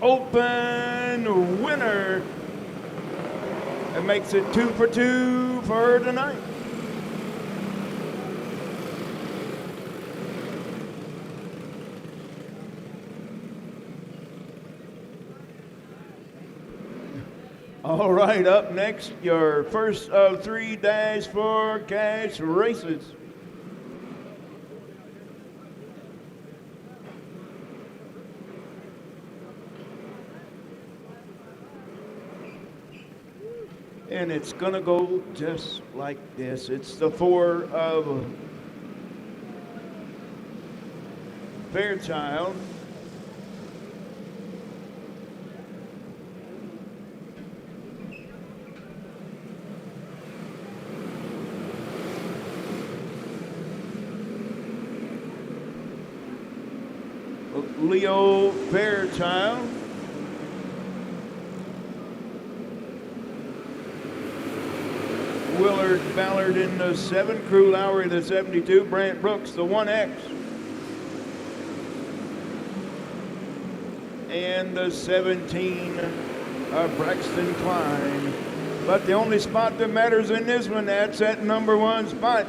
open winner. It makes it 2 for 2 for her tonight. All right, up next, your first of 3 Dash for Cash races. And it's gonna go just like this. It's the 4 of Fairchild. Leo Fairchild. Willard Ballard in the 7, Crew Lowry the 72, Brant Brooks the 1X. And the 17 of Braxton Klein. But the only spot that matters in this one, that's that number 1 spot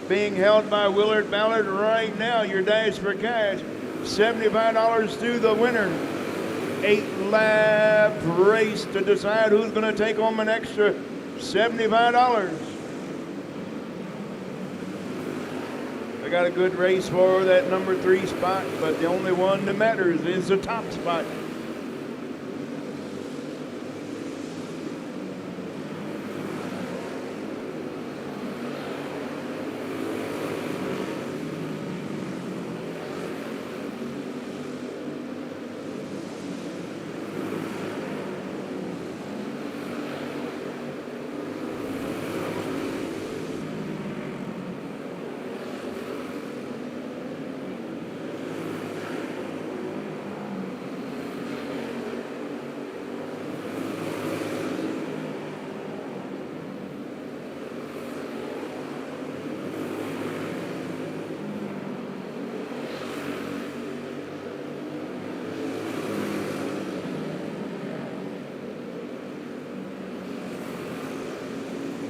being held by Willard Ballard right now. Your Dash for Cash, $75 to the winner. 8-lap race to decide who's going to take home an extra $75. I got a good race for that number 3 spot, but the only one that matters is the top spot.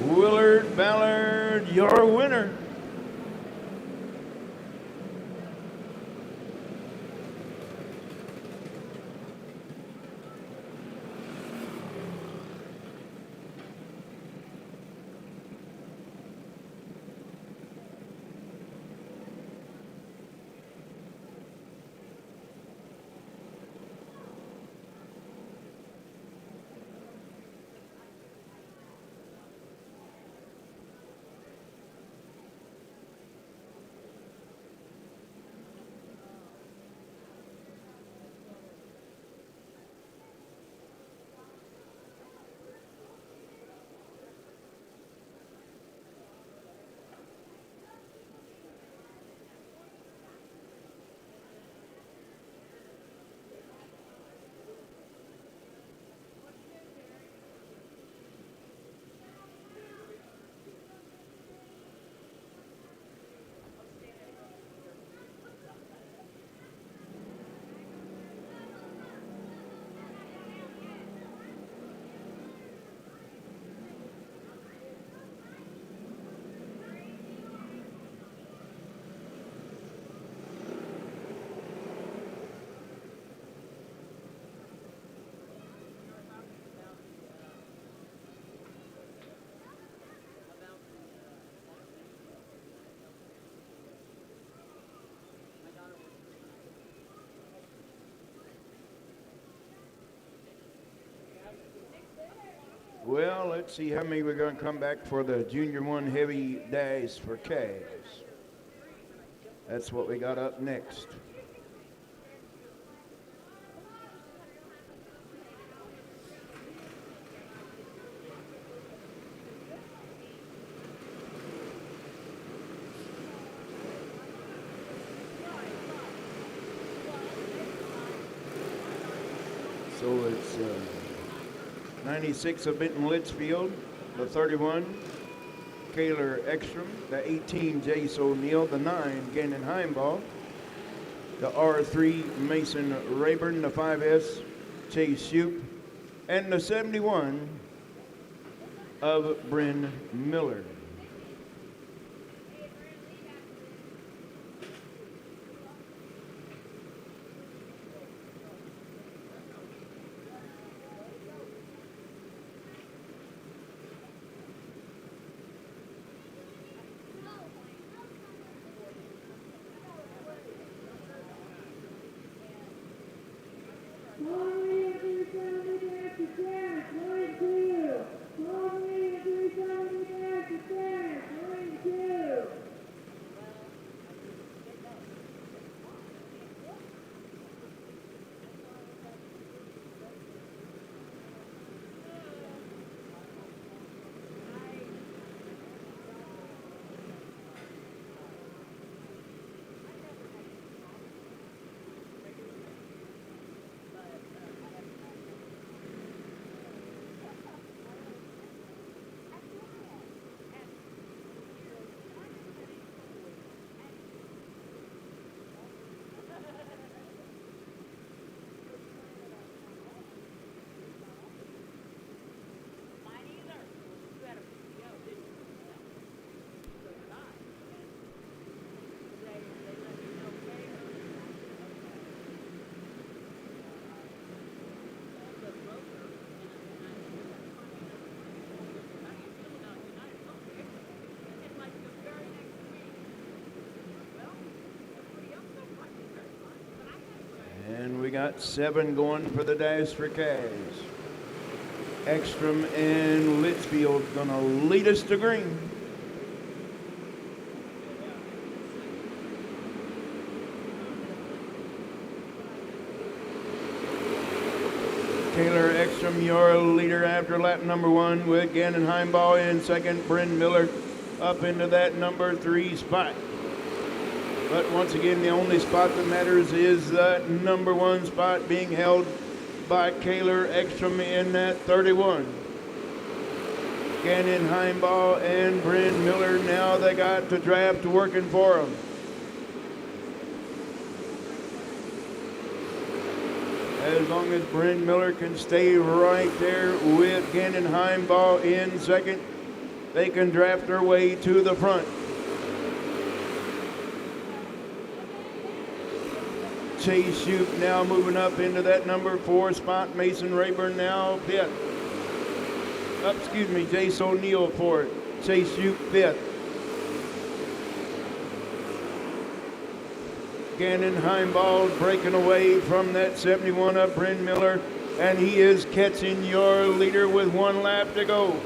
Willard Ballard, your winner. Well, let's see how many we're going to come back for the Junior 1 Heavy Dash for Cash. That's what we got up next. So it's 96 of Benton Litchfield, the 31, Kaylor Ekstrom, the 18, Jace O'Neill, the 9, Gannon Heimball, the R3 Mason Rayburn, the 5S Chase Shoup, and the 71 of Bryn Miller. And we got 7 going for the dash for cash. Ekstrom and Litchfield gonna lead us to green. Taylor Ekstrom, your leader after lap number 1, with Gannon Heimbaugh in second. Bryn Miller up into that number 3 spot. But once again, the only spot that matters is that number 1 spot being held by Taylor Ekstrom in that 31. Gannon Heimbaugh and Bryn Miller, now they got the draft working for them. As long as Bryn Miller can stay right there with Gannon Heimbaugh in second, they can draft their way to the front. Chase Shoup now moving up into that number 4 spot. Mason Rayburn now 5th. Jace O'Neill 4th. Chase Shoup 5th. Gannon Heimbaugh breaking away from that 71 of Bryn Miller, and he is catching your leader with 1 lap to go.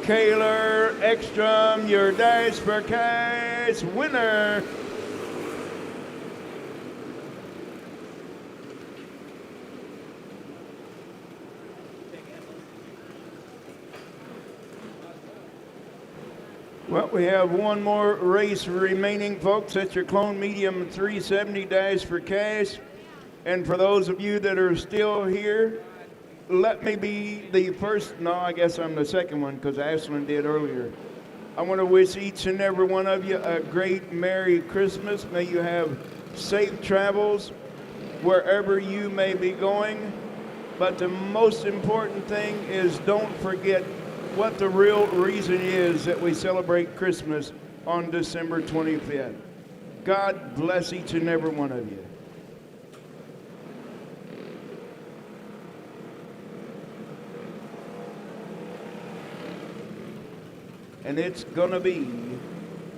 Taylor Ekstrom, your Dash for Cash winner. Well, we have one more race remaining, folks. That's your Clone Medium 370 Dash for Cash. And for those of you that are still here, let me be the first. No, I guess I'm the second one because Ashlyn did earlier. I want to wish each and every one of you a great Merry Christmas. May you have safe travels wherever you may be going. But the most important thing is don't forget what the real reason is that we celebrate Christmas on December 25th. God bless each and every one of you. And it's gonna be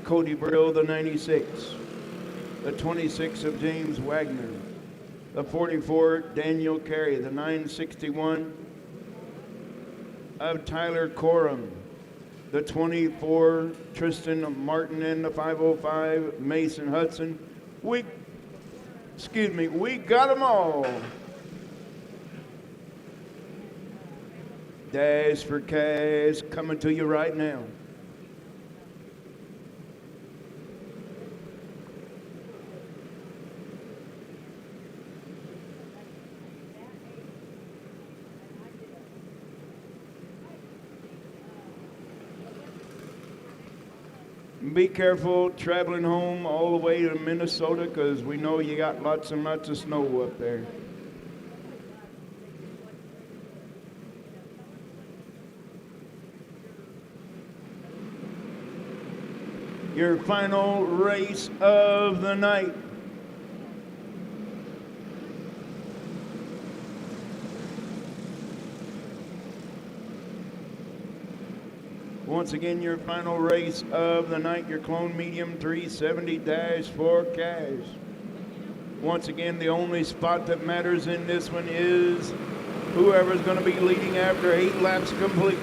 Cody Brill, the 96, the 26 of James Wagner, the 44 Daniel Carey, the 961 of Tyler Corum, the 24 Tristan Martin, and the 505 Mason Hudson. We got them all. Dash for Cash coming to you right now. Be careful traveling home all the way to Minnesota because we know you got lots and lots of snow up there. Your final race of the night. Once again, your final race of the night, your Clone Medium 370-4 cash. Once again, the only spot that matters in this one is whoever's going to be leading after 8 laps complete.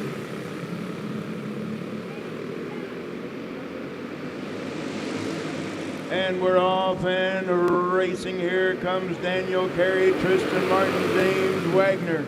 And we're off and racing. Here comes Daniel Carey, Tristan Martin, James Wagner.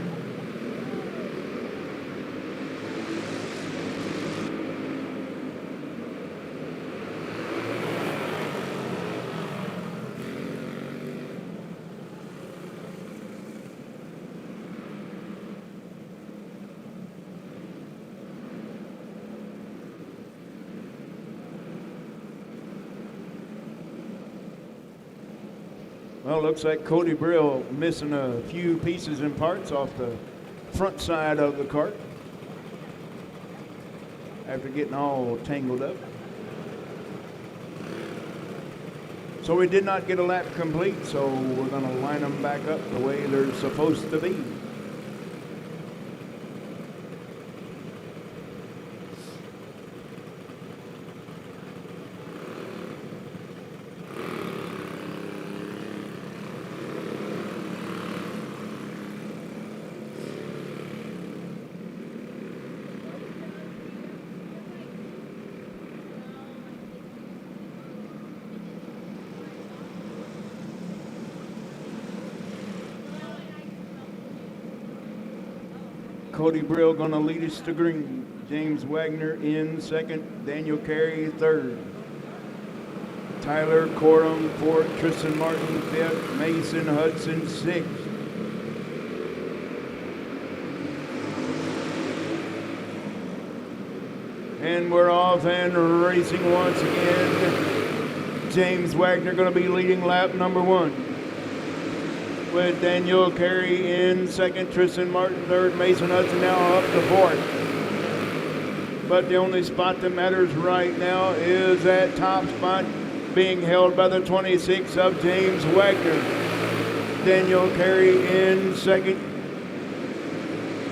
Well, looks like Cody Brill missing a few pieces and parts off the front side of the cart after getting all tangled up. So we did not get a lap complete, so we're going to line them back up the way they're supposed to be. Cody Brill going to lead us to green. James Wagner in second. Daniel Carey third. Tyler Corum fourth. Tristan Martin fifth. Mason Hudson sixth. And we're off and racing once again. James Wagner going to be leading lap number 1. With Daniel Carey in second, Tristan Martin third, Mason Hudson now up to fourth. But the only spot that matters right now is that top spot being held by the 26 of James Wagner. Daniel Carey in second,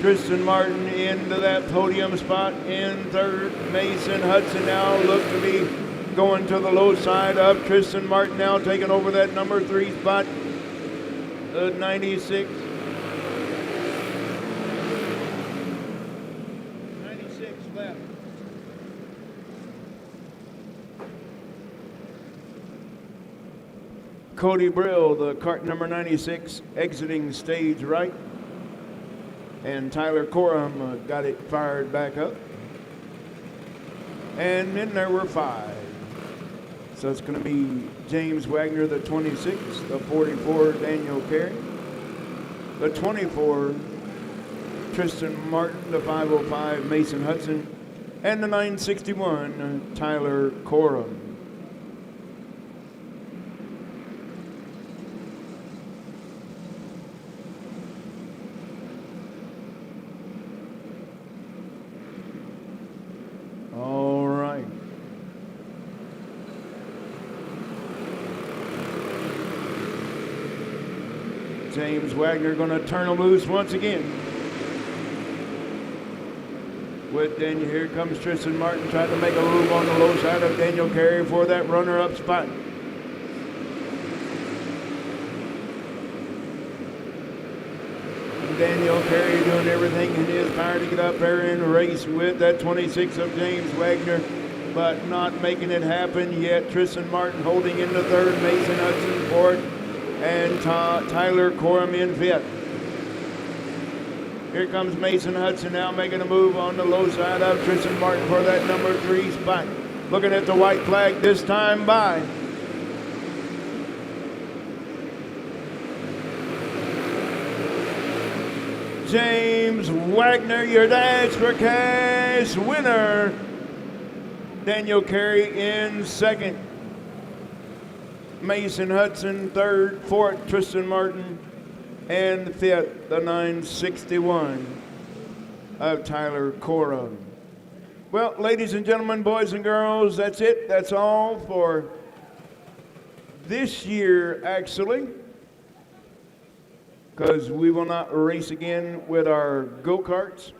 Tristan Martin into that podium spot in third. Mason Hudson now looks to be going to the low side of Tristan Martin now taking over that number 3 spot. 96 left. Cody Brill, the cart number 96, exiting stage right. And Tyler Corum got it fired back up. And then there were 5. So it's going to be James Wagner, the 26, the 44, Daniel Carey, the 24, Tristan Martin, the 505, Mason Hudson, and the 961, Tyler Corum. All right. James Wagner going to turn him loose once again. With Daniel, here comes Tristan Martin trying to make a move on the low side of Daniel Carey for that runner-up spot. And Daniel Carey doing everything in his power to get up there and race with that 26 of James Wagner, but not making it happen yet. Tristan Martin holding into third, Mason Hudson fourth, and Tyler Corum in fifth. Here comes Mason Hudson now making a move on the low side of Tristan Martin for that number 3 spot. Looking at the white flag this time by. James Wagner, your Dash for Cash winner Daniel Carey in second. Mason Hudson third. Fourth, Tristan Martin. And fifth, the 961 of Tyler Cora. Well, ladies and gentlemen, boys and girls, that's it. That's all for this year, actually, because we will not race again with our go-karts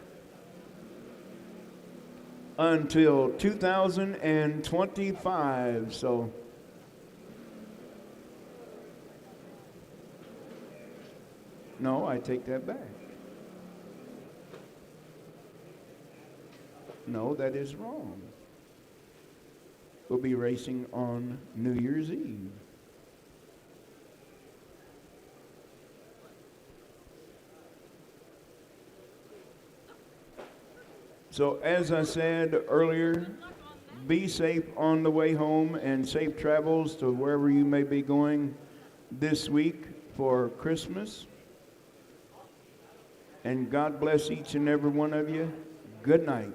until 2025. So no, I take that back. No, that is wrong. We'll be racing on New Year's Eve. So as I said earlier, be safe on the way home and safe travels to wherever you may be going this week for Christmas. And God bless each and every one of you. Good night.